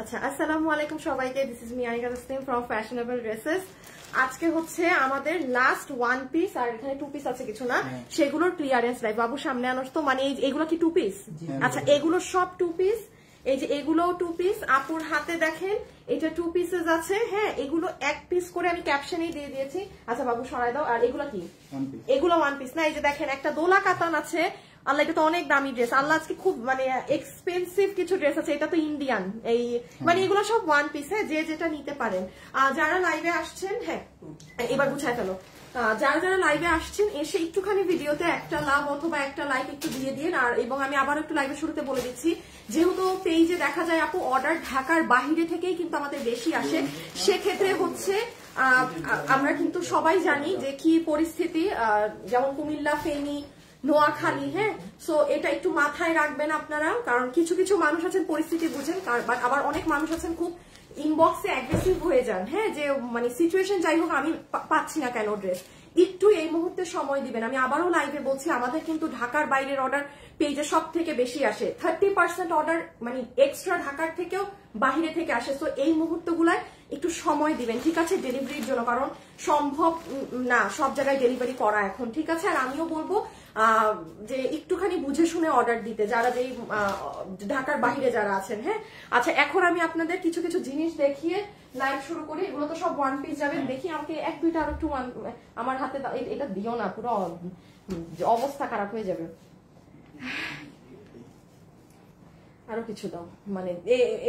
আচ্ছা, আসসালামু আলাইকুম সবাইকে। This is me Anika Tasnim from fashionable dresses. আজকে হচ্ছে আমাদের লাস্ট ওয়ান পিস আর এখানে টু পিস আছে কিছু না, সেগুলোর ক্লিয়ারেন্স লাইভ। বাবু সামনে আনোস তো, মানে এগুলো কি টু পিস? আচ্ছা, এগুলো সব টু পিস। এই যে এগুলো টু পিস, আপুর হাতে দেখেন এটা টু পিসেস আছে। হ্যাঁ, এগুলো এক পিস করে আমি ক্যাপশনেই দিয়ে দিয়েছি। আচ্ছা বাবু সরাই দাও। আর এগুলো কি? এগুলো ওয়ান পিস না। এই যে দেখেন একটা দোলা কাতান আছে। আল্লাহ, এটা তো অনেক দামি ড্রেস। আল্লাহ, আজকে খুব মানে এক্সপেন্সিভ কিছু ড্রেস আছে। এটা তো ইন্ডিয়ান, এই মানে এগুলো সব ওয়ান পিস। হ্যাঁ, যে যেটা নিতে পারেন। যারা লাইভে আসছেন, হ্যাঁ এবার গুছায় ফেলো। যারা যারা লাইভে আসছেন এসে একটুখানি ভিডিওতে একটা লাভ অথবা একটা লাইক একটু দিয়ে দিন। আর এবং আমি আবার একটু লাইভের শুরুতে বলে দিচ্ছি, যেহেতু পেজে দেখা যায় আপু অর্ডার ঢাকার বাহিরে থেকেই কিন্তু আমাদের বেশি আসে, সেক্ষেত্রে হচ্ছে আমরা কিন্তু সবাই জানি যে কি পরিস্থিতি, যেমন কুমিল্লা, ফেনী, নোয়াখালী। হ্যাঁ, সো এটা একটু মাথায় রাখবেন আপনারা, কারণ কিছু কিছু মানুষ আছেন পরিস্থিতি বুঝেন, আবার অনেক মানুষ আছেন খুব ইনবক্সে অ্যাগ্রেসিভ হয়ে যান। হ্যাঁ, যে মানে সিচুয়েশন যাই হোক আমি পাচ্ছি না কেন ড্রেস, একটু এই মুহূর্তে সময় দিবেন। আমি আবারও লাইভে বলছি, আমাদের কিন্তু ঢাকার বাইরের অর্ডার পেজে সব থেকে বেশি আসে। 30% অর্ডার মানে এক্সট্রা ঢাকার থেকেও বাহিরে থেকে আসে। সো এই মুহূর্তগুলায় একটু সময় দিবেন, ঠিক আছে, ডেলিভারির জন্য, কারণ সম্ভব না সব জায়গায় ডেলিভারি করা এখন, ঠিক আছে। আর আমিও বলবো যে একটুখানি বুঝে শুনে অর্ডার দিতে, যারা যেই ঢাকার বাহিরে যারা আছেন। হ্যাঁ, আচ্ছা এখন আমি আপনাদের কিছু কিছু জিনিস দেখিয়ে লাইভ শুরু করি। এগুলো তো সব ওয়ান পিস যাবে। দেখি আমাকে এক দুইটা আরো একটু আমার হাতে এটা দিও না, পুরো অবস্থা খারাপ হয়ে যাবে। আরো কিছু দাও, মানে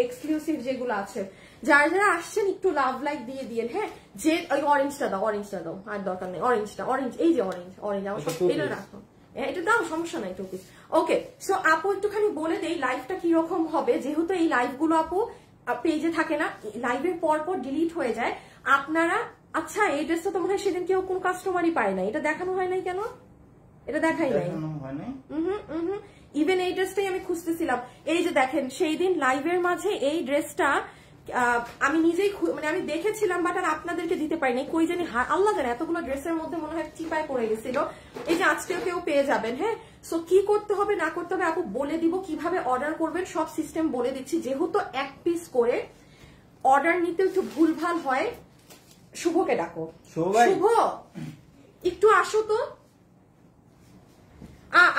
এক্সক্লুসিভ যেগুলো আছে। যারা যারা আসছেন একটু লাভ লাইক দিয়ে দিন। হ্যাঁ, যে ওই অরেঞ্জটা দাও, অরেঞ্জটা দাও, আর দরকার নেই অরেঞ্জটা। অরেঞ্জ, এই যে অরেঞ্জ, অরেঞ্জ আমার সব এটা রাখো, এটা দাও, সমস্যা নাই, টু পিস। ওকে, সো আপু একটুখানি বলে দেই লাইভটা কিরকম হবে, যেহেতু এই লাইভ গুলো আপু পেজে থাকে না, লাইভের পর পর ডিলিট হয়ে যায়। আপনারা আচ্ছা, এই ড্রেসটা তো মনে হয় সেদিন কেউ কোনো কাস্টমারই পায় না, এটা দেখানো হয় নাই কেন? এটা দেখাই নাই। ইভেন এই ড্রেসটাই আমি খুঁজতেছিলাম। এই যে দেখেন, সেই দিন লাইভের মাঝে এই ড্রেসটা আমি নিজেই মানে আমি দেখেছিলাম, বাট আর আপনাদেরকে দিতে পারিনি, কই জানি আল্লাহ জানে, এতগুলো ড্রেসের মধ্যে মনে হয় চিপায় পড়ে গেছিল। এই যে আজকেও কেউ পেয়ে যাবেন। হ্যাঁ, সো কি করতে হবে না করতে হবে আপু বলে দিব, কিভাবে অর্ডার করবেন সব সিস্টেম বলে দিচ্ছি। যেহেতু এক পিস করে অর্ডার নিতে একটু ভুলভাল হয়, শুভকে ডাকো। শুভ, একটু আসো তো।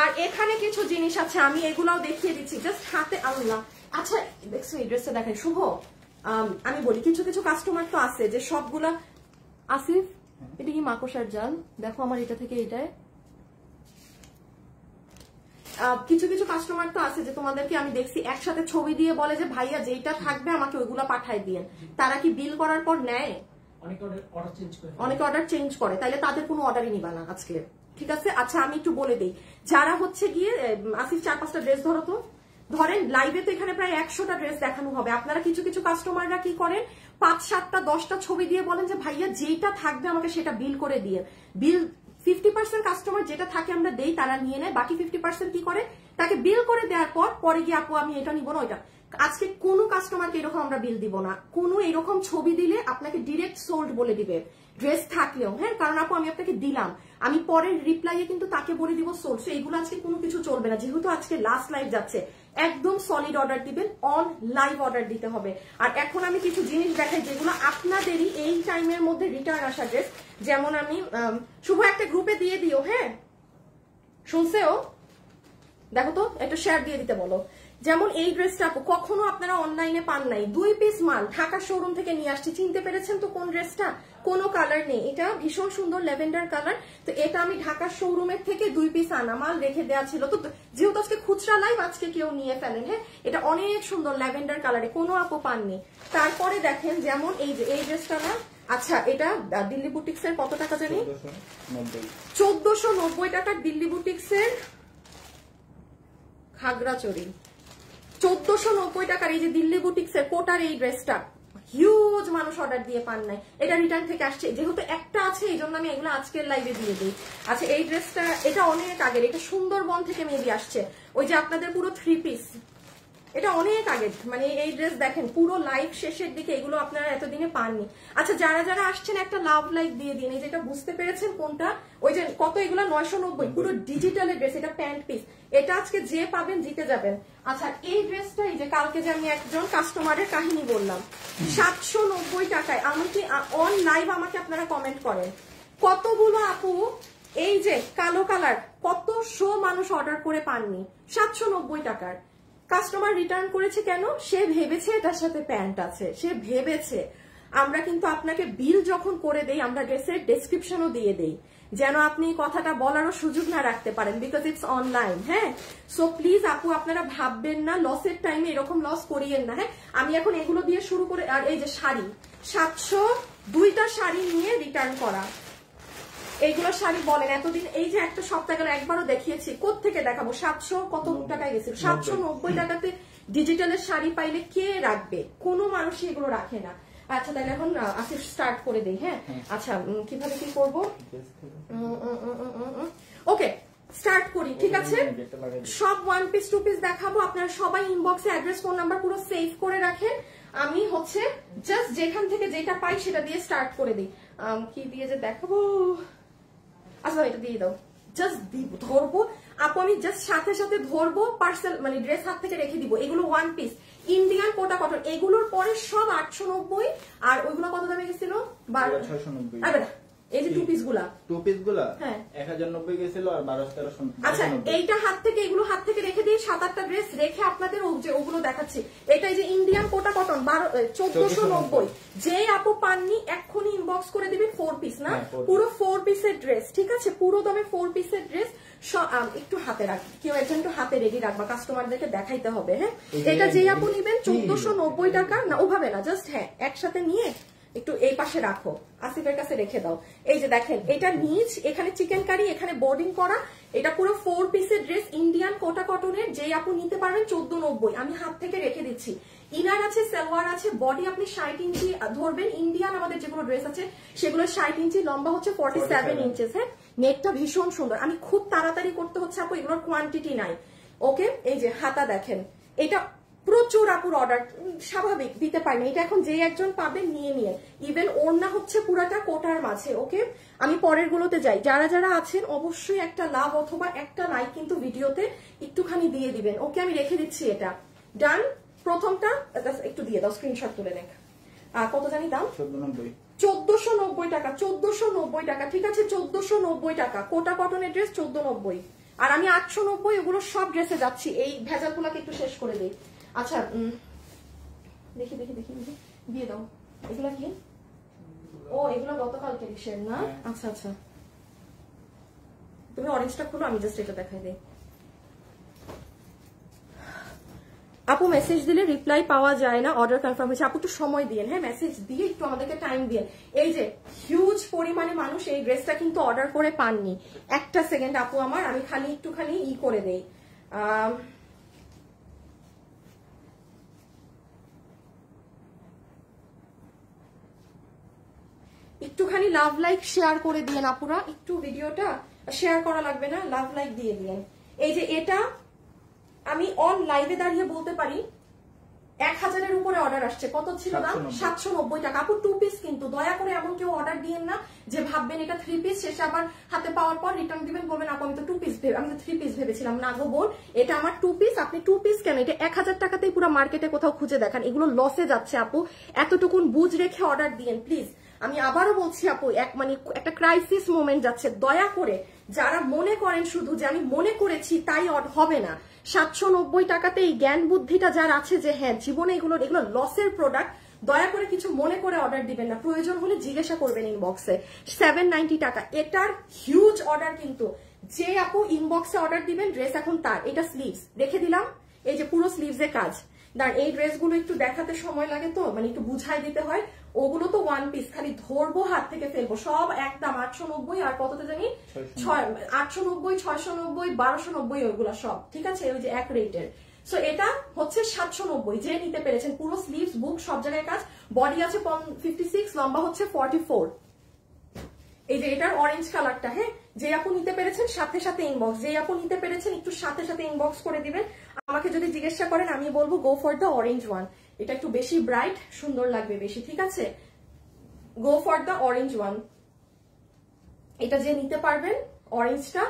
আর এখানে কিছু জিনিস আছে, আমি এগুলাও দেখিয়ে দিচ্ছি জাস্ট হাতে। আল্লাহ, আচ্ছা দেখছো এই ড্রেসটা দেখেন শুভ, আমি বলি কিছু কিছু কাস্টমার তো আছে যে সবগুলা। আসিফ, এটা কি মাকড়সার জাল? দেখো আমার এটা থেকে এটায় কিছু কিছু কাস্টমার তো আছে যে তোমাদেরকে আমি দেখছি একসাথে ছবি দিয়ে বলে যে ভাইয়া যেটা থাকবে আমাকে ওইগুলা পাঠাই দিয়েন। তারা কি বিল করার পর নেয়? অনেকে অর্ডার চেঞ্জ করে, তাইলে তাদের কোনো অর্ডারই নিবা না আজকে, ঠিক আছে। আচ্ছা আমি একটু বলে দিই, যারা হচ্ছে গিয়ে আসিফ 4-5টা ড্রেস ধরো তো, ধরেন লাইভে তো এখানে প্রায় 100টা ড্রেস দেখানো হবে। আপনারা কিছু কিছু কাস্টমাররা কি করেন, 5-7টা 10টা ছবি দিয়ে বলেন যে ভাইয়া যেটা থাকবে আমাকে সেটা বিল করে দিয়ে। বিল 50% কাস্টমার যেটা থাকে আমরা দেই, তারা নিয়ে নেয়। বাকি 50% কি করে, তাকে বিল করে দেওয়ার পর পরে গিয়ে আপু আমি এটা নিবো না ওইটা। আজকে কোনো কাস্টমারকে এরকম আমরা বিল দিব না। কোনো এরকম ছবি দিলে আপনাকে ডিরেক্ট সোল্ড বলে দিবে, ড্রেস থাকলেও। হ্যাঁ, কারণ আপু আমি আপনাকে দিলাম, আমি পরের রিপ্লাইয়ে কিন্তু তাকে বলে দিব সোল্ড। সো এইগুলো আজকে কোনো কিছু চলবে না, যেহেতু আজকে লাস্ট লাইভ যাচ্ছে। একদম সলিড অর্ডার দিবেন, অন লাইভ অর্ডার দিতে হবে। আর এখন আমি কিছু জিনিস দেখাই যেগুলো আপনাদেরই এই টাইমের মধ্যে রিটার্ন আসা ড্রেস। যেমন আমি শুভ একটা গ্রুপে দিয়ে দিও। হ্যাঁ, শুনছেও, দেখো তো একটু শেয়ার দিয়ে দিতে বলো। যেমন এই ড্রেসটা কখনো আপনারা অনলাইনে পান নাই, 2 পিস মাল ঢাকা শোরুম থেকে নিয়ে আসছি। চিনতে পেরেছেন তো কোন ড্রেসটা? কোনো কালার নেই, এটা ভীষণ সুন্দর ল্যাভেন্ডার কালার। তো এটা আমি ঢাকা শোরুমের থেকে 2 পিস আনা মাল রেখে দেওয়া ছিল। তো যেহেতু আজকে খুচরা লাইভ, আজকে কেউ নিয়ে ফেলেন। হ্যাঁ, এটা অনেক সুন্দর ল্যাভেন্ডার কালারে, কোনো আপু পাননি। তারপরে দেখেন যেমন এই যে এই ড্রেসটা না, আচ্ছা এটা দিল্লি বুটিক্স এর কত টাকা জানি, 1490 টাকার দিল্লি বুটিক্স এর খাগড়াচড়ি, 1490 টাকার এই যে দিল্লি বুটিক্স এর কোটার এই ড্রেসটা হিউজ মানুষ অর্ডার দিয়ে পান নাই। এটা রিটার্ন থেকে আসছে, যেহেতু একটা আছে এই জন্য আমি এগুলো আজকের লাইভে দিয়ে দিই। আচ্ছা এই ড্রেসটা, এটা অনেক আগের, এটা সুন্দরবন থেকে মেবি আসছে, ওই যে আপনাদের পুরো 3 পিস, এটা অনেক আগে। মানে এই ড্রেস দেখেন পুরো লাইভ শেষের দিকে, এগুলো আপনারা এতদিনে পাননি। আচ্ছা যারা যারা আসছেন একটা লাভ লাইক দিয়ে দিন। এই যেটা বুঝতে পেরেছেন কোনটা, ওই যে কত, এগুলো 990, পুরো ডিজিটালের ড্রেস, এটা প্যান্ট পিস। এটা আজকে যে পাবেন জিতে যাবেন। আচ্ছা এই ড্রেসটা, এই যে কালকে যে আমি একজন কাস্টমারের কাহিনী বললাম, 790 টাকায়। আমাকে অন লাইভ আমাকে আপনারা কমেন্ট করেন কতগুলো আপু এই যে কালো কালার কতশো মানুষ অর্ডার করে পাননি, 790 টাকার। কাস্টমার রিটার্ন করেছে কেন? সে ভেবেছে এটার সাথে প্যান্ট আছে, সে ভেবেছে। আমরা কিন্তু আপনাকে বিল যখন করে দেই, আমরা ড্রেসের ডেসক্রিপশনও দিয়ে দেই, যেন আপনি কথাটা বলারও সুযোগ না রাখতে পারেন, বিকজ ইটস অনলাইন। হ্যাঁ, সো প্লিজ আপু আপনারা ভাববেন না, লসের টাইমে এরকম লস করিয়েন না। হ্যাঁ, আমি এখন এগুলো দিয়ে শুরু করে, আর এই যে শাড়ি 702টা শাড়ি নিয়ে রিটার্ন করা, এইগুলো শাড়ি বলেন এতদিন, এই যে একটা সপ্তাহ গেল একবারও দেখিয়েছি, কোত্থেকে দেখাবো? 700 কত টাকায় গেছিল, 790 টাকাতে ডিজিটালের শাড়ি পাইলে কে রাখবে? কোনো মানুষই এগুলো রাখে না। আচ্ছা তাহলে এখন আসিফ স্টার্ট করে দেই। হ্যাঁ আচ্ছা কিভাবে কি করব? ওকে স্টার্ট করি, ঠিক আছে? সব 1 পিস 2 পিস দেখাবো, আপনারা সবাই ইনবক্সে অ্যাড্রেস ফোন নাম্বার পুরো সেভ করে রাখেন। আমি হচ্ছে জাস্ট যেখান থেকে যেটা পাই সেটা দিয়ে স্টার্ট করে দিই। কি দিয়ে যে দেখাবো? আচ্ছা এটা দিয়ে দাও, জাস্ট ধরবো আপু, আমি জাস্ট সাথে সাথে ধরবো, পার্সেল মানে ড্রেস হাত থেকে রেখে দিব। এগুলো 1 পিস ইন্ডিয়ান কোটা কটন, এগুলোর পরে সব 890, আর ওইগুলো কত দামে গেছিল? 690। এই যে 2 পিস গুলা হ্যাঁ 1090 গেছিল, আর 1200। আচ্ছা এইটা হাত থেকে, এগুলো হাত থেকে রেখে দিয়ে 7-8টা ড্রেস রেখে আপনাদের ওগুলো দেখাচ্ছি। এটা এই যে ইন্ডিয়ান কোটা কটন 1490। যে আপু পাননি এক্ষুনি ইনবক্স করে দিবেন। 4 পিস না, পুরো 4 পিসের ড্রেস, ঠিক আছে? পুরো দামে 4 পিসের ড্রেস। একটু হাতে রাখি, কেউ একজন একটু হাতে রেডি রাখবা, কাস্টমারদেরকে দেখাইতে হবে। হ্যাঁ, এটা যে আপু নিবেন 1490 টাকা না, ওভাবে না, জাস্ট হ্যাঁ একসাথে নিয়ে একটু এই পাশে রাখো, আসিফের কাছে রেখে দাও। এই যে দেখেন এটা নিচ, এখানে চিকেন কারি, এখানে বোর্ডিং করা, এটা পুরো 4 পিসের ড্রেস ইন্ডিয়ান কোটা কটনের। যে আপু নিতে পারবেন 1490, আমি হাত থেকে রেখে দিচ্ছি। ইনার আছে, সালোয়ার আছে, বডি আপনি 60 ইঞ্চি ধরবেন। ইন্ডিয়ান আমাদের যেগুলো ড্রেস আছে সেগুলো 60 ইঞ্চি, লম্বা হচ্ছে 47 ইঞ্চেস। হ্যাঁ, নেকটা ভীষণ সুন্দর। আমি খুব তাড়াতাড়ি করতে হচ্ছে আপু, এগুলোর কোয়ান্টিটি নাই। ওকে, এই যে হাতা দেখেন, এটা প্রচুর আপুর অর্ডার, স্বাভাবিক দিতে পারিনি। এটা এখন যে একজন পাবেন নিয়ে নিয়ে, ইভেন ওড়না হচ্ছে পুরাটা কোটার মাঝে। ওকে, আমি পরের গুলোতে যাই। যারা যারা আছেন অবশ্যই একটা লাভ অথবা একটা লাইক কিন্তু ভিডিওতে একটুখানি দিয়ে দিবেন। ওকে, আমি রেখে দিচ্ছি এটা। ডান। প্রথমটা একটু দিয়ে দাও, স্ক্রিনশট তুলে নেক। কত জানি দাম? 1490 টাকা। 1490 টাকা, ঠিক আছে? 1490 টাকা কোটা কটনের ড্রেস 1490, আর আমি 890। এগুলো সব ড্রেসে যাচ্ছি। এই ভেজালগুলোকে একটু শেষ করে দিই। আচ্ছা দেখি দেখি দেখি দিয়ে দাও। এগুলা কি? ও এগুলো গতকালকে শেয়ার না? আচ্ছা আচ্ছা, তুমি অরেঞ্জটা খোলো, আমি জাস্ট এটা দেখাই দিই। আপু মেসেজ দিলে রিপ্লাই পাওয়া যায় না, অর্ডার কনফার্ম হয়েছে। আপু একটু সময় দিয়ে, হ্যাঁ মেসেজ দিয়ে একটু আমাদেরকে টাইম দিয়ে। এই যে হিউজ পরিমাণে মানুষ এই ড্রেসটা কিন্তু অর্ডার করে পাননি। একটা সেকেন্ড আপু আমার, আমি খালি একটুখানি করে দেই। একটুখানি লাভ লাইক শেয়ার করে দিয়েন আপুরা, একটু ভিডিওটা শেয়ার করা লাগবে না, লাভ লাইক দিয়ে দিয়েন। এই যে এটা আমি অন লাইভে দাঁড়িয়ে বলতে পারি 1000-এর উপরে অর্ডার আসছে। কত ছিল দাম? 790 টাকা। আপু 2 পিস কিন্তু, দয়া করে এমন কেউ অর্ডার দিয়েন না যে ভাববেন এটা 3 পিস, শেষে আবার হাতে পাওয়ার পর রিটার্ন দিবেন, বলবেন আপু আমি তো 2 পিস আমি তো 3 পিস ভেবেছিলাম। না গো বোন, এটা আমার 2 পিস। আপনি 2 পিস কেন, এটা 1000 টাকাতেই পুরো মার্কেটে কোথাও খুঁজে দেখান। এগুলো লসে যাচ্ছে আপু, এতটুকুন বুঝ রেখে অর্ডার দিয়েন প্লিজ। আমি আবারও বলছি আপু, মানে একটা ক্রাইসিস মোমেন্ট যাচ্ছে। দয়া করে যারা মনে করেন শুধু যে আমি মনে করেছি তাই হবে না, 790 টাকাতে এই জ্ঞান বুদ্ধিটা যার আছে যে হ্যাঁ জীবনে এগুলো লসের প্রোডাক্ট, দয়া করে কিছু মনে করে অর্ডার দিবেন না। প্রয়োজন হলে জিজ্ঞাসা করবেন ইনবক্সে। 790 টাকা, এটার হিউজ অর্ডার কিন্তু। যে আপু ইনবক্সে অর্ডার দিবেন ড্রেস এখন তার। এটা স্লিভস রেখে দিলাম, এই যে পুরো স্লিভসের কাজ। দাঁড়, এই ড্রেসগুলো একটু দেখাতে সময় লাগে তো, মানে একটু বুঝাই দিতে হয়। ওগুলো তো 1 পিস, খালি ধরবো হাত থেকে ফেলবো। সব একদম 890, আর কতটা জানি 890, 690, 1290, ওইগুলা সব ঠিক আছে, ওই যে এক রেটের। সো এটা হচ্ছে 790, যে নিতে পেরেছেন। পুরো স্লিভস বুক সব জায়গায় কাজ। বডি আছে 56, লম্বা হচ্ছে 44। এই যে এটার অরেঞ্জ কালারটা, হ্যাঁ যে আপু নিতে পেরেছেন সাথে সাথে ইনবক্স, যে আপু নিতে পেরেছেন একটু সাথে সাথে ইনবক্স করে দিবেন। আমাকে যদি জিজ্ঞাসা করেন আমি বলবো go for the orange one, এটা একটু বেশি ব্রাইট, সুন্দর লাগবে বেশি, ঠিক আছে? Go for the orange one. এটা যে নিতে পারবেন অরেঞ্জটা,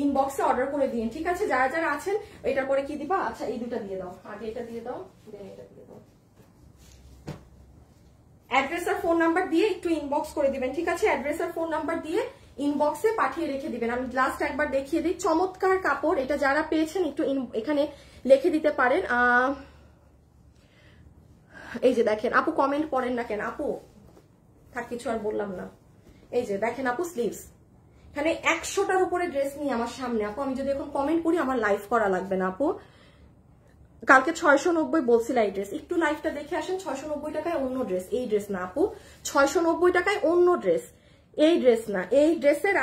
ইনবক্সে অর্ডার করে দিন, ঠিক আছে? যারা যারা আছেন এটার পরে কি দিবা, আচ্ছা এই দুটা দিয়ে দাও, আগে এটা দিয়ে দাও, দেন এটা দিয়ে দাও। অ্যাড্রেস আর ফোন নাম্বার দিয়ে একটু ইনবক্স করে দিবেন, ঠিক আছে? অ্যাড্রেস আর ফোন নাম্বার দিয়ে ইনবক্সে পাঠিয়ে রেখে দিবেন। আমি লাস্ট একবার দেখিয়ে দিই, চমৎকার কাপড়, এটা যারা পেয়েছেন একটু এখানে লিখে দিতে পারেন। এই যে দেখেন আপু, কমেন্ট পড়েন না কেন আপু, থাক কিছু আর বললাম না। এই যে দেখেন আপু স্লিভস, এখানে 100টার উপরে ড্রেস নিয়ে আমার সামনে আপু, আমি যদি এখন কমেন্ট করি আমার লাইভ করা লাগবে না আপু। কালকে 690 বলছিলাম এই ড্রেস, একটু লাইভটা দেখে আসেন। 690 টাকায় অন্য ড্রেস, এই ড্রেস না আপু, 690 টাকায় অন্য ড্রেস, এই ড্রেস না। এই ড্রেসের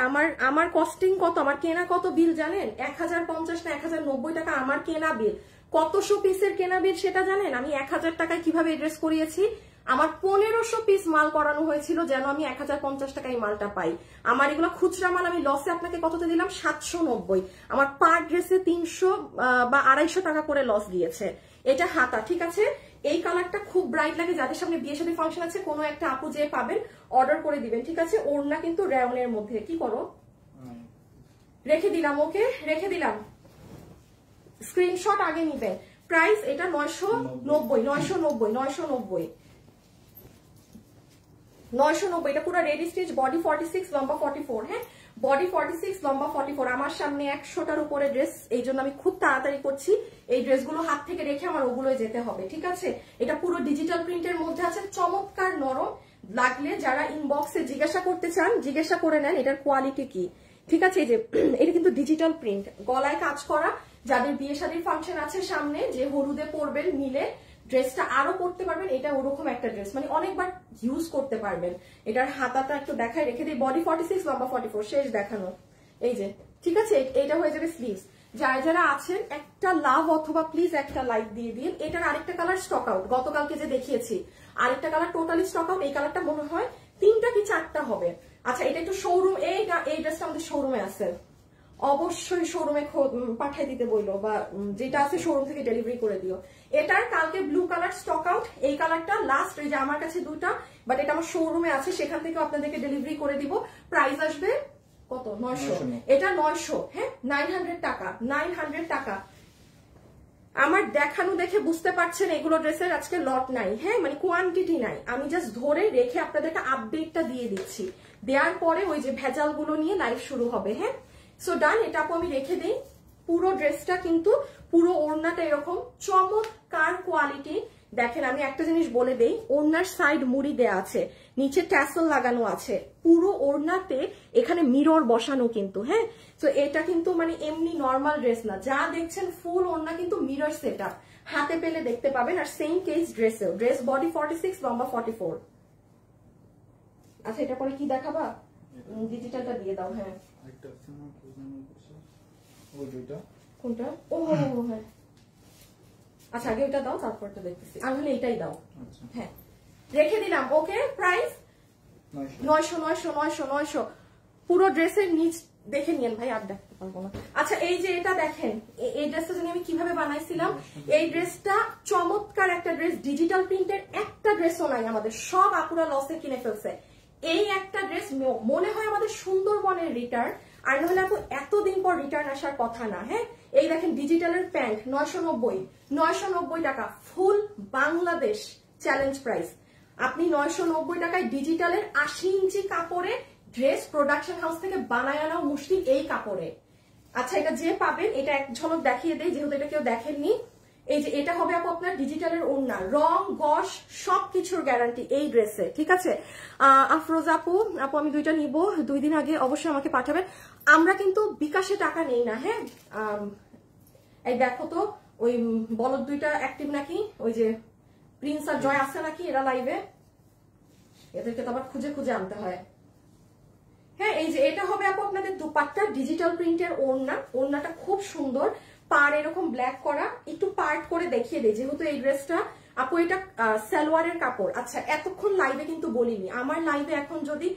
আমার কস্টিং কত, আমার কেনা কত বিল জানেন? 1050 না 1090 টাকা আমার কেনা বিল। কতশো পিসের কেনা বিল সেটা জানেন? আমি 1000 টাকায় কিভাবে এই ড্রেস করিয়েছি? আমার 1500 পিস মাল করানো হয়েছিল যেন আমি 1050 টাকায় মালটা পাই। আমার এগুলো খুচরা মাল, আমি লসে আপনাকে কততে দিলাম? 790। আমার পার ড্রেসে 300 বা 250 টাকা করে লস দিয়েছে। এটা হাতা, ঠিক আছে? এই কালারটা খুব ব্রাইট লাগে, যাদের সামনে বিয়ে শাদী ফাংশন আছে, কোনো একটা আপু যে পাবেন অর্ডার করে দিবেন, ঠিক আছে? ওড়না কিন্তু রেয়নের মধ্যে, কি করো রেখে দিলাম, ওকে রেখে দিলাম, স্ক্রিনশট আগে নিবেন। প্রাইস এটা 990, 990, 990, 990। এটা পুরো রেডি স্টিচ, বডি 46, লম্বা 44। হ্যাঁ, বডি 46, লম্বা 44। আমার সামনে 100টার উপরে ড্রেস, এই জন্য আমি খুব তাড়াতাড়ি করছি। এই ড্রেসগুলো হাত থেকে রেখে আমার ওগুলোই যেতে হবে, ঠিক আছে? এটা পুরো ডিজিটাল প্রিন্টের মধ্যে আছে, চমৎকার নরম। লাগলে যারা ইনবক্সে জিজ্ঞাসা করতে চান জিজ্ঞাসা করে নেন এটার কোয়ালিটি কি, ঠিক আছে? এই যে এটা কিন্তু ডিজিটাল প্রিন্ট, গলায় কাজ করা। যাদের বিয়ে শাদীর ফাংশন আছে সামনে, যে হলুদে পরবেন মিলে ড্রেসটা আরো করতে পারবেন, এটা ওরকম একটা ড্রেস, মানে অনেকবার ইউজ করতে পারবেন। এটার হাতাটা একটু দেখায় রেখে দিই, বডি 46, লম্বা 44, শেষ দেখানো। এই যে, ঠিক আছে? এটা হয়ে যাবে স্লিভস। যারা যারা আছেন একটা লাভ অথবা প্লিজ একটা লাইক দিয়ে দিন। এটার আরেকটা কালার স্টক আউট, গতকালকে যে দেখিয়েছি আরেকটা কালার টোটালি স্টক আউট। এই কালারটা মনে হয় 3টা কি 4টা হবে। আচ্ছা, এটা একটু শোরুম, এই ড্রেসটা আমাদের শোরুমে আছে, অবশ্যই শোরুমে পাঠিয়ে দিতে বললো, বা যেটা আছে শোরুম থেকে ডেলিভারি করে দিও। এটার কালকে ব্লু কালার স্টক আউট, এই কালারটা লাস্ট, ওই যে আমার কাছে 2টা, বাট এটা আমার শোরুমে আছে, সেখান থেকে আপনাদেরকে ডেলিভারি করে দিব। প্রাইস আসবে কত? 900। এটা 900, হ্যাঁ, 900 টাকা, 900 টাকা। আমার দেখানো দেখে বুঝতে পারছেন এগুলো ড্রেসের আজকে লট নাই, হ্যাঁ, মানে কোয়ান্টিটি নাই। আমি জাস্ট ধরে রেখে আপনাদেরকে আপডেটটা দিয়ে দিচ্ছি, দেওয়ার পরে ওই যে ভেজাল গুলো নিয়ে লাইভ শুরু হবে। হ্যাঁ, সো ডান, এটা আপু আমি রেখে দিই। পুরো ড্রেসটা কিন্তু পুরো ওড়নাটা এরকম চমৎকার কোয়ালিটি। দেখেন, আমি একটা জিনিস বলে দেই, ওড়নার সাইড মুড়ি দেয়া আছে, নিচে ট্যাসেল লাগানো আছে, পুরো ওড়নাতে এখানে মিরর বসানো কিন্তু। হ্যাঁ, তো এটা কিন্তু মানে এমনি নর্মাল ড্রেস না, যা দেখছেন ফুল ওড়না কিন্তু মিরর সেট আপ, হাতে পেলে দেখতে পাবেন। আর সেম কেস ড্রেসেও, ড্রেস বডি 46, লম্বা 44। আচ্ছা, এটা পরে কি দেখাবা? ডিজিটালটা দিয়ে দাও। হ্যাঁ, কোনটা? ও হ্যাঁ, আচ্ছা আগে ওটা দাও, তারপরটা দেখতেছি। আমি এইটাই দাও। হ্যাঁ, রেখে দিলাম। ওকে, প্রাইস 900, 900, 900, 900। পুরো ড্রেসের নিচ দেখে নিয়েন ভাই, আর দেখতে পারবো না। আচ্ছা, এই যে এটা দেখেন, এই ড্রেসটা জানি আমি কিভাবে বানাইছিলাম। এই ড্রেসটা চমৎকার একটা ড্রেস, ডিজিটাল প্রিন্টের একটা ড্রেসও নাই আমাদের, সব আপুরা লসে কিনে ফেলছে। এই একটা ড্রেস মনে হয় আমাদের সুন্দরবনের রিটার্ন, আর নাহলে আপু এতদিন পর রিটার্ন আসার কথা না। হ্যাঁ, এই দেখেন ডিজিটালের প্যান্ট 990 টাকা, ফুল বাংলাদেশ চ্যালেঞ্জ প্রাইস। আপনি 990 টাকায় ডিজিটালের 80 ইঞ্চি কাপড়ে ড্রেস প্রোডাকশন হাউস থেকে বানায় আনাও মুশকিল এই কাপড়ে। আচ্ছা, এটা যে পাবেন, এটা এক ঝলক দেখিয়ে দেয় যেহেতু এটা কেউ দেখেননি। এই যে এটা হবে আপু আপনার ডিজিটালের ওড়না, রং গস সবকিছুর গ্যারান্টি এই ড্রেসে, ঠিক আছে? আফরোজা আপু, আমি 2টা নিব, 2 দিন আগে অবশ্যই আমাকে পাঠাবেন। আমরা কিন্তু বিকাশে টাকা নেই না। হ্যাঁ, এই দেখো তো ওই বলদ 2টা অ্যাক্টিভ নাকি, ওই যে প্রিন্স আর জয় আছে নাকি এরা লাইভে, এদেরকে তো আবার খুঁজে খুঁজে আনতে হয়। হ্যাঁ, এই যে এটা হবে আপু আপনাদের দুপাট্টা, ডিজিটাল প্রিন্টের ওড়না, ওড়নাটা খুব সুন্দর, পার এরকম ব্ল্যাক করা। একটু পার্ট করে দেখিয়ে দেয় যেহেতু এই ড্রেসটা আপু এটা সালোয়ারের কাপড়। আচ্ছা, এতক্ষণ লাইভে কিন্তু বলিনি, আমার লাইভে এখন যদি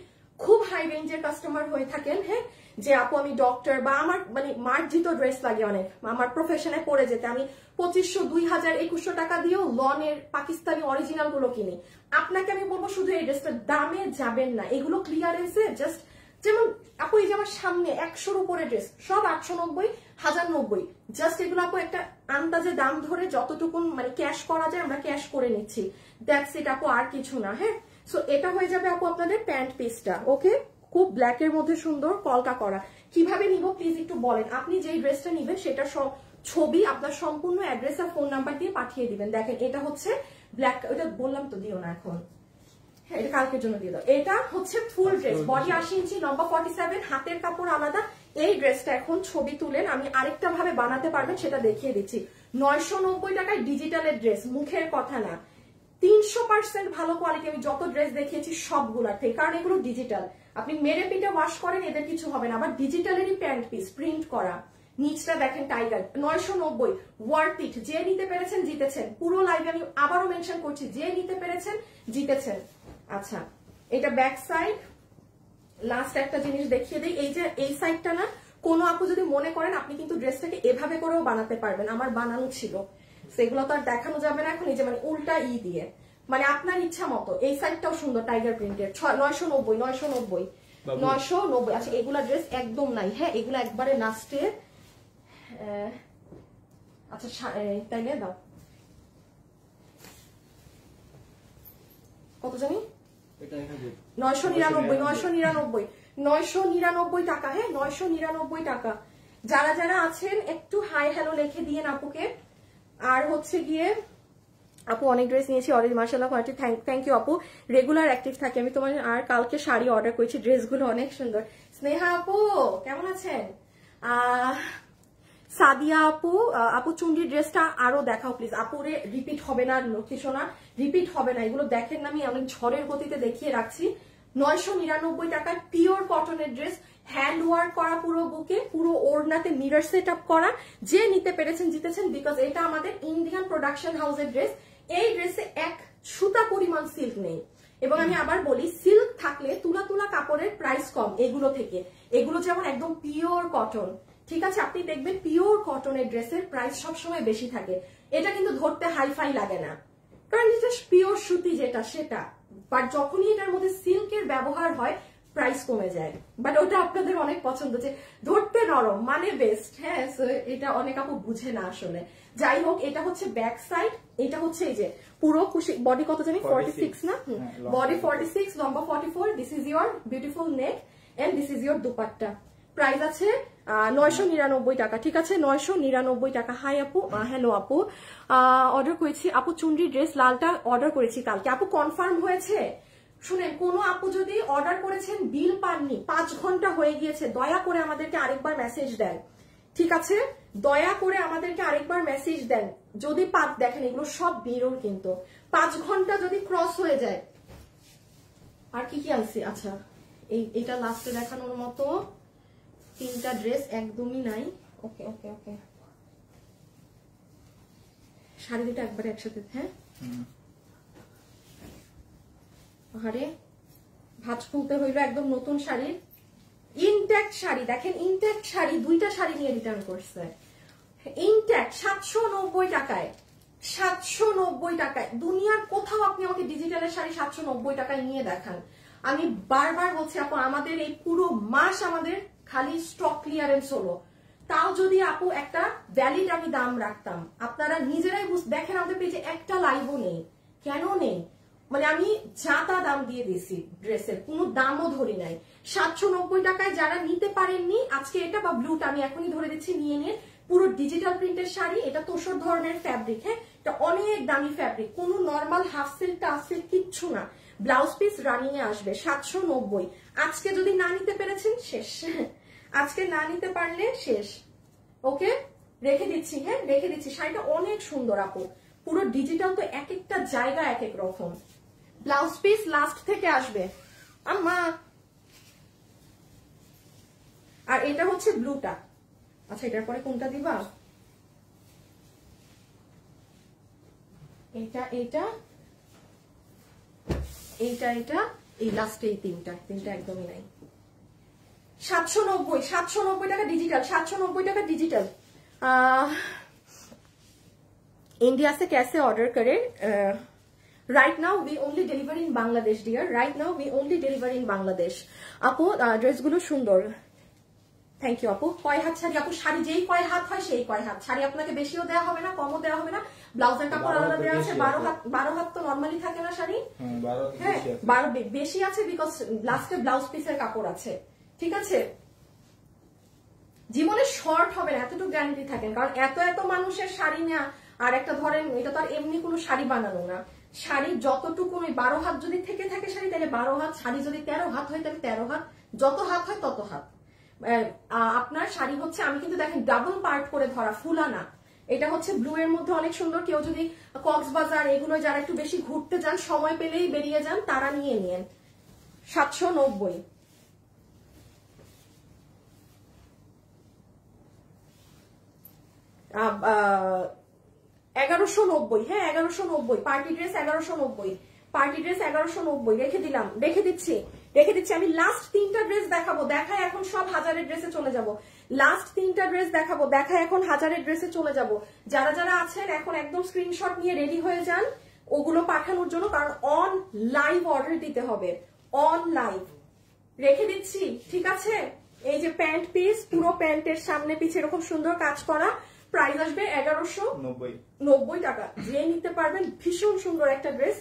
খুব হাই রেঞ্জের কাস্টমার হয়ে থাকেন, হ্যাঁ, যে আপু আমি ডক্টর বা আমার মানে মার্জিত ড্রেস লাগে অনেক, আমার প্রফেশনে পড়ে যেতে আমি 2500, 2000, 2100 টাকা দিয়েও লনের পাকিস্তানি অরিজিনাল গুলো কিনি। আপনাকে আমি বলবো শুধু এই ড্রেসটার দামে যাবেন না, এগুলো ক্লিয়ারেন্সে জাস্ট যেমন আপু এই যে আমার সামনে 100-র উপরে ড্রেস, সব 890, 1090, জাস্ট এগুলো আপু একটা আন্দাজে দাম ধরে যতটুকু মানে ক্যাশ করা যায় আমরা ক্যাশ করে নিচ্ছি, দ্যাটস ইট আপু, আর কিছু না। হ্যাঁ, সো এটা হয়ে যাবে আপু আপনাদের প্যান্ট পিসটা। ওকে, খুব ব্ল্যাকের মধ্যে সুন্দর কলকা করা। কিভাবে নিব প্লিজ একটু বলেন, আপনি যেই ড্রেসটা নিবেন সেটা ছবি আপনার সম্পূর্ণ অ্যাড্রেস আর ফোন নাম্বার দিয়ে পাঠিয়ে দিবেন। দেখেন এটা হচ্ছে ব্ল্যাক, ওটা বললাম তো দিও না এখন, এটা কালকের জন্য দিয়ে দাও। এটা হচ্ছে ফুল ড্রেস, বডি 80 ইঞ্চি, লম্বা 47, হাতের কাপড় আলাদা। এই ড্রেসটা এখন ছবি তুলেন, আমি আরেকটা ভাবে বানাতে পারবেন সেটা দেখিয়ে দিচ্ছি। 990 টাকায় ডিজিটালের ড্রেস, মুখের কথা না, 300% ভালো কোয়ালিটি। আমি যত ড্রেস দেখিয়েছি সবগুলার থেকে, কারণ এগুলো ডিজিটাল, আপনি মেরে পিটে ওয়াশ করেন এদের কিছু হবে না। আবার ডিজিটালেরই প্যান্ট পিস, প্রিন্ট করা, নিচটা দেখেন টাইগার। 990, worth it. যে নিতে পেরেছেন জিতেছেন। পুরো লাইভে আমি আবারও মেনশন করছি, যে নিতে পেরেছেন জিতেছেন। আচ্ছা, এটা ব্যাক সাইড। লাস্ট একটা জিনিস দেখিয়ে দিই, এই যে এই সাইডটা না, কোনো আপু যদি মনে করেন আপনি কিন্তু ড্রেসটাকে এভাবে করেও বানাতে পারবেন, আমার বানানো ছিল, সেগুলো তো আর দেখানো যাবে না এখন। এই যে মানে উল্টা দিয়ে, মানে আপনার ইচ্ছা মতো। এই সাইডটাও সুন্দর টাইগার প্রিন্টের, 990, 990, 990। আচ্ছা, এগুলা ড্রেস একদম নাই, হ্যাঁ এগুলা একবারে লাস্টে। আচ্ছা তাই নিয়ে দাও, কত জানি 999, 999 টাকা। হ্যাঁ 999 টাকা। যারা যারা আছেন একটু হাই হ্যালো লিখে দিয়ে আপুকে। আর হচ্ছে গিয়ে আপু অনেক ড্রেস নিয়েছি অলরেডি, মাশাআল্লাহ, থ্যাংক ইউ আপু, রেগুলার অ্যাক্টিভ থাকি আমি তোমার। আর কালকে শাড়ি অর্ডার করেছি, ড্রেসগুলো অনেক সুন্দর। স্নেহা আপু কেমন আছেন? সাদিয়া আপু, আপু চুন্ডির ড্রেসটা আরো দেখাও প্লিজ। আপুরে রিপিট হবে না, লক্ষ্মী সোনা রিপিট হবে না, এগুলো দেখেন না, আমি অনেক ঝড়ের গতিতে দেখিয়ে রাখছি। 999 টাকায় পিওর কটনের ড্রেস, হ্যান্ড ওয়ার্ক করা, পুরো বুকে, পুরো ওড়নাতে মিরর সেট আপ করা। যে নিতে পেরেছেন জিতেছেন, বিকজ এটা আমাদের ইন্ডিয়ান প্রোডাকশন হাউসের ড্রেস। এই ড্রেসে এক সুতা পরিমাণ সিল্ক নেই, এবং আমি আবার বলি সিল্ক থাকলে তুলা তুলা কাপড়ের প্রাইস কম এগুলো থেকে। এগুলো যেমন একদম পিওর কটন, ঠিক আছে, আপনি দেখবেন পিওর কটনের ড্রেসের প্রাইস সবসময় বেশি থাকে। এটা কিন্তু ধরতে হাইফাই লাগে না, কারণ এটা পিওর সুতি যেটা সেটা। বাট যখনই এটার মধ্যে সিল্কের ব্যবহার হয় প্রাইস কমে যায়। বাট ওটা আপনাদের অনেক পছন্দ, যে ধরতে নরম মানে বেস্ট। হ্যাঁ, এটা অনেক আপু বুঝে না আসলে। যাই হোক, এটা হচ্ছে ব্যাক সাইড, এটা হচ্ছে এই যে পুরো বডি কত জানি 46 না, বডি 46, লম্বা 44। This is your beautiful neck and this is your dupatta. Price আছে 999 টাকা, ঠিক আছে, 999 টাকা। হাই আপু, হ্যালো আপু, অর্ডার করেছি আপু চুন্ডি ড্রেস, লালটা অর্ডার করেছি কালকে। আপু কনফার্ম হয়েছে? শুনেন, কোন আপু যদি অর্ডার করেছেন বিল পাননি, 5 ঘন্টা হয়ে গিয়েছে, দয়া করে আমাদেরকে আরেকবার মেসেজ দেন, ঠিক আছে, দয়া করে আমাদেরকে আরেকবার মেসেজ দেন যদি দেখেন এগুলো সব বিরল, কিন্তু 5 ঘন্টা যদি ক্রস হয়ে যায়। আর কি কি আনছি? আচ্ছা, এইটা লাস্টে দেখানোর মতো 3টা ড্রেস একদমই নাই। ওকে ওকে ওকে, শাড়ি দুটো একবারে একসাথে। হ্যাঁ, আরে ভাঁজ খুলতে হইলো একদম নতুন শাড়ি, ইনট্যাক্ট শাড়ি। দেখেন ইনট্যাক্ট শাড়ি, 2টা শাড়ি নিয়ে রিটার্ন করছে ইনট্যাক্ট 790 টাকায়। 790 টাকায় দুনিয়ার কোথাও আপনি আমাকে ডিজিটালের শাড়ি 790 টাকায় নিয়ে দেখান। আমি বারবার বলছি আপু, আমাদের এই পুরো মাস আমাদের খালি স্টক ক্লিয়ারেন্স হলো। তাও যদি আপু একটা ভ্যালিড আমি দাম রাখতাম, আপনারা নিজেরাই দেখেন আমাদের পেজে একটা লাইভও নেই। কেন নেই? মানে আমি যা তা দাম দিয়ে দিয়েছি, ড্রেসের কোনো দামও ধরি নাই। 790 টাকায় যারা নিতে পারেননি আজকে এটা বা ব্লুটা আমি এখনই ধরে দিচ্ছি, নিয়ে নিয়ে। পুরো ডিজিটাল প্রিন্টের শাড়ি, এটা তোষর ধরনের ফ্যাব্রিক। হ্যাঁ, এটা অনেক দামি ফ্যাব্রিক, কোনো normal half silk tough silk কিচ্ছু না। ব্লাউজ পিস রানিং এ আসবে 790। আজকে যদি না নিতে পেরেছেন শেষ, আজকে না নিতে পারলে শেষ। ওকে, রেখে দিচ্ছি। হ্যাঁ, রেখে দিচ্ছি। শাড়িটা অনেক সুন্দর আপু, পুরো ডিজিটাল তো এক একটা জায়গা এক এক রকম। ব্লাউজ পিস লাস্ট থেকে আসবে আম্মা। আর এটা হচ্ছে ব্লুটা। আচ্ছা, এটার পরে কোনটা দিবা? এটা এটা এইটা এটা এই লাস্টে এই তিনটা একদমই নাই। 790 টাকা डिजिटल, 790 টাকা डिजिटल। इंडिया से कैसे ऑर्डर करें? Right now we only deliver in Bangladesh, dear. Right now we only deliver in Bangladesh. আপু ড্রেসগুলো সুন্দর, থ্যাংক ইউ আপু। কয় হাত শাড়ি আপু? শাড়ি যেই কয় হাত হয় সেই কয় হাত। শাড়ি আপনাকে বেশিও দেওয়া হবে না, কমও দেওয়া হবে না। ব্লাউজের কাপড় আলাদা দেওয়া আছে। 12 হাত তো নরমালি থাকে না শাড়ি, হ্যাঁ 12 বেশি আছে বিকজ লাস্টে ব্লাউজ পিসের কাপড় আছে, ঠিক আছে। জীবনে শর্ট হবে না এতটুকু গ্যারান্টি থাকেন, কারণ এত এত মানুষের শাড়ি নেওয়া আর একটা ধরেন এটা তো আর এমনি কোনো শাড়ি বানানো না। শাড়ি যতটুকু 12 হাত যদি থেকে থাকে শাড়ি, তাহলে 12 হাত। শাড়ি যদি 13 হাত হয় তাহলে 13 হাত, যত হাত হয় তত হাত। আপনার শাড়ি হচ্ছে, আমি কিন্তু দেখেন ডাবল পার্ট করে ধরা, ফুলা না। এটা হচ্ছে ব্লু এর মধ্যে অনেক সুন্দর। কেউ যদি কক্সবাজার এগুলো যারা একটু বেশি ঘুরতে যান, সময় পেলেই বেরিয়ে যান, তারা নিয়ে নিয়েন। 790। আহ 1190, হ্যাঁ 1190। পার্টি ড্রেস 1190, পার্টি ড্রেস 1190 রেখে দিলাম, রেখে দিচ্ছি। আমি লাস্ট 3টা ড্রেস দেখাবো, দেখায় এখন সব হাজারের ড্রেসে চলে যাব। লাস্ট 3টা ড্রেস দেখাবো, দেখায় এখন হাজারের ড্রেসে চলে যাব। যারা যারা আছেন এখন একদম স্ক্রিনশট নিয়ে রেডি হয়ে যান ওগুলো পাঠানোর জন্য, কারণ অন লাইভ অর্ডার দিতে হবে, অন লাইভ। রেখে দিচ্ছি, ঠিক আছে। এই যে প্যান্ট পিস, পুরো প্যান্টের সামনে পিছে এরকম সুন্দর কাজ করা, প্রাইস আসবে 1190 টাকা। যে নিতে পারবেন, ভীষণ সুন্দর একটা ড্রেস।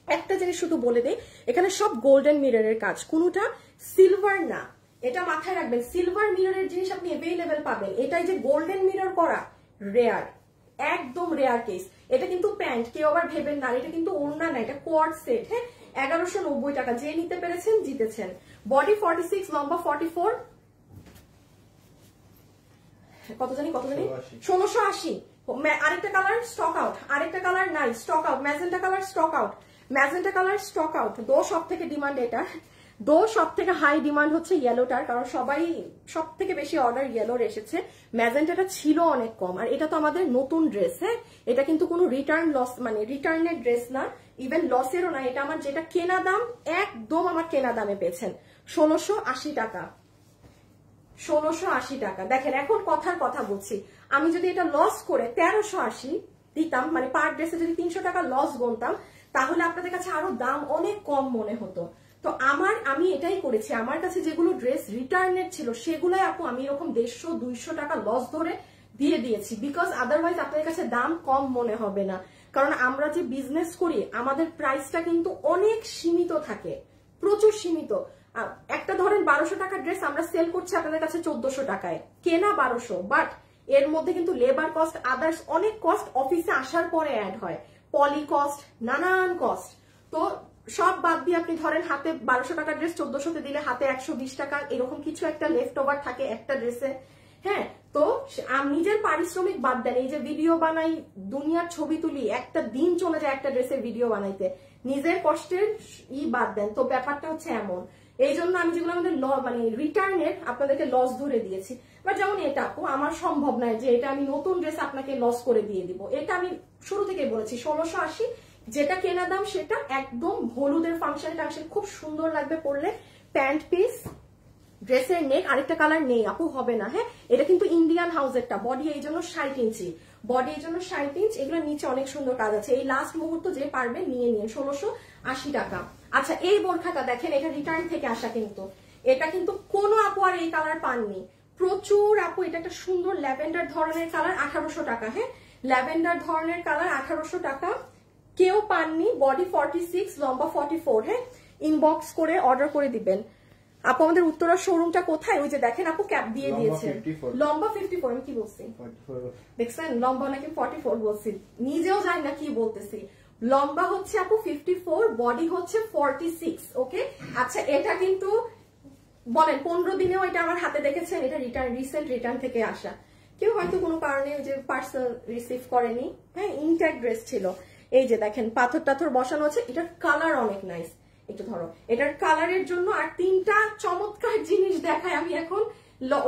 একটা জিনিস শুধু বলে দেই, এখানে সব গোল্ডেন মিররের কাজ, কোনটা সিলভার না, এটা মাথায় রাখবেন। সিলভার মিররের জিনিস আপনি অ্যাভেলেবেল পাবেন, এটাই যে গোল্ডেন মিরর করা রেয়ার, একদম রেয়ার কেস। এটা কিন্তু প্যান্ট, কেউ আবার ভেবেন না এটা কিন্তু ওড়না না, এটা কোয়ার্ড সেট, হ্যাঁ 1190 টাকা। যে নিতে পেরেছেন জিতেছেন। বডি 46, লম্বা 44, কত জানি 1680। আরেকটা কালার স্টক আউট, আরেকটা কালার নাই, stock out. Magenta colour stock out, magenta colour stock out. দো সব থেকে ডিমান্ড এটা, দো সব থেকে হাই ডিমান্ড হচ্ছে ইয়েলোটার, কারণ সবাই সব থেকে বেশি অর্ডার ইয়েলোর এসেছে। ম্যাজেন্টাটা ছিল অনেক কম, আর এটা তো আমাদের নতুন ড্রেস, হ্যাঁ এটা কিন্তু কোনো রিটার্ন লস, মানে রিটার্নের ড্রেস না, ইভেন লসেরও না। এটা আমার যেটা কেনা দাম, একদম আমার কেনা দামে পেয়েছেন 1680 টাকা, 1680 টাকা। দেখেন এখন কথার কথা বলছি, আমি যদি এটা লস করে 1380 দিতাম, মানে পার ড্রেসে যদি 300 টাকা লস গুনতাম, তাহলে আপনাদের কাছে আরো দাম অনেক কম মনে হতো। তো আমি এটাই করেছি, আমার কাছে যেগুলো ড্রেস রিটার্নের ছিল সেগুলাই আপু আমি এরকম 150-200 টাকা লস ধরে দিয়ে দিয়েছি, বিকজ আদারওয়াইজ আপনাদের কাছে দাম কম মনে হবে না। কারণ আমরা যে বিজনেস করি আমাদের প্রাইসটা কিন্তু অনেক সীমিত থাকে, প্রচুর সীমিত। একটা ধরেন 1200 টাকার ড্রেস আমরা সেল করছি আপনাদের কাছে 1400 টাকায়, কেনা 1200, বাট এর মধ্যে কিন্তু লেবার কস্ট, আদার্স অনেক কস্ট অফিসে আসার পরে অ্যাড হয়, পলি কস্ট, নানান কস্ট। তো সব বাদ দিয়ে আপনি ধরেন হাতে 1200 টাকার ড্রেস 1400-তে দিলে হাতে 120 টাকা এরকম কিছু একটা লেফট ওভার থাকে একটা ড্রেসে, হ্যাঁ। তো নিজের পারিশ্রমিক বাদ দেন, এই যে ভিডিও বানাই, দুনিয়ার ছবি তুলি, একটা দিন চলে যায় একটা ড্রেসের ভিডিও বানাইতে, নিজের কষ্টের বাদ দেন। তো ব্যাপারটা হচ্ছে এমন, এই জন্য আমি যেগুলো আমাদের মানে রিটার্নের আপনাদেরকে লস ধরে দিয়েছি। বা যেমন এটা আপু আমার সম্ভব নয় যে এটা আমি নতুন ড্রেস আপনাকে লস করে দিয়ে দিব, এটা আমি শুরু থেকে বলেছি 1680, যেটা কেনা দাম সেটা একদম হলুদের ফাংশন টাংশন খুব সুন্দর লাগবে পরলে। প্যান্ট পিস, ড্রেসের নেক, আরেকটা কালার নেই আপু, হবে না, হ্যাঁ এটা কিন্তু ইন্ডিয়ান হাউসেরটা। বডি এই জন্য 60 ইঞ্চি, বডি এই জন্য 60 ইঞ্চ। এগুলো নিচে অনেক সুন্দর কাজ আছে, এই লাস্ট মুহূর্ত যে পারবে নিয়ে নিন, 1680 টাকা। আচ্ছা এই বোরখাটা দেখেন, এটা রিটার্ন থেকে আসা, কিন্তু এটা কিন্তু কোনো আপু আর এই কালার পাননি, প্রচুর আপু। এটা একটা সুন্দর ল্যাভেন্ডার ধরনের কালার, 1800 টাকা, হ্যাঁ ল্যাভেন্ডার ধরনের কালার 1800 টাকা, কেউ পাননি। বডি 46, লম্বা 44, হ্যাঁ ইনবক্স করে অর্ডার করে দিবেন। আপু আমাদের উত্তরা শোরুমটা কোথায়? ওই যে দেখেন আপু ক্যাপ দিয়ে দিয়েছে, লম্বা 54, আমি কি বলছি দেখছেন, লম্বা নাকি 44 বলছি, নিজেও জানি না কি বলতেছি। লম্বা হচ্ছে আপু 54, বডি হচ্ছে 46, ওকে। আচ্ছা এটা কিন্তু বলেন 15 দিনেও এটা আমার হাতে দেখেছেন, এটা রিটার্ন, রিসেন্ট রিটার্ন থেকে আসা। কেউ হয়তো কোনো কারণে যে পার্সেল রিসিভ করেনি, হ্যাঁ ইনট্যাক্ট ড্রেস ছিল। এই যে দেখেন পাথর টাথর বসানো আছে, এটার কালার অনেক নাইস, একটু ধরো এটার কালারের জন্য। আর 3টা চমৎকার জিনিস দেখায় আমি এখন,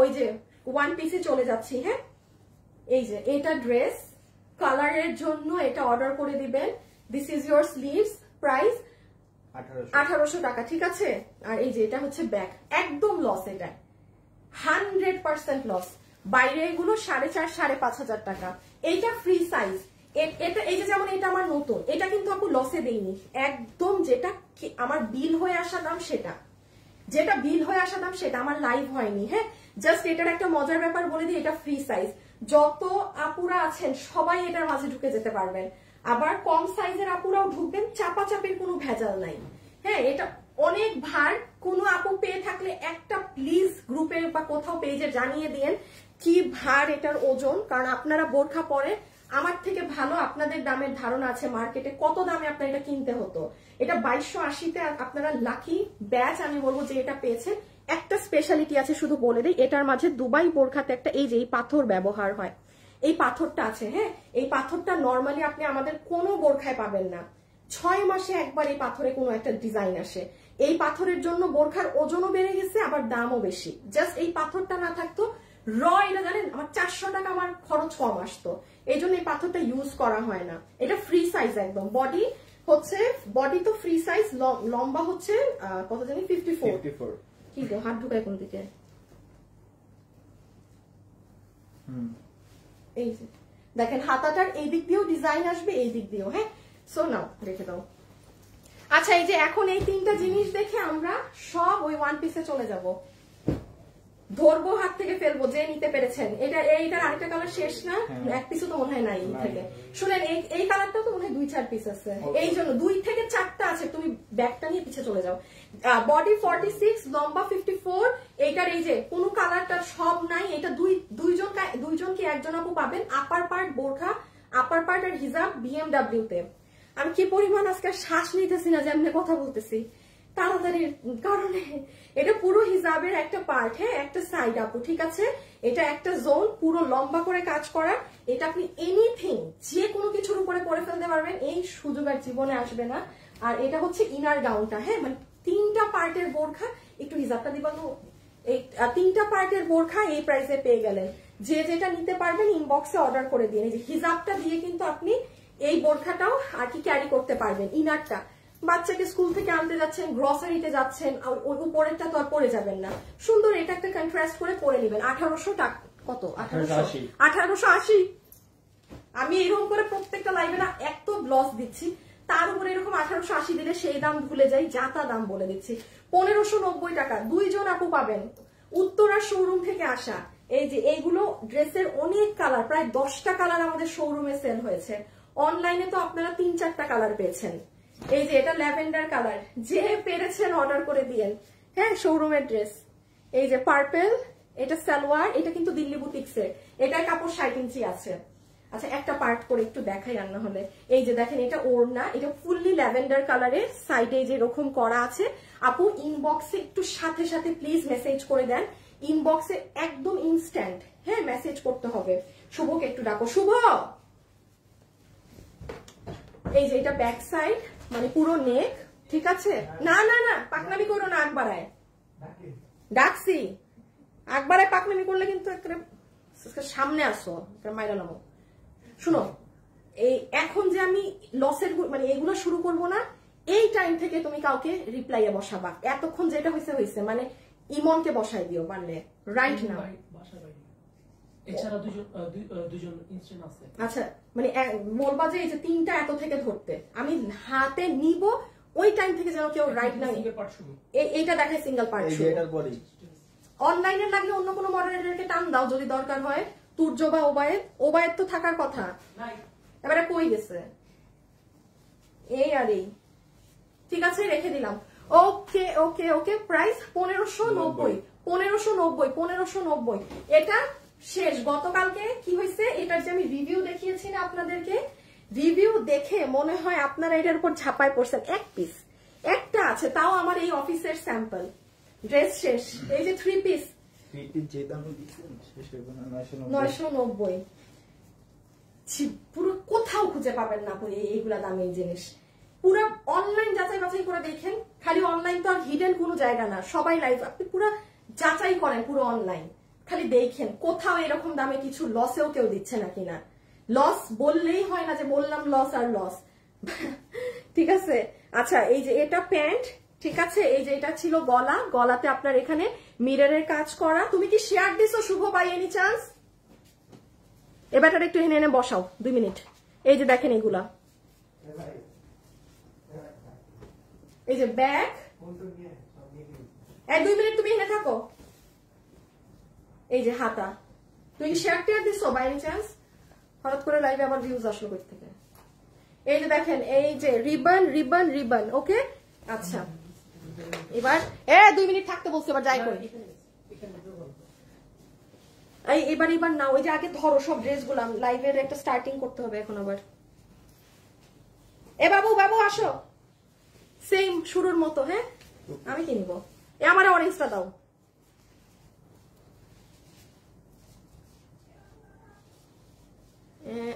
ওই যে ওয়ান পিসে চলে যাচ্ছি, হ্যাঁ এই যে এটা ড্রেস, কালারের জন্য এটা অর্ডার করে দিবেন। This is your sleeves, price 1800 টাকা, ঠিক আছে। আর এই যে এটা হচ্ছে ব্যাক, একদম লস, এটা 100% লস। বাইরে এগুলো 4500-5500 টাকা, এইটা ফ্রি সাইজ, এটা এই যে যেমন এটা আমার নতুন, এটা কিন্তু আপু লসে দেইনি একদম, যেটা আমার বিল হয়ে আসা দাম সেটা, যেটা বিল হয়ে আসা দাম সেটা আমার লাইভ হয়নি। হ্যাঁ, জাস্ট এটার একটা মজার ব্যাপার বলে দিই, এটা ফ্রি সাইজ, যত আপুরা আছেন সবাই এটার মাঝে ঢুকে যেতে পারবেন, আবার কম সাইজের আপুরাও ঢুকবেন, চাপাচাপির কোনো ভেজাল নাই। হ্যাঁ, এটা অনেক ভার, কোনো আপু পেয়ে থাকলে একটা প্লিজ গ্রুপে বা কোথাও পেজে জানিয়ে দিয়েন কি ভার এটার ওজন, কারণ আপনারা বোরখা পরে আমার থেকে ভালো আপনাদের দামের ধারণা আছে মার্কেটে কত দামে আপনার এটা কিনতে হতো। এটা 2280-তে আপনারা লাকি ব্যাচ আমি বলবো যে এটা পেয়েছেন। একটা স্পেশালিটি আছে শুধু বলে দিই, এটার মাঝে দুবাই বোরখাতে একটা এই যে এই পাথর ব্যবহার হয়, এই পাথরটা আছে। হ্যাঁ, এই পাথরটা নর্মালি আপনি আমাদের কোনো বোরখায় পাবেন না, 6 মাসে একবার এই পাথরে কোনো একটা ডিজাইন আসে। এই পাথরের জন্য বোরখার ওজনও বেড়ে গেছে, আবার দামও বেশি। জাস্ট এই পাথরটা না থাকতো এটা জানেন আমার 400 টাকা আমার খরচ কম আসতো, এই জন্য এই পাথরটা ইউজ করা হয় না। এটা ফ্রি সাইজ একদম, বডি তো ফ্রি সাইজ, লম্বা হচ্ছে কত জানি 54। কি গো হাত ঢুকায় কোন দিকে? এই যে দেখেন হাতাটার এই দিক দিয়েও ডিজাইন আসবে, এই দিক দিয়েও। হ্যাঁ, সো নাও রেখে দাও। আচ্ছা, এই যে এখন এই তিনটা জিনিস দেখে আমরা সব ওই ওয়ান পিসে চলে যাব, ধরবো হাত থেকে ফেলবো যে নিতে পেরেছেন। এইটার আরেকটা কালার শেষ না, এক পিসও তো মনে হয় নাই থেকে। শুনেন এই কালারটাও তো মনে হয় 2-4 পিস আছে, এই জন্য 2 থেকে 4টা আছে। তুমি ব্যাগটা নিয়ে পিছিয়ে চলে যাও। বডি 46, লম্বা 54। এইটার এই যে কোনো কালারটা সব নাই, এটা দুইজন কি একজন আপু পাবেন। আপার পার্ট বোরখা, আপার পার্ট আর হিজাব BMW তে। আমি কি পরিমাণ আজকে শ্বাস নিতেছি না যে আমি কথা বলতেছি তাড়াতাড়ির কারণে। এটা পুরো হিজাবের একটা পার্ট, হ্যাঁ, একটা সাইড আপু, ঠিক আছে। এটা একটা জোন পুরো লম্বা করে কাজ করা। এটা আপনি এনিথিং যে কোনো কিছুর উপরে পরে ফেলতে পারবেন, এই সুযোগ আর জীবনে আসবে না। আর এটা হচ্ছে ইনার গাউনটা, হ্যাঁ, মানে 3টা পার্টের বোরখা। একটু হিজাবটা দিবা তো। এই 3টা পার্টের বোরখা এই প্রাইসে পেয়ে গেলেন। যে যেটা নিতে পারবেন ইনবক্সে অর্ডার করে দিন। এই যে হিজাবটা দিয়ে কিন্তু আপনি এই বোরখাটাও আর কি ক্যারি করতে পারবেন। ইনারটা বাচ্চাকে স্কুল থেকে আনতে যাচ্ছেন, গ্রসারিতে যাচ্ছেন, ওই উপরেরটা তো আর পরে যাবেন না, সুন্দর এটা একটা কন্ট্রাস্ট করে পরে নেবেন। 1800 টাকা, কত 1880। আমি এরকম করে প্রত্যেকটা লাইভে না এত লস দিচ্ছি, তার উপরে এরকম 1880 দিলে সেই দাম ভুলে যাই, যা তা দাম বলে দিচ্ছি। 1590 টাকা 2 জন আপু পাবেন, উত্তরার শোরুম থেকে আসা। এই যে এইগুলো ড্রেসের অনেক কালার, প্রায় 10টা কালার আমাদের শোরুমে সেল হয়েছে। অনলাইনে তো আপনারা 3-4টা কালার পেয়েছেন। এই যে এটা ল্যাভেন্ডার কালার, যে পেরেছেন অর্ডার করে দিয়েন। হ্যাঁ, শোরুমের ড্রেস। এই যে পার্পল, এটা সালোয়ার, এটা কিন্তু দিল্লি বুটিক্সের, এটার কাপড় 60 ইঞ্চি আছে। আচ্ছা, একটা পার্ট করে একটু দেখাই রান্না হলে। এই যে দেখেন এটা ওড়না, এটা ফুললি ল্যাভেন্ডার কালারের, সাইডে যে এরকম করা আছে। আপু ইনবক্সে একটু সাথে সাথে প্লিজ মেসেজ করে দেন, ইনবক্সে একদম ইনস্ট্যান্ট, হ্যাঁ, মেসেজ করতে হবে। শুভকে একটু ডাকো, শুভ। এই যে এটা ব্যাক সাইড, মানে পুরো নেক, ঠিক আছে। না না না, পাকনামি করো না, আকবারায় ডাকছি, আকবারায় পাকনামি করলে কিন্তু সামনে আসো, মাইরা নামো। শুনো, এই এখন যে আমি লসের মানে এগুলো শুরু করবো না, এই টাইম থেকে তুমি কাউকে রিপ্লাইয়ে বসাবা। এতক্ষণ যেটা হয়েছে হয়েছে, মানে ইমনকে বসাই দিও পারলে, রাইট না। আচ্ছা, মানে বলবা যে এই যে 3টা এত থেকে ধরতে, আমি হাতে নিব ওই টাইম থেকে যেন কেউ রাইট না। এইটা দেখে সিঙ্গেল পার্ট। অনলাইনে লাগলে অন্য কোনো মডারেটরকে টান দাও যদি দরকার হয়, তুর্য বা ওবায়েদ তো থাকার কথা, এবারে কই গেছে। এই আর এই, ঠিক আছে, রেখে দিলাম। ওকে ওকে ওকে, প্রাইস 1590। এটা শেষ। গতকালকে কি হয়েছে, এটার যে আমি রিভিউ দেখিয়েছি না আপনাদেরকে, রিভিউ দেখে মনে হয় আপনারা এটার উপর ঝাঁপায় পড়ছেন। এক পিস একটা আছে, তাও আমার এই অফিসের স্যাম্পল। ড্রেস শেষ। এই যে 3 পিস 990, পুরো কোথাও খুঁজে পাবেন না এইগুলা দামের জিনিস। পুরো অনলাইন যাচাই বাছাই করে দেখেন, খালি অনলাইন তো আর হিডেন কোনো জায়গা না, সবাই লাইভ, আপনি পুরো যাচাই করেন পুরো অনলাইন, খালি দেখেন কোথাও এরকম দামে কিছু লসেও কেউ দিচ্ছে না কিনা। লস বললেই হয় না যে বললাম লস আর লস, ঠিক আছে। আচ্ছা, এই যে এটা প্যান্ট, ঠিক আছে। এই যে এটা ছিল গলা, গলাতে আপনার এখানে মিররের কাজ করা। তুমি কি শেয়ার দিছো শুভ বাই এনি চান্স? এবারটা একটু এনে এনে বসাও 2 মিনিট, এই যে দেখেন এগুলা, এই যে ব্যাগ। 2 মিনিট তুমি এখানে থাকো। এই যে হাতা, তুমি শেয়ার টেয়ার দিছো বাই এনি চান্স? হঠাৎ করে লাইভে আবার ভিউজ আসলো কই থেকে? এই যে দেখেন, এই যে রিবন রিবন রিবন। ওকে, আচ্ছা এবার 2 মিনিট থাকতে বলছি, এবার যাই করি। এবার না, ওই যে আগে ধরো সব ড্রেস গুলো, লাইভের একটা স্টার্টিং করতে হবে এখন আবার। বাবু বাবু আসো, সেম শুরুর মতো। হ্যাঁ, আমি কি নিবো? আমার অরেঞ্জটা দাও।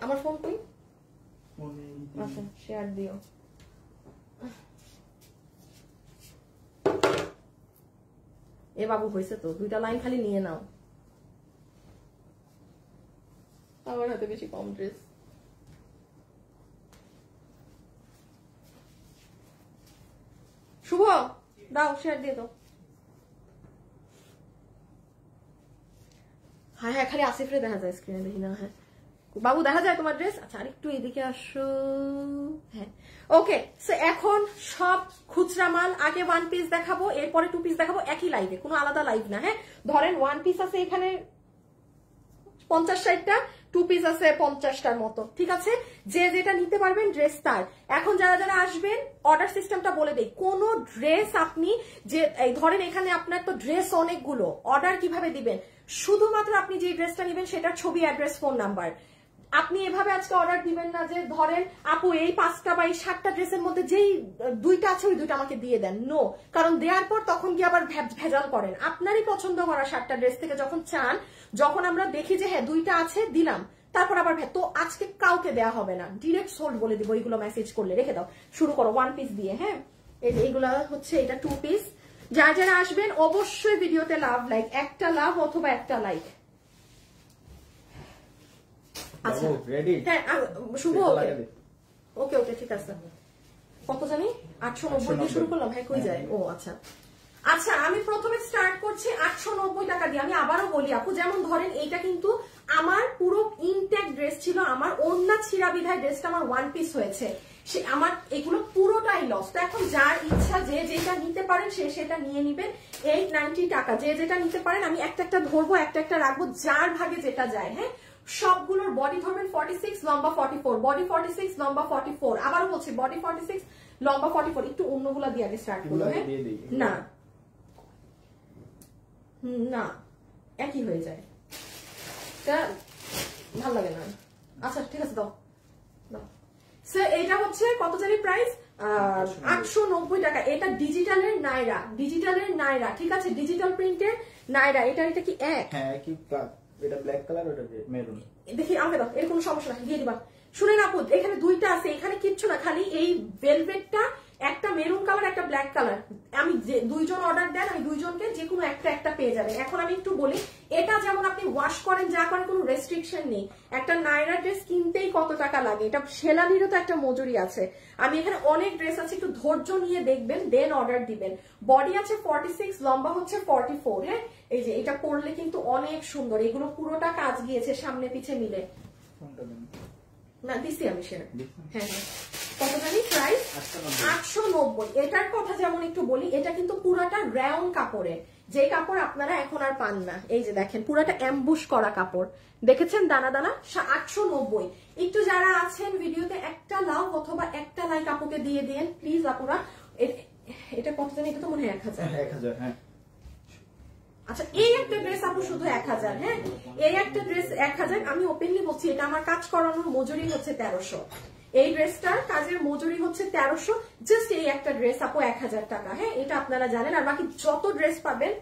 আমার ফোন কই? আচ্ছা শেয়ার দিও। বাবু হয়েছে তো, 2টা লাইন খালি নিয়ে নাও। আমার হাতে বেশি কম ড্রেস। শুভ দাও, শেয়ার দিয়ে দাও। হ্যাঁ হ্যাঁ, খালি আসিফরে দেখা যায় স্ক্রিনে, দেখি না। হ্যাঁ বাবু দেখা যায় তোমার ড্রেস? আচ্ছা আরেকটু এদিকে আসো। হ্যাঁ ওকে, সো এখন সব খুচরা মাল। আগে 1 পিস দেখাবো, এরপরে 2 পিস দেখাবো, একই লাইভে, কোনো আলাদা লাইভ না। হ্যাঁ ধরেন 1 পিস আছে এখানে 50-60টা, 2 পিস আছে 50টার মতো, ঠিক আছে? যে যেটা নিতে পারবেন ড্রেস তার। এখন যারা যারা আসবেন অর্ডার সিস্টেমটা বলে দেই। কোন ড্রেস আপনি যে ধরেন এখানে আপনার তো ড্রেস অনেকগুলো, অর্ডার কিভাবে দিবেন? শুধুমাত্র আপনি যে ড্রেসটা নেবেন সেটার ছবি, অ্যাড্রেস, ফোন নাম্বার। আপনি এভাবে আজকে অর্ডার দিবেন না যে ধরেন আপু এই 5টা বা এই 7টা ড্রেসের মধ্যে যেই 2টা আছে ওই 2টা আমাকে দিয়ে দেন। নো, কারণ দেওয়ার পর তখন কি আবার ভেজাল করেন। আপনারই পছন্দ করা 7টা ড্রেস থেকে যখন চান, যখন আমরা দেখি যে হ্যাঁ 2টা আছে দিলাম, তারপর আবার তো আজকে কাউকে দেয়া হবে না, ডিরেক্ট সোল্ড বলে দিব। এইগুলো মেসেজ করলে রেখে দাও। শুরু করো 1 পিস দিয়ে। হ্যাঁ এইগুলা হচ্ছে, এটা 2 পিস। যারা যারা আসবেন অবশ্যই ভিডিওতে লাভ লাইক, একটা লাভ অথবা একটা লাইক। আচ্ছা হ্যাঁ শুভ, ওকে ওকে ঠিক আছে। কত জানি 890 দিয়ে শুরু করলাম। হ্যাঁ কই যায়? ও আচ্ছা আচ্ছা, আমি প্রথমে স্টার্ট করছি 890 টাকা দিয়ে। আমি আবারও বলি আপু, যেমন ধরেন এইটা কিন্তু আমার পুরো ইনটেক ড্রেস ছিল, আমার ওড়না ছিঁড়া বিধায় ড্রেসটা আমার 1 পিস হয়েছে। সে আমার এগুলো পুরোটাই লস। তো এখন যার ইচ্ছা যে যেটা নিতে পারেন সে সেটা নিয়ে নিবেন। 890 টাকা, যে যেটা নিতে পারেন। আমি একটা একটা ধরবো, একটা একটা রাখবো, যার ভাগে যেটা যায়। হ্যাঁ সবগুলোর বডি ধরবেন 46, লম্বা 44, বডি 46, লম্বা 44। আবারও বলছি বডি 46, লম্বা 44। একটু অন্যগুলা দিয়ে আগে স্টার্ট করবো। হ্যাঁ না না, একই হয়ে যায়, এটা ভাল লাগে না। আচ্ছা ঠিক আছে দাও দাও। স্যার এটা হচ্ছে কত জানি প্রাইস? 890 টাকা। এটা ডিজিটালের নাইরা, ডিজিটালের নাইরা, ঠিক আছে? ডিজিটাল প্রিন্টের নাইরা। এটা কি এক? হ্যাঁ একই, এটা ব্ল্যাক কালার, ওটা মেরুন। দেখি আমাকে দাও, এর কোনো সমস্যা নাই, দিয়ে দিবা। শুনেন আপু, এখানে 2টা আছে, এখানে কিচ্ছু না, খালি এই ভেলভেটটা, একটা মেরুন কালার, একটা ব্ল্যাক কালার। আমি যে 2 জন অর্ডার দেন, আমি 2 জনকে যে কোনো একটা পেয়ে যাবেন। এখন আমি একটু বলি, এটা যেমন আপনি ওয়াশ করেন যা করেন কোনো রেস্ট্রিকশন নেই। একটা নাইরা ড্রেস কিনতেই কত টাকা লাগে, এটা সেলানিরও তো একটা মজুরি আছে। আমি এখানে অনেক ড্রেস আছে, একটু ধৈর্য নিয়ে দেখবেন, দেন অর্ডার দিবেন। বডি আছে 46, লম্বা হচ্ছে 44। হ্যাঁ এই যে এটা পরলে কিন্তু অনেক সুন্দর। এগুলো পুরোটা কাজ গিয়েছে সামনে পিছে মিলে। না দিছি আমি সেটা। হ্যাঁ হ্যাঁ কত জানি প্রাইস? 890। এটার কথা যেমন একটু বলি, এটা কিন্তু পুরাটা রাউন্ড কাপড়ে, যে কাপড় আপনারা এখন আর পান না। এই যে দেখেন পুরাটা অ্যাম্বুশ করা কাপড়, দেখেছেন দানা দানা। 890। একটু যারা আছেন ভিডিওতে একটা লাভ অথবা একটা লাইক আপুকে দিয়ে দেন প্লিজ আপুরা। এটা কত জানি? এটা তো মনে হয় 1000। 1000 হ্যাঁ। আচ্ছা এই একটা ড্রেস আপু শুধু 1000। হ্যাঁ এই একটা ড্রেস 1000। আমি ওপেনলি বলছি, এটা আমার কাজ করানোর মজুরি হচ্ছে 1300। এই ড্রেসটার কাজের মজুরি হচ্ছে 1300, জাস্ট এই একটা ড্রেস আপু 1000 টাকা। হ্যাঁ এটা আপনারা জানেন। আর বাকি যত ড্রেস পাবেন,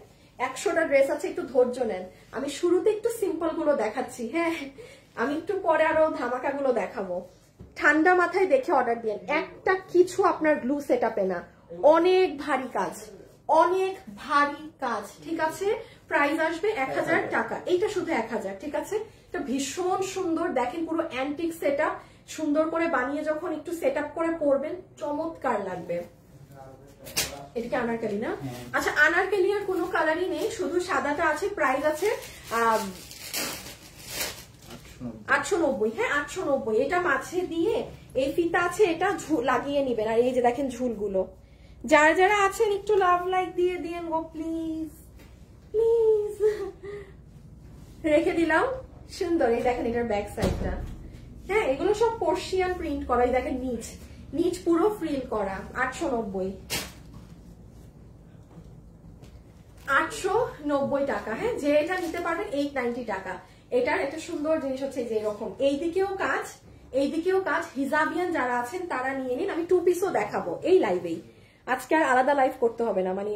100টা ড্রেস আছে, একটু ধৈর্য নেন। আমি শুরুতে একটু সিম্পল গুলো দেখাচ্ছি। হ্যাঁ আমি একটু পরে আরো ধামাকা গুলো দেখাবো। ঠান্ডা মাথায় দেখে অর্ডার দিন। একটা কিছু আপনার গ্লু সেটআপে না, অনেক ভারী কাজ, অনেক ভারী কাজ, ঠিক আছে? প্রাইস আসবে 1000 টাকা। এইটা শুধু 1000, ঠিক আছে? এটা ভীষণ সুন্দর, দেখেন পুরো অ্যান্টিক সেটআপ, সুন্দর করে বানিয়ে যখন একটু সেটআপ করে পরবেন চমৎকার লাগবে। এটা কি আনারকলি না? আচ্ছা আনারকলি আর কোনো কালারই নেই, শুধু সাদাটা আছে। প্রাইস আছে 890। হ্যাঁ 890। এটা মাঝে দিয়ে এই ফিতা আছে, এটা লাগিয়ে নিবেন। আর এই যে দেখেন ঝুলগুলো, যারা যারা আছেন একটু লাভ লাইক দিয়ে দিয়েন গো প্লিজ প্লিজ। রেখে দিলাম, সুন্দর। এই দেখেন এটার ব্যাক সাইডটা, হ্যাঁ এগুলো সব পার্সিয়ান প্রিন্ট করা। এই দেখেন নিচ নিচ পুরো ফ্রিল করা। 890, 890 টাকা। হ্যাঁ যে এটা নিতে পারবেন 890 টাকা। এটার একটা সুন্দর জিনিস হচ্ছে যে এরকম এইদিকেও কাজ, এইদিকেও কাজ। হিজাবিয়ান যারা আছেন তারা নিয়ে নিন। আমি 2 পিসও দেখাবো এই লাইভেই, আজকে আর আলাদা লাইভ করতে হবে না, মানে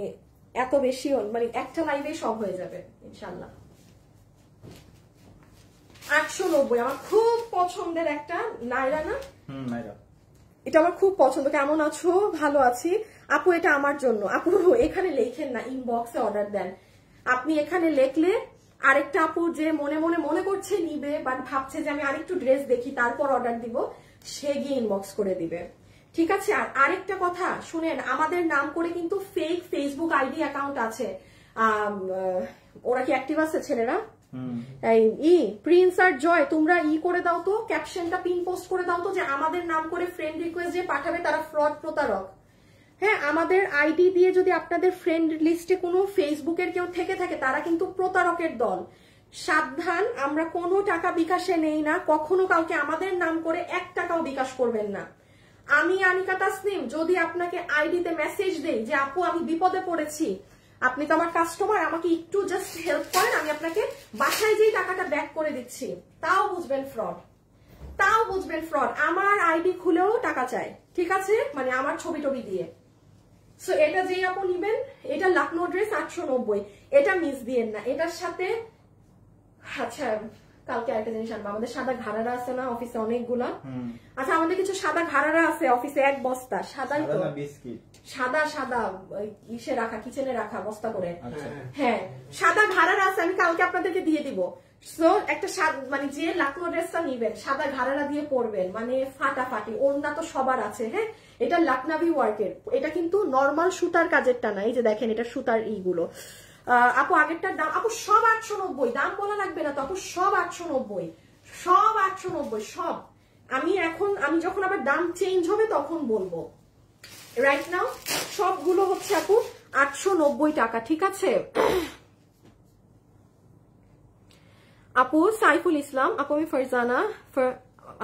এত বেশি, মানে একটা লাইভে সব হয়ে যাবে ইনশাল্লাহ। 890 আমার খুব পছন্দের একটা নাইরা না, নাইরা, এটা আমার খুব পছন্দ। কেমন আছো? ভালো আছি আপু, এটা আমার জন্য। আপু এখানে লেখেন না, ইনবক্সে অর্ডার দেন। আপনি এখানে লেখলে আরেকটা আপু যে মনে করছে নিবে, বাট ভাবছে যে আমি আরেকটু ড্রেস দেখি তারপর অর্ডার দিব, সে গিয়ে ইনবক্স করে দিবে, ঠিক আছে? আর আরেকটা কথা শুনেন, আমাদের নাম করে কিন্তু ফেক ফেসবুক আইডি অ্যাকাউন্ট আছে। ওরা কি অ্যাক্টিভ আছে ছেলেরা? প্রিন্স আর জয়, তোমরা করে দাও তো, ক্যাপশনটা পিন পোস্ট করে দাও তো, যে আমাদের নাম করে ফ্রেন্ড রিকোয়েস্ট যে পাঠাবে তারা ফ্রড, প্রতারক। হ্যাঁ আমাদের আইডি দিয়ে যদি আপনাদের ফ্রেন্ড লিস্টে কোনো ফেসবুকের কেউ থেকে থাকে, তারা কিন্তু প্রতারকের দল। সাবধান, আমরা কোনো টাকা বিকাশে নেই না, কখনো কাউকে আমাদের নাম করে 1 টাকাও বিকাশ করবেন না। আমি আনিকা তাসনিম যদি আপনাকে আইডিতে মেসেজ দেই যে আপু আমি বিপদে পড়েছি, আপনি তো আমার কাস্টমার, আমাকে একটু জাস্ট হেল্প করেন, আমি আপনাকে বাসায় যেই টাকাটা ব্যাক করে দিচ্ছি, তাও বুঝবেন ফ্রড, তাও বুঝবেন ফ্রড। আমার আইডি খুলেও টাকা চাই, ঠিক আছে, মানে আমার ছবি টবি দিয়ে। সো এটা যেই আপু নিবেন, এটা লখনৌ ড্রেস 890, এটা মিস দিয়েন না। এটার সাথে আচ্ছা কালকে একটা জিনিস আনবো, আমাদের সাদা ঘাড়ারা আছে না অফিসে অনেকগুলা, আচ্ছা আমাদের কিছু সাদা ঘাড়ারা আছে অফিসে, 1 বস্তা সাদাই তো, সাদা সাদা ইসে রাখা, কিচেনে রাখা বস্তা করে, হ্যাঁ সাদা ঘাড়ারা আছে, আমি কালকে আপনাদেরকে দিয়ে দিব। সো একটা মানে যে লখনৌ ড্রেসটা নিবেন সাদা ঘাড়ারা দিয়ে পরবেন, মানে ফাটাফাটি। ওড়না তো সবার আছে, হ্যাঁ এটা লখনভি ওয়ার্কের, এটা কিন্তু নর্মাল সুতার কাজেরটা না। এই যে দেখেন এটা সুতার ইগুলো। আপু আগেরটার দাম, আপু সব 890, দাম বলা লাগবে না তো আপু, সব 890, সব 890 সব। আমি যখন আবার দাম চেঞ্জ হবে তখন বলবো, রাইট নাও সবগুলো হচ্ছে আপু 890 টাকা, ঠিক আছে? আপু সাইফুল ইসলাম, আপু আমি ফারজানা।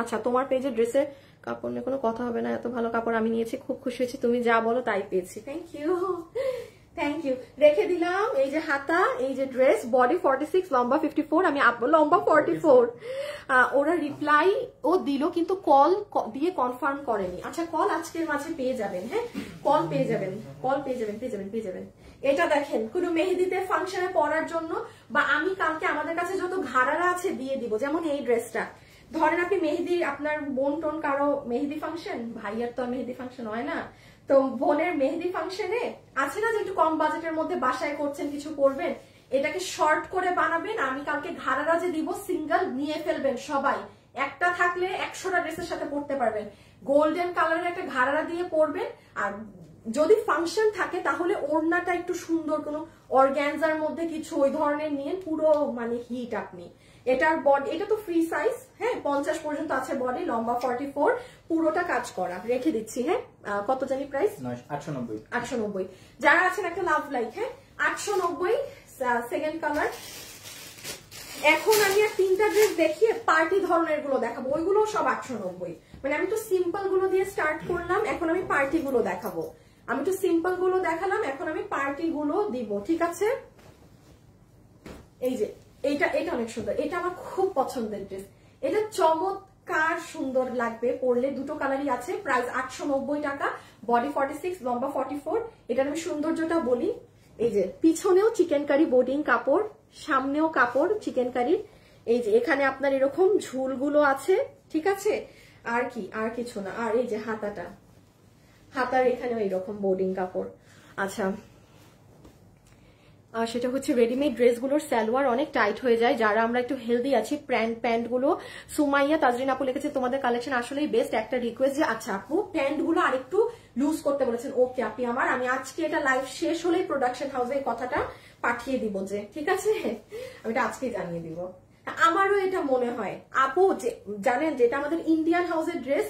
আচ্ছা তোমার পেজে ড্রেসের কাপড় নিয়ে কোনো কথা হবে না, এত ভালো কাপড় আমি নিয়েছি, খুব খুশি হয়েছি, তুমি যা বলো তাই পেয়েছি। Thank you, thank you. রেখে দিলাম এই যে হাতা, এই যে ড্রেস, বডি 46, লম্বা 54, আমি লম্বা 44। ওরা রিপ্লাই ও দিল কিন্তু কল দিয়ে কনফার্ম করেনি। আচ্ছা কল আজকের মাঝে পেয়ে যাবেন, হ্যাঁ কল পেয়ে যাবেন, কল পেয়ে যাবেন, পেয়ে যাবেন, পেয়ে যাবেন। এটা দেখেন কোনো মেহেদিতে ফাংশনে পরার জন্য, বা আমি কালকে আমাদের কাছে যত ঘাড়ারা আছে দিয়ে দিব। যেমন এই ড্রেসটা ধরেন আপনি মেহেদি, আপনার বোন টোন কারো মেহেদি ফাংশন, ভাইয়ার তো মেহেদি ফাংশন হয় না, তো বোনের মেহেদি ফাংশনে আছে না যে একটু কম বাজেটের মধ্যে বাসায় করছেন, কিছু করবেন, এটাকে শর্ট করে বানাবেন। আমি কালকে ঘাড়ারা যে দিব সিঙ্গেল নিয়ে ফেলবেন সবাই, একটা থাকলে 100টা ড্রেসের সাথে পরতে পারবেন। গোল্ডেন কালারের একটা ঘাড়ারা দিয়ে পরবেন। আর যদি ফাংশন থাকে তাহলে ওড়নাটা একটু সুন্দর কোনো অর্গানজার মধ্যে কিছু ওই ধরনের নিয়ে পুরো মানে হিট আপনি। এটার বডি, এটা তো ফ্রি সাইজ, হ্যাঁ 50 পর্যন্ত আছে বডি, লম্বা 44, পুরোটা কাজ করা। রেখে দিচ্ছি, হ্যাঁ কত জানি প্রাইস? 890। 890 যারা আছেন একটা লাভ লাইক, হ্যাঁ 890 সেকেন্ড কালার। এখন আমি আর 3টা ড্রেস দেখিয়ে পার্টি ধরনের গুলো দেখাবো, ওইগুলো সব 890। মানে আমি তো সিম্পল গুলো দিয়ে স্টার্ট করলাম, এখন আমি পার্টি গুলো দেখাবো। আমি তো সিম্পল গুলো দেখালাম, এখন আমি পার্টি গুলো দিব, ঠিক আছে? এই যে এটা অনেক সুন্দর, এটা আমার খুব পছন্দের ড্রেস, এটা চমৎকার সুন্দর লাগবে পরলে। দুটো কালারই আছে, প্রাইস 890 টাকা, বডি 46, লম্বা 44। এটার আমি সৌন্দর্যটা বলি, এই যে পিছনেও চিকেন কারি বোর্ডিং কাপড়, সামনেও কাপড় চিকেন কারির। এই যে এখানে আপনার এরকম ঝুলগুলো আছে, ঠিক আছে? আর কি, আর কিছু না। আর এই যে হাতাটা, হাতার এখানেও এইরকম বোর্ডিং কাপড়। আচ্ছা আর সেটা হচ্ছে রেডিমেড ড্রেসগুলোর সালোয়ার অনেক টাইট হয়ে যায়, যারা আমরা একটু হেলদি আছি প্যান্ট গুলো। সুমাইয়া তাজরিন আপু লিখেছে তোমাদের কালেকশন আসলেই বেস্ট, একটা রিকোয়েস্ট যে আচ্ছা আপু প্যান্ট গুলো আরেকটু লুজ করতে বলেছেন। ওকে আপনি আমার, আমি আজকে এটা লাইভ শেষ হলেই প্রোডাকশন হাউসে এই কথাটা পাঠিয়ে দিব, যে ঠিক আছে আমি এটা আজকেই জানিয়ে দিব। আমারও এটা মনে হয় আপু, যে জানেন যেটা আমাদের ইন্ডিয়ান হাউসের ড্রেস,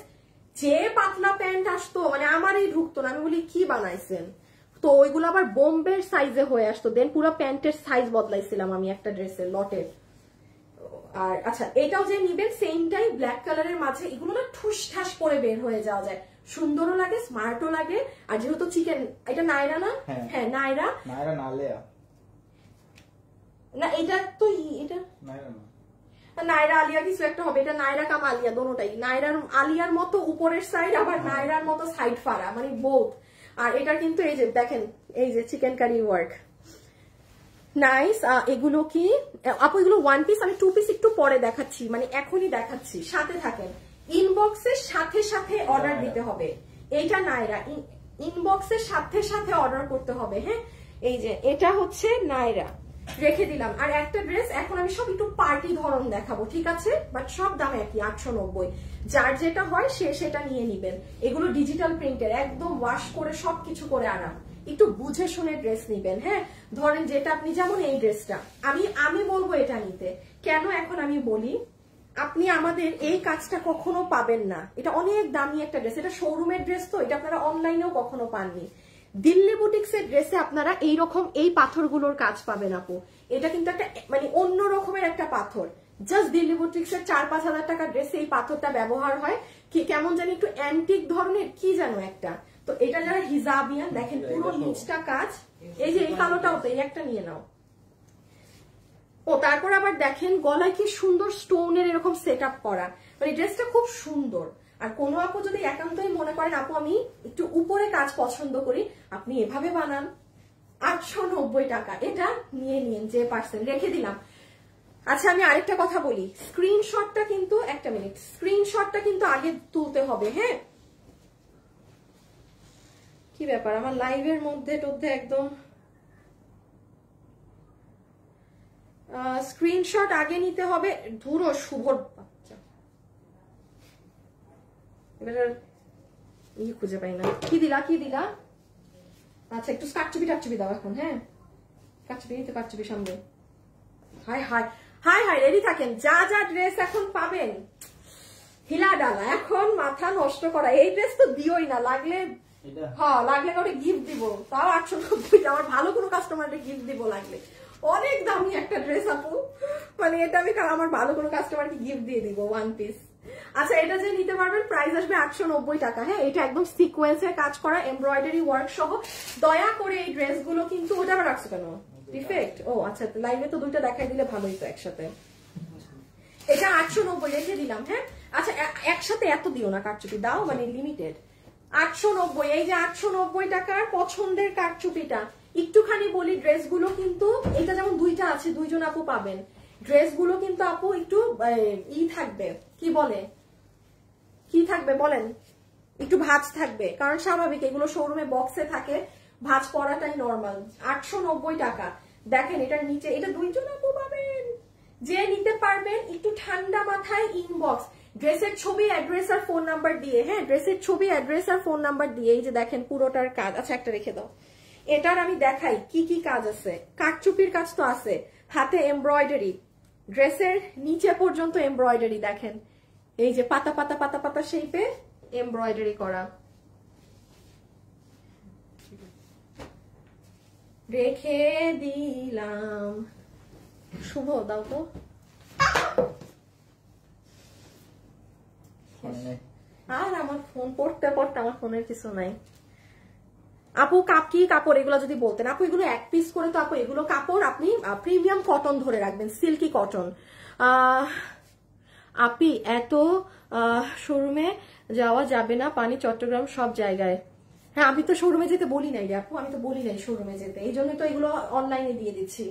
যে পাতলা প্যান্ট আসতো মানে আমারই ঢুকতো না, আমি বলি কি বানাইছেন, তো ওইগুলো আবার বোম্বের সাইজে হয়ে আসতো, দেন পুরো প্যান্টের সাইজ বদলাইছিলাম আমি একটা ড্রেসের লটের। আর আচ্ছা এটাও যে নিবেন সেমটাই ব্ল্যাক কালারের মাঝে, এগুলো না ঠুস ঠাস করে বের হয়ে যাওয়া যায়, সুন্দরও লাগে স্মার্টও লাগে। আর যেহেতু চিকেন, এটা নায়রা না? হ্যাঁ নায়রা। নায়রা না লেয়া না এটা তো এটা নায়রা না, নায়রা আলিয়া কিছু একটা হবে, এটা নায়রা কাম আলিয়া দোনোটাই, নায়রার আলিয়ার মতো উপরের সাইড আবার নায়রার মতো সাইড ফাড়া, মানে বোথ। আর এটা কিন্তু এই যে দেখেন এই যে চিকেন কারি ওয়ার্ক নাইস। এগুলো কি আপু? এগুলো ওয়ান পিস, আমি টু পিস একটু পরে দেখাচ্ছি, মানে এখনই দেখাচ্ছি, সাথে থাকেন। ইনবক্সের সাথে সাথে অর্ডার দিতে হবে, এইটা নায়রা, ইনবক্সের সাথে সাথে অর্ডার করতে হবে। হ্যাঁ এই যে এটা হচ্ছে নায়রা, রেখে দিলাম। আর একটা ড্রেস এখন আমি সব একটু পার্টি ধরন দেখাবো, ঠিক আছে? বাট সব দাম একই, 890। যার যেটা হয় সে সেটা নিয়ে নিবেন। এগুলো ডিজিটাল প্রিন্টের, একদম ওয়াশ করে সবকিছু করে আরাম, একটু বুঝে শুনে ড্রেস নিবেন। হ্যাঁ ধরেন যেটা আপনি, যেমন এই ড্রেসটা আমি বলবো এটা নিতে কেন, এখন আমি বলি। আপনি আমাদের এই কাজটা কখনো পাবেন না, এটা অনেক দামি একটা ড্রেস, এটা শোরুমের ড্রেস, তো এটা আপনারা অনলাইনেও কখনো পাননি। দিল্লি বুটিক্সের ড্রেসে আপনারা এইরকম এই পাথরগুলোর কাজ পাবেন আপু। এটা কিন্তু একটা মানে অন্য রকমের একটা পাথর, জাস্ট দিল্লি বুটিক্সের 4-5 হাজার টাকার ড্রেসে এই পাথরটা ব্যবহার হয়, কি কেমন জানি একটু অ্যান্টিক ধরনের কি জানো একটা। তো এটা যারা হিজাবিয়ান, দেখেন পুরো নিচটা কাজ, এই যে এই কালোটাও তো, এই একটা নিয়ে নাও। ও তারপর আবার দেখেন গলায় কি সুন্দর স্টোনের এরকম সেট আপ করা, মানে ড্রেসটা খুব সুন্দর। আর কোনো আপু যদি একান্তই মনে করেন আপু আমি একটু উপরে কাজ পছন্দ করি, আপনি এভাবে বানান, 890 টাকা, এটা নিয়ে নিন যে পার্সেন্ট, রেখে দিলাম। আচ্ছা আমি আরেকটা কথা বলি, স্ক্রিনশটটা কিন্তু, একটা মিনিট, স্ক্রিনশটটা কিন্তু আগে তুলতে হবে। হ্যাঁ কি ব্যাপার আমার লাইভের মধ্যে টধ্যে একদম স্ক্রিনশট আগে নিতে হবে। ধুরো শুভর বাচ্চা, এবার খুঁজে পাই না, কি দিলা কি দিলা? আচ্ছা একটু কাটচুপি টাকচুপি দাও এখন। হ্যাঁ কাটচুপি নিতে, কাটচুপি সামনে। High high high high, ready থাকেন, যা যা ড্রেস এখন পাবেন হিলা ডালা, এখন মাথা নষ্ট করা। এই ড্রেস তো দিওই না, লাগলে হ্যাঁ লাগলে কাউকে গিফট দিব, তাও 890, আমার ভালো কোনো কাস্টমারকে গিফট দিব লাগলে। অনেক দামি একটা ড্রেস আপু, মানে এটা আমি আমার ভালো কোনো কাস্টমারকে গিফট দিয়ে দিব, ওয়ান পিস। আচ্ছা এটা যে নিতে পারবেন প্রাইস আসবে 890 টাকা। হ্যাঁ এটা একদম সিকোয়েন্সের কাজ করা, এমব্রয়ডারি ওয়ার্ক সহ। দয়া করে এই ড্রেসগুলো কিন্তু, ওটা আবার রাখছো কেন ডিফেক্ট? ও আচ্ছা লাইভে তো দুইটা দেখাই দিলে ভালোই তো একসাথে। এটা 890 রেখে দিলাম। হ্যাঁ আচ্ছা একসাথে এত দিও না, কারচুপি দাও, মানে লিমিটেড। 890, এই যে 890 টাকার পছন্দের কারচুপিটা। একটুখানি বলি ড্রেসগুলো কিন্তু, এটা যেমন দুইটা আছে, দুইজন আপু পাবেন। ড্রেসগুলো কিন্তু আপু একটু থাকবে, কি বলে, কি থাকবে বলেন, একটু ভাঁজ থাকবে, কারণ স্বাভাবিক এগুলো শোরুমে বক্সে থাকে, ভাঁজ পরাটাই নর্মাল। 890 টাকা। দেখেন এটার নিচে, এটা দুইজন আপু পাবেন, যে নিতে পারবেন একটু ঠান্ডা মাথায় ইনবক্স, ড্রেসের ছবি, অ্যাড্রেস আর ফোন নাম্বার দিয়ে। হ্যাঁ ড্রেসের ছবি, অ্যাড্রেস আর ফোন নাম্বার দিয়ে। এই যে দেখেন পুরোটার কাজ। আচ্ছা একটা রেখে দাও, এটার আমি দেখাই কি কি কাজ আছে। কাটচুপির কাজ তো আছে, হাতে এমব্রয়ডারি, ড্রেসের নিচে পর্যন্ত এমব্রয়ডারি। দেখেন এই যে পাতা পাতা পাতা পাতা শেপে এমব্রয়ডারি করা। রেখে দিলাম। শুভ দাও তো, আর আমার ফোন পড়তে পড়তে আমার ফোনের কিছু নাই। আপু কি কাপড় এগুলো যদি বলতেন আপু, এগুলো এক পিস করে তো আপু, এগুলো কাপড় আপনি প্রিমিয়াম কটন ধরে রাখবেন, সিল্কি কটন। আপি এত শোরুমে যাওয়া যাবে না, পানি চট্টগ্রাম সব জায়গায়। হ্যাঁ আমি তো শোরুমে যেতে বলি নাই রে আপু, আমি তো বলি নাই শোরুমে যেতে, এই জন্য তো এগুলো অনলাইনে দিয়ে দিচ্ছি।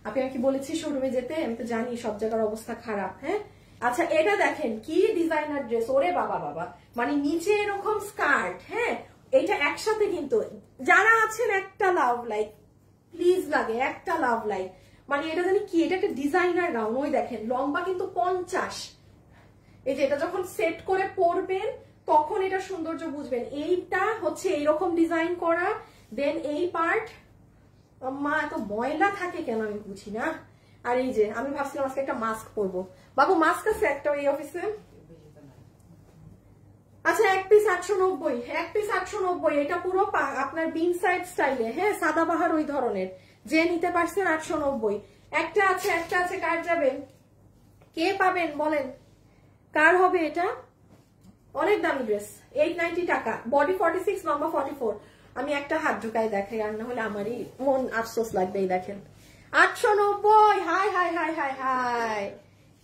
আপনি আমি কি বলেছি শোরুমে যেতে? আমি তো জানি সব জায়গার অবস্থা খারাপ। হ্যাঁ আচ্ছা এটা দেখেন কি ডিজাইনার ড্রেস, ওরে বাবা বাবা, মানে নিচে এরকম স্কার্ট। হ্যাঁ এটা একসাথে কিন্তু, যারা আছেন একটা লাভ লাইক প্লিজ লাগে, একটা লাভ লাইক, মানে এটা জানি কি, এটা একটা ডিজাইনার গাউন। ওই দেখেন লম্বা কিন্তু 50। এই যে এটা যখন সেট করে পরবেন তখন এটা সৌন্দর্য বুঝবেন। এইটা হচ্ছে এইরকম ডিজাইন করা, দেন এই পার্ট, মা এত ময়লা থাকে কেন আমি বুঝি না, আর এই যে আমি ভাবছিলাম আজকে একটা মাস্ক পরবো। বাবু মাস্ক আছে একটা এই অফিসে? আচ্ছা, এক পিস 890, এক পিস 890। এটা পুরো আপনার বিন সাইড স্টাইলে, হ্যাঁ, সাদাবাহার ওই ধরনের। যে নিতে পারছেন 890। একটা আছে, একটা আছে। কার যাবে? কে পাবেন বলেন? কার হবে এটা? অনেক দামি ড্রেস, 890 টাকা। বডি 46, লম্বা 44। আমি একটা হাত ঢুকাই দেখাই, আর না হলে আমারই মন আফসোস লাগবে। এই দেখেন 890। High high high high high,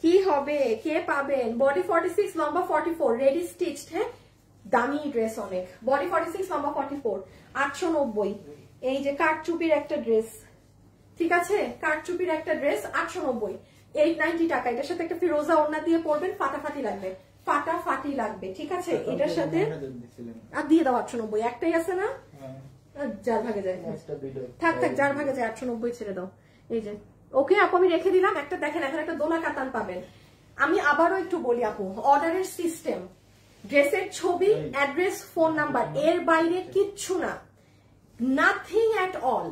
কি হবে? কে পাবেন? বডি 46, লম্বা 44, রেডি স্টিচড। হ্যাঁ, দামি ড্রেস অনেক। বডি 46, লম্বা 44, 890। এই যে কাঠচুপির একটা ড্রেস, ঠিক আছে, কাঠচুপির একটা ড্রেস 890, 890 টাকা। এটার সাথে একটা ফিরোজা ওড়না দিয়ে পরবেন, ফাটাফাটি লাগবে, ফাটাফাটি লাগবে, ঠিক আছে। এটার সাথে আর দিয়ে দাও 890। একটাই আছে না? যার ভাগে যায়, থাক থাক, যার ভাগে যায় 890 ছেড়ে দাও। এই যে ওকে আপু, আমি রেখে দিলাম একটা। দেখেন এখন একটা দোলা কাতান পাবেন। আমি আবারও একটু বলি আপু, অর্ডারের সিস্টেম, ড্রেসের ছবি, অ্যাড্রেস, ফোন নাম্বার, এর বাইরে কিচ্ছু না, নাথিং অ্যাট অল।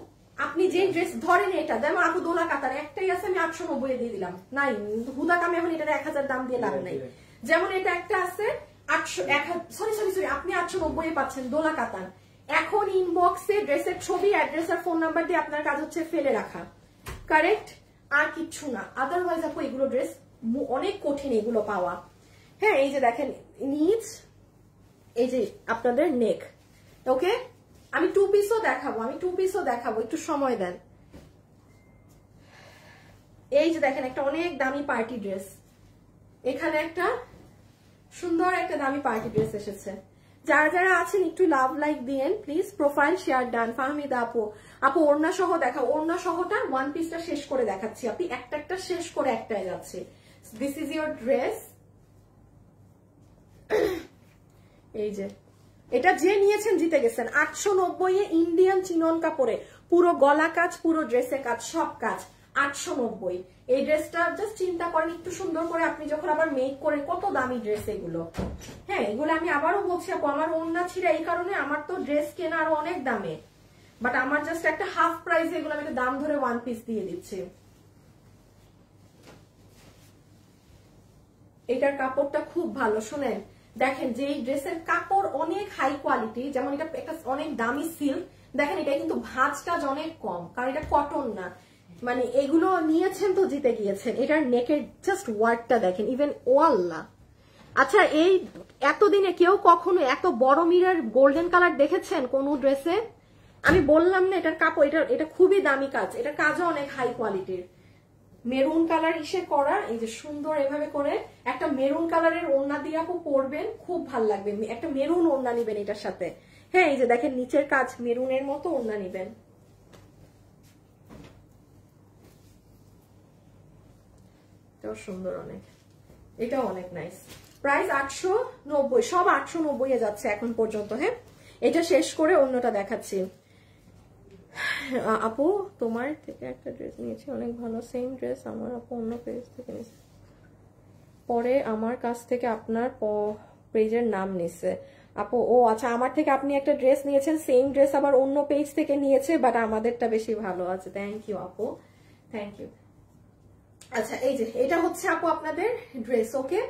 আপনি যে ড্রেস ধরেন, এটা যেমন আপু দোলা কাতার একটাই আছে, আমি 890 দিয়ে দিলাম, নাই হুদাক আমি এখন এটার 1000 দাম দিয়ে লাভ নাই। যেমন এটা একটা আছে 800, আপনি 890 পাচ্ছেন দোলা কাতান। এখন ইনবক্সে ড্রেসের ছবি, অ্যাড্রেস আর ফোন নাম্বার দিয়ে আপনার কাজ হচ্ছে ফেলে রাখা, কারেক্ট, আর কিচ্ছু না। আদারওয়াইজ আপু এগুলো ড্রেস অনেক কঠিন এগুলো পাওয়া। হ্যাঁ, এই যে দেখেন নিচ, এই যে আপনাদের নেক। ওকে, আমি 2 পিসও দেখাবো, আমি 2 পিসও দেখাবো, একটু সময় দেন। এই যে দেখেন একটা অনেক দামি পার্টি ড্রেস, এখানে একটা সুন্দর একটা দামি পার্টি ড্রেস এসেছে। যারা যারা আছেন একটু লাভ লাইক দিয়েন please. Profile share done. Fahmida আপু, আপু ওড়না সহ দেখাও। ওড়না সহটা ওয়ান পিসটা শেষ করে দেখাচ্ছি, আপনি একটা একটা শেষ করে একটাই যাচ্ছে। This is your dress. এই যে এটা যে নিয়েছেন জিতে গেছেন। 890 ইন্ডিয়ান চিনন কাপড়ে, পুরো গলা কাজ, পুরো ড্রেসে কাজ, সব কাজ 890। এই ড্রেসটা জাস্ট চিন্তা করেন একটু সুন্দর করে আপনি যখন আবার মেক করে, কত দামি ড্রেস এগুলো। হ্যাঁ, এগুলো আমি আবারও বলছি আপু, আমার ওড়না ছিঁড়া এই কারণে, আমার তো ড্রেস কেনা আরো অনেক দামে, বাট আমার জাস্ট একটা হাফ প্রাইসে এগুলো আমি দাম ধরে ওয়ান পিস দিয়ে দিচ্ছি। এটার কাপড়টা খুব ভালো, শুনেন দেখেন যে এই ড্রেসের কাপড় অনেক হাই কোয়ালিটি। যেমন এটা একটা অনেক দামি সিল্ক, দেখেন এটা কিন্তু ভাঁজ টাজ অনেক কম, কারণ এটা কটন না। মানে এগুলো নিয়েছেন তো জিতে গিয়েছেন। এটার নেকের জাস্ট ওয়ার্কটা দেখেন, ইভেন ও আল্লাহ। আচ্ছা, এই এতদিনে কেউ কখনো এত বড় মিরর গোল্ডেন কালার দেখেছেন কোন ড্রেসে? আমি বললাম না এটার কাপড়, এটা খুবই দামি কাজ, এটার কাজও অনেক হাই কোয়ালিটির। মেরুন কালার ইসে করা, এই যে সুন্দর এভাবে করে একটা মেরুন কালারের ওড়না দিয়ে আপু পরবেন, খুব ভাল লাগবে। একটা মেরুন ওড়না নিবেন এটার সাথে। হ্যাঁ, এই যে দেখেন নিচের কাজ মেরুনের মতো ওড়না নিবেন, এটাও সুন্দর অনেক, এটাও অনেক নাইস। প্রাইস 890, সব 890 এ যাচ্ছে এখন পর্যন্ত। হ্যাঁ, এটা শেষ করে অন্যটা দেখাচ্ছি। আপু তোমার থেকে একটা ড্রেস নিয়েছি, অনেক ভালো, সেম ড্রেস আমার আপু অন্য পেজ থেকে নিয়েছে, পরে আমার কাছ থেকে আপনার পেজের নাম নিছে আপু। ও আচ্ছা, আমার থেকে আপনি একটা ড্রেস নিয়েছেন, সেম ড্রেস আবার অন্য পেজ থেকে নিয়েছে, বাট আমাদেরটা বেশি ভালো আছে। থ্যাংক ইউ আপু, থ্যাংক ইউ। আচ্ছা, এই যে এটা হচ্ছে আপু আপনাদের ড্রেস। ওকে,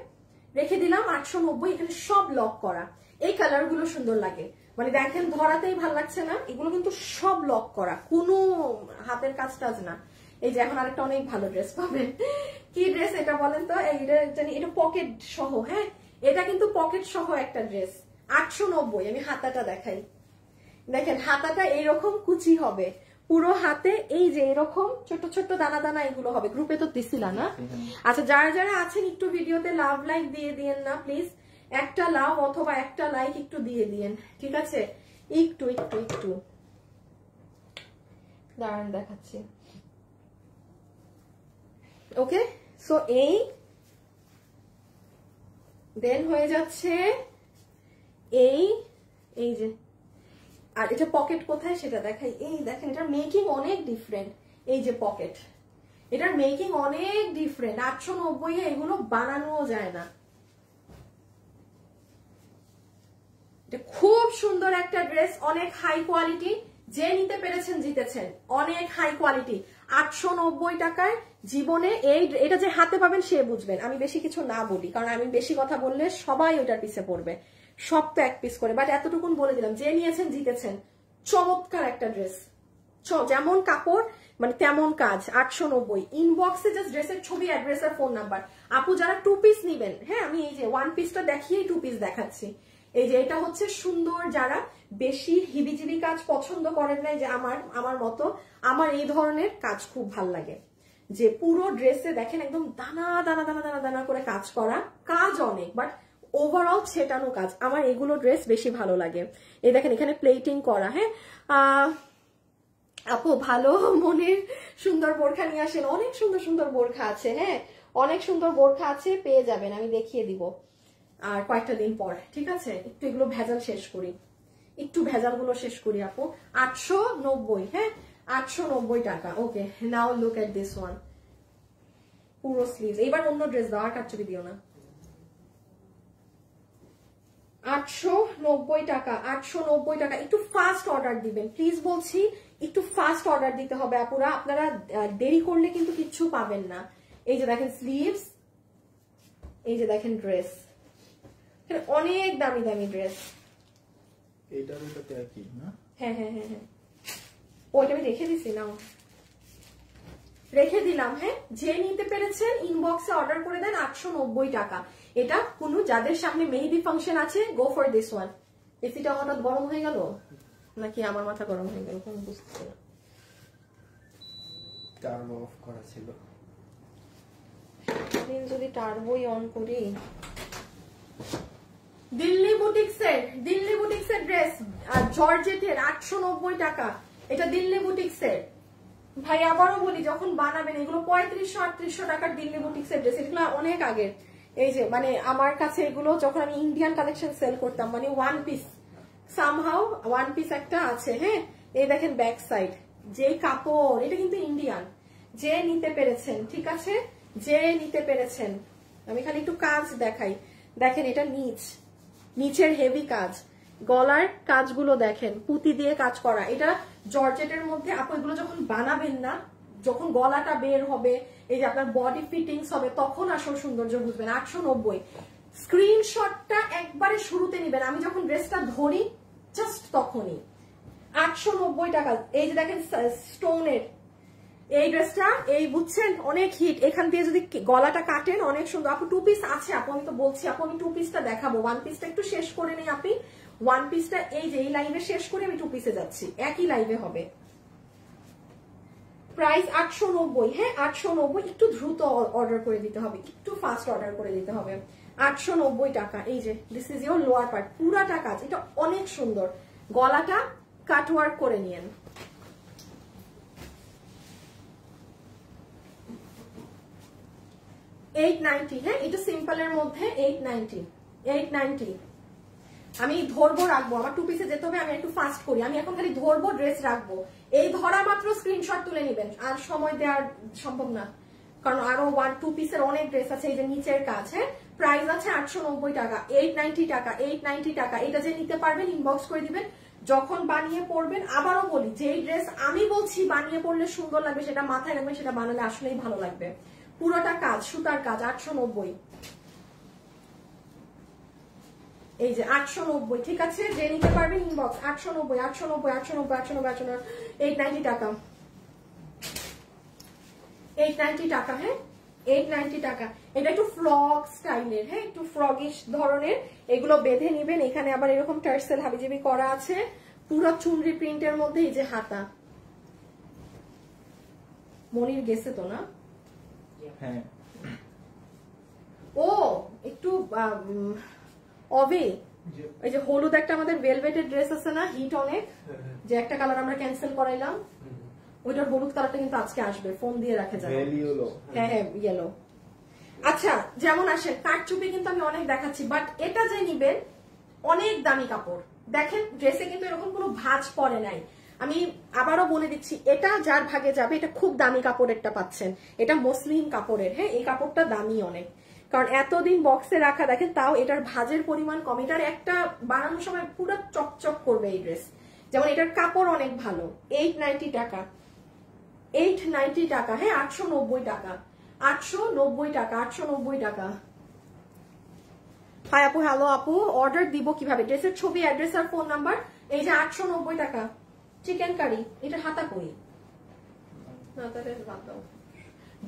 রেখে দিলাম 890। এখানে সব লক করা, এই কালার গুলো সুন্দর লাগে, মানে দেখেন ধরাতেই ভাল লাগছে না। এগুলো কিন্তু সব লক করা, কোনো হাতের কাজ টাজ না। এই যে এখন আরেকটা অনেক ভালো ড্রেস পাবেন। কি ড্রেস এটা বলেন তো? এইটা জানি, এটা পকেট সহ। হ্যাঁ, এটা কিন্তু পকেট সহ একটা ড্রেস, 890। আমি হাতাটা দেখাই, দেখেন হাতাটা এইরকম কুচি হবে পুরো হাতে, এই যে এরকম ছোট ছোট দানা দানা এগুলো হবে। গ্রুপে তো দিছিলা না? আচ্ছা, যারা যারা আছেন একটু ভিডিওতে লাভ লাইক দিয়ে দিয়েন না প্লিজ, একটা লাভ অথবা একটা লাইক একটু দিয়ে দিয়েন, ঠিক আছে? একটু একটু একটু দাঁড়ান দেখাচ্ছি। ওকে, সো এই দেন হয়ে যাচ্ছে এই যে, আর এটা পকেট কোথায় সেটা দেখাই। এই দেখেন এটার মেকিং অনেক ডিফারেন্ট। এই যে পকেট, এটার মেকিং অনেক ডিফারেন্ট। 890 এ এগুলো বানানোও যায় না। এটা খুব সুন্দর একটা ড্রেস, অনেক হাই কোয়ালিটি, যে নিতে পেরেছেন জিতেছেন, অনেক হাই কোয়ালিটি। 890 টাকায় জীবনে এটা যে হাতে পাবেন সে বুঝবেন, আমি বেশি কিছু না বলি, কারণ আমি বেশি কথা বললে সবাই ওইটার পিছে পড়বে। সব তো এক পিস করে, বাট এতটুকুন বলে দিলাম, যে নিয়েছেন জিতেছেন। চমৎকার একটা ড্রেস, যেমন কাপড় মানে তেমন কাজ। 890। ইনবক্সে জাস্ট ড্রেসের ছবি, অ্যাড্রেস আর ফোন নাম্বার। আপু যারা 2 পিস নিবেন, হ্যাঁ আমি এই যে 1 পিসটা দেখিয়ে 2 পিস দেখাচ্ছি। এই যে এটা হচ্ছে সুন্দর, যারা বেশি হিবিজিবি কাজ পছন্দ করেন নাই, যে আমার মতো, আমার এই ধরনের কাজ খুব ভাল লাগে, যে পুরো ড্রেসে দেখেন একদম দানা দানা দানা দানা দানা করে কাজ করা, কাজ অনেক বাট ওভারঅল ছেটানো কাজ। আমার এগুলো ড্রেস বেশি ভালো লাগে। এই দেখেন এখানে প্লেটিং করা। হ্যাঁ আপু ভালো মনের সুন্দর বোরখা নিয়ে আসেন, অনেক সুন্দর সুন্দর বোরখা আছে। হ্যাঁ অনেক সুন্দর বোরখা আছে, পেয়ে যাবেন, আমি দেখিয়ে দিব আর কয়েকটা দিন পর, ঠিক আছে? একটু এগুলো ভেজাল শেষ করি, একটু ভেজালগুলো শেষ করি আপু। 890। হ্যাঁ 890 টাকা। ওকে, নাও লুক এট দিস ওয়ান, পুরো স্লিভ। এবার অন্য ড্রেস দাও, আর কাটছবি দিও না। 890 টাকা, 890 টাকা। একটু ফাস্ট অর্ডার দিবেন প্লিজ বলছি, একটু ফাস্ট অর্ডার দিতে হবে আপুরা, আপনারা দেরি করলে কিন্তু কিচ্ছু পাবেন না। এই যে দেখেন স্লিভস, এই যে দেখেন ড্রেস, অনেক দামি দামি ড্রেস। এইটার ওটাতে একই না? হ্যাঁ হ্যাঁ হ্যাঁ হ্যাঁ, ওইটা আমি রেখে দিছি, নাও রেখে দিলাম। হ্যাঁ যে নিতে পেরেছেন ইনবক্সে অর্ডার করে দেন। 890 টাকা। এটা কোনো যাদের সামনে মেহেদি ফাংশন আছে, গো ফর দিস ওয়ান। এসিটা হঠাৎ গরম হয়ে গেল নাকি আমার মাথা গরম হয়ে গেল, কোনো বুঝতেছি না। টার্বো অফ করা ছিল, যদি টার্বোই অন করি। দিল্লি বুটিক্সের ড্রেস, জর্জেটের, 890 টাকা। এটা দিল্লি বুটিক্সের। ভাই আবারও বলি, যখন বানাবেন এগুলো 3500-3800 টাকার দিল্লি বুটিক্সের ড্রেস, এগুলো অনেক আগের। এই যে মানে আমার কাছে এগুলো যখন আমি ইন্ডিয়ান কালেকশন সেল করতাম, মানে 1 পিস, সামহাউ 1 পিস একটা আছে। হ্যাঁ এই দেখেন ব্যাক সাইড, যে কাপড়, এটা কিন্তু ইন্ডিয়ান। যে নিতে পেরেছেন, ঠিক আছে, যে নিতে পেরেছেন। আমি খালি একটু কাজ দেখাই, দেখেন এটা নিচের হেভি কাজ, গলার কাজগুলো দেখেন, পুঁতি দিয়ে কাজ করা। এটা জর্জেটের মধ্যে। আপু এগুলো যখন বানাবেন না, যখন গলাটা বের হবে, এই যে আপনার বডি ফিটিংস হবে, তখন আসল সৌন্দর্য বুঝবেন। 890। স্ক্রিনশটটা একবারে শুরুতে নিবেন, আমি যখন ড্রেসটা ধরি জাস্ট তখনই। 890 টাকা। এই যে দেখেন স্টোনের এই ড্রেসটা, এই বুঝছেন অনেক হিট। এখান দিয়ে যদি গলাটা কাটেন অনেক সুন্দর। আপু 2 পিস আছে আপু, আমি তো বলছি আপু আমি 2 পিসটা দেখাবো। 1 পিসটা একটু শেষ করে নেই আপনি, 1 পিসটা এই যে এই লাইভে শেষ করে আমি 2 পিসে যাচ্ছি, একই লাইভে হবে। প্রাইস 890। হ্যাঁ 890। একটু দ্রুত অর্ডার করে দিতে হবে, একটু ফাস্ট অর্ডার করে দিতে হবে। 890 টাকা। এই যে this is your lower part, পুরাটা কাজ, এটা অনেক সুন্দর। গলাটা কাটওয়ার্ক করে নিয়েন। $890। হ্যাঁ এটা সিম্পলের মধ্যে 890। আমি ধরবো রাখবো, আমার 2 পিসে যেতে হবে, আমি একটু ফাস্ট করি। আমি এখন খালি ধরবো, ড্রেস রাখবো। এই ধরা মাত্র স্ক্রিনশট তুলে নেবেন, আর সময় দেওয়ার সম্ভব না, কারণ আরো 1-2 পিসের অনেক ড্রেস আছে। এই যে নিচের কাজ। হ্যাঁ প্রাইস আছে 890 টাকা, 890 টাকা, 890 টাকা। এটা যে নিতে পারবেন ইনবক্স করে দিবেন যখন বানিয়ে পড়বেন। আবারও বলি, যেই ড্রেস আমি বলছি বানিয়ে পড়লে সুন্দর লাগবে, সেটা মাথায় রাখবেন, সেটা বানালে আসলেই ভালো লাগবে। পুরোটা কাজ, সুতার কাজ। 890। এই যে 890, ঠিক আছে, যে নিতে পারবেন ইনবক্স। 890 890 890 890 890 টাকা, 890 টাকা। হ্যাঁ 890 টাকা। এটা একটু ফ্রক স্টাইলের, হ্যাঁ একটু ফ্রগিশ ধরনের। এগুলো বেঁধে নিবেন। এখানে আবার এরকম টার্সেল হাবিজাবি করা আছে, পুরো চুনরি প্রিন্টের মধ্যে। এই যে হাতা, মনির গেছে তো না? হ্যাঁ ও একটু অবে, এই যে হলুদ একটা আমাদের ভেলভেটের ড্রেস আছে না, হিট অনেক, যে একটা কালার আমরা ক্যান্সেল করাইলাম, ওইটার হলুদ কালারটা কিন্তু আজকে আসবে, ফোন দিয়ে রাখে যাবে। হ্যাঁ হ্যাঁ ইয়েলো। আচ্ছা যেমন আসেন, কাটচুপি কিন্তু আমি অনেক দেখাচ্ছি, বাট এটা যে নিবেন অনেক দামি কাপড়। দেখেন ড্রেসে কিন্তু এরকম কোনো ভাঁজ পড়ে নাই। আমি আবারও বলে দিচ্ছি, এটা যার ভাগে যাবে, এটা খুব দামি কাপড়েরটা পাচ্ছেন। এটা মসলিন কাপড়ের। হ্যাঁ এই কাপড়টা দামি অনেক, কারণ এতদিন বক্সে রাখা, দেখেন তাও এটার ভাঁজের পরিমাণ কম। এটার একটা বানানোর সময় পুরো চকচক করবে এই ড্রেস। যেমন এটার কাপড় অনেক ভালো। 890 টাকা, 890 টাকা। হ্যাঁ 890 টাকা, 890 টাকা, 890 টাকা। হাই আপু, হ্যালো আপু, অর্ডার দিব কিভাবে? ড্রেসের ছবি, অ্যাড্রেস আর ফোন নাম্বার। এই যে 890 টাকা চিকেন কারি, এটা হাতা কই না, তাহলে বাদ দাও,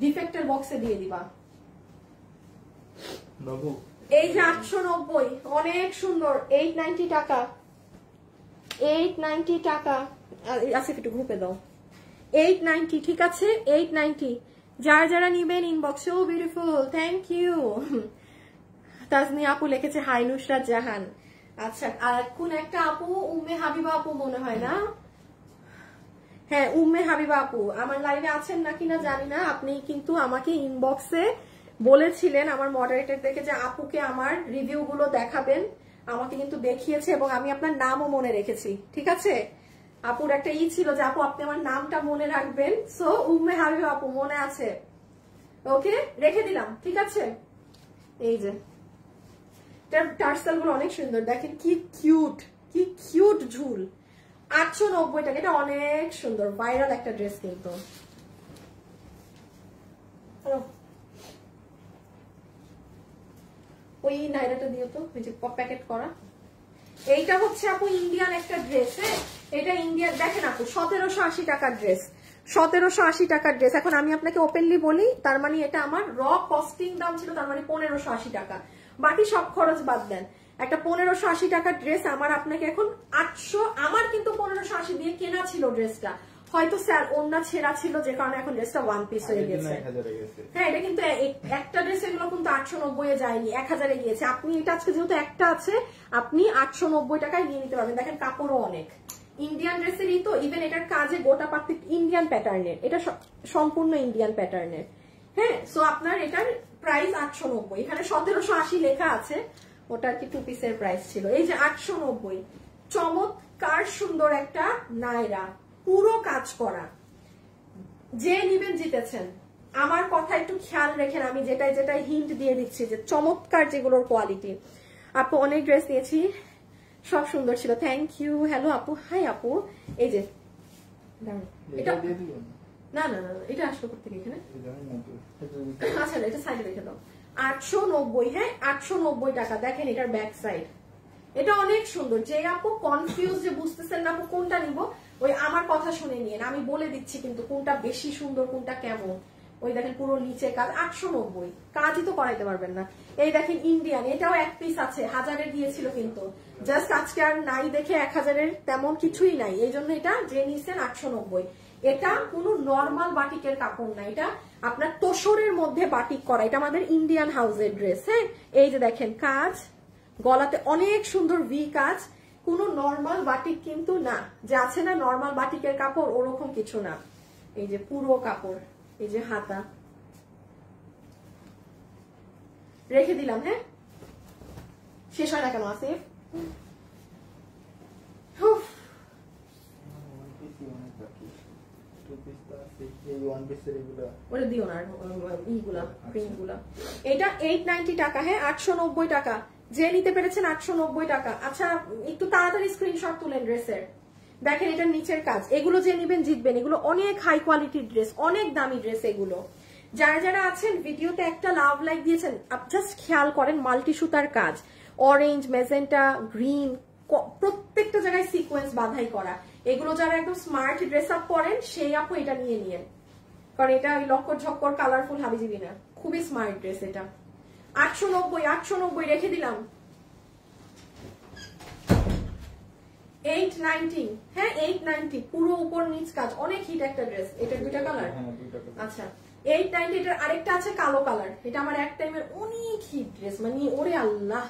ডিফেক্টের বক্সে দিয়ে দিবা। এই যে 890, অনেক সুন্দর, 890 টাকা, 890 টাকা। আসিফ একটু গ্রুপে দাও। 890, ঠিক আছে 890। যারা যারা নিবেন inbox. So beautiful, thank you. Tajni আপু লিখেছে হাই নুসরাত জাহান। আচ্ছা, আর কোন একটা আপু, উম্মে হাবিবা আপু মনে হয় না? হ্যাঁ উম্মে হাবিবা আপু আমার লাইভে আছেন নাকি না জানি না। আপনি কিন্তু আমাকে ইনবক্সে বলেছিলেন আমার মডারেটরদেরকে যে আপুকে আমার রিভিউ গুলো দেখাবেন, আমাকে কিন্তু দেখিয়েছে এবং আমি আপনার নামও মনে রেখেছি। ঠিক আছে, আপুর একটা ছিল যে আপু আপনি আমার নামটা মনে রাখবেন। সো উম্মে হাবিবা আপু মনে আছে, ওকে রেখে দিলাম। ঠিক আছে, এই যে টার্সেল গুলো অনেক সুন্দর, দেখেন কি কিউট, কি কিউট ঝুল। 890 টাকা, এটা অনেক সুন্দর, ভাইরাল একটা ড্রেস কিন্তু। ওই নাইরাটা দিও তো, ওই যে প্যাকেট করা। এইটা হচ্ছে আপু ইন্ডিয়ান একটা ড্রেস। হ্যাঁ এটা ইন্ডিয়ান, দেখেন আপু 1780 টাকার ড্রেস, 1780 টাকার ড্রেস। এখন আমি আপনাকে ওপেনলি বলি, তার মানে এটা আমার র কস্টিং দাম ছিল, তার মানে 1580 টাকা, বাকি সব খরচ বাদ দেন। একটা 1580 টাকার ড্রেস আমার আপনাকে এখন 800, আমার কিন্তু 1580 দিয়ে কেনা ছিল ড্রেসটা, হয়তো স্যার ওন্না ছেঁড়া ছিল যে কারণে এখন ড্রেসটা ওয়ান পিস হয়ে গেছে। হ্যাঁ এটা কিন্তু একটা ড্রেস এগুলো কিন্তু 890 এ যায়নি, 1000 এ গিয়েছে। আপনি এটা আজকে যেহেতু একটা আছে, আপনি 890 টাকায় নিয়ে নিতে পারবেন। দেখেন কাপড়ও অনেক ইন্ডিয়ান ড্রেসেরই তো, ইভেন এটার কাজে গোটা পাতি ইন্ডিয়ান প্যাটার্নের, এটা সম্পূর্ণ ইন্ডিয়ান প্যাটার্নের। হ্যাঁ সো আপনার এটার প্রাইস 890, এখানে 1780 লেখা আছে, ওটা আর কি 2 পিসের প্রাইস ছিল। এই যে 890, চমৎকার সুন্দর একটা নায়রা, পুরো কাজ করা। যে নিবেন জিতেছেন। আমার কথা একটু খেয়াল রেখেন, আমি যেটাই যেটাই হিন্ট দিয়ে দিচ্ছি যে চমৎকার যেগুলোর কোয়ালিটি। আপু অনেক ড্রেস নিয়েছি, সব সুন্দর ছিল, থ্যাংক ইউ। হ্যালো আপু, হাই আপু। এই যে এটা না না না, এটা আসলো কোথেকে এখানে? আচ্ছা এটা সাইডে রেখে দাও। 890, হ্যাঁ 890 টাকা। দেখেন এটার ব্যাক সাইড, এটা অনেক সুন্দর। যে আপু কনফিউজ যে বুঝতেছেন না আপু কোনটা নিব, ওই আমার কথা শুনে নিয়েন, আমি বলে দিচ্ছি কিন্তু কোনটা বেশি সুন্দর কোনটা কেমন। ওই দেখেন পুরো নিচে কাজ, 890, কাজই তো করাইতে পারবেন না। এই দেখেন ইন্ডিয়ান, এটাও এক পিস আছে, 1000-এ গিয়েছিল কিন্তু জাস্ট আজকে আর নাই দেখে 1000-এর তেমন কিছুই নাই, এই জন্য এটা যে নিছেন 890। এটা কোনো নর্মাল বাটিকের কাপড় না, এটা আপনার তোষরের মধ্যে বাটিক করা, এটা আমাদের ইন্ডিয়ান হাউসের ড্রেস। হ্যাঁ এই যে দেখেন কাজ, গলাতে অনেক সুন্দর ভি কাজ, কোনো নর্মাল বাটিক কিন্তু না, যে আছে না নর্মাল বাটিকের কাপড় ওরকম কিছু না। এই যে পুরো কাপড়, এই যে হাতা রেখে দিলাম। হ্যাঁ শেষ হয় না কেন আসিফ? ওটা দিও না ইগুলা প্রিন্টগুলা। এটা 890 টাকা, হ্যাঁ 890 টাকা। যে নিতে পেরেছেন 890 টাকা। আচ্ছা একটু তাড়াতাড়ি স্ক্রিনশট তুলেন ড্রেসের। দেখেন এটার নিচের কাজ, এগুলো যে নিবেন জিতবেন, এগুলো অনেক হাই কোয়ালিটির ড্রেস, অনেক দামি ড্রেস এগুলো। যারা যারা আছেন ভিডিওতে একটা লাভ লাইক দিয়েছেন, জাস্ট খেয়াল করেন মাল্টি সুতার কাজ, অরেঞ্জ, মেজেন্টা, গ্রিন, প্রত্যেকটা জায়গায় সিকোয়েন্স বাঁধাই করা। এগুলো যারা একদম স্মার্ট ড্রেস আপ করেন সেই আপু এটা নিয়ে নিয়েন, কারণ এটা ওই লক্কর ঝক্কর কালারফুল হাবিজিবি না, খুবই স্মার্ট ড্রেস এটা। 890, 890 রেখে দিলাম। 890, হ্যাঁ 890, পুরো উপর নিচ কাজ, অনেক হিট একটা ড্রেস। এটা দুইটা কালার, আচ্ছা 890। এটার আরেকটা আছে কালো কালার, এটা আমার এক টাইমের অনেক হিট ড্রেস, মানে ওরে আল্লাহ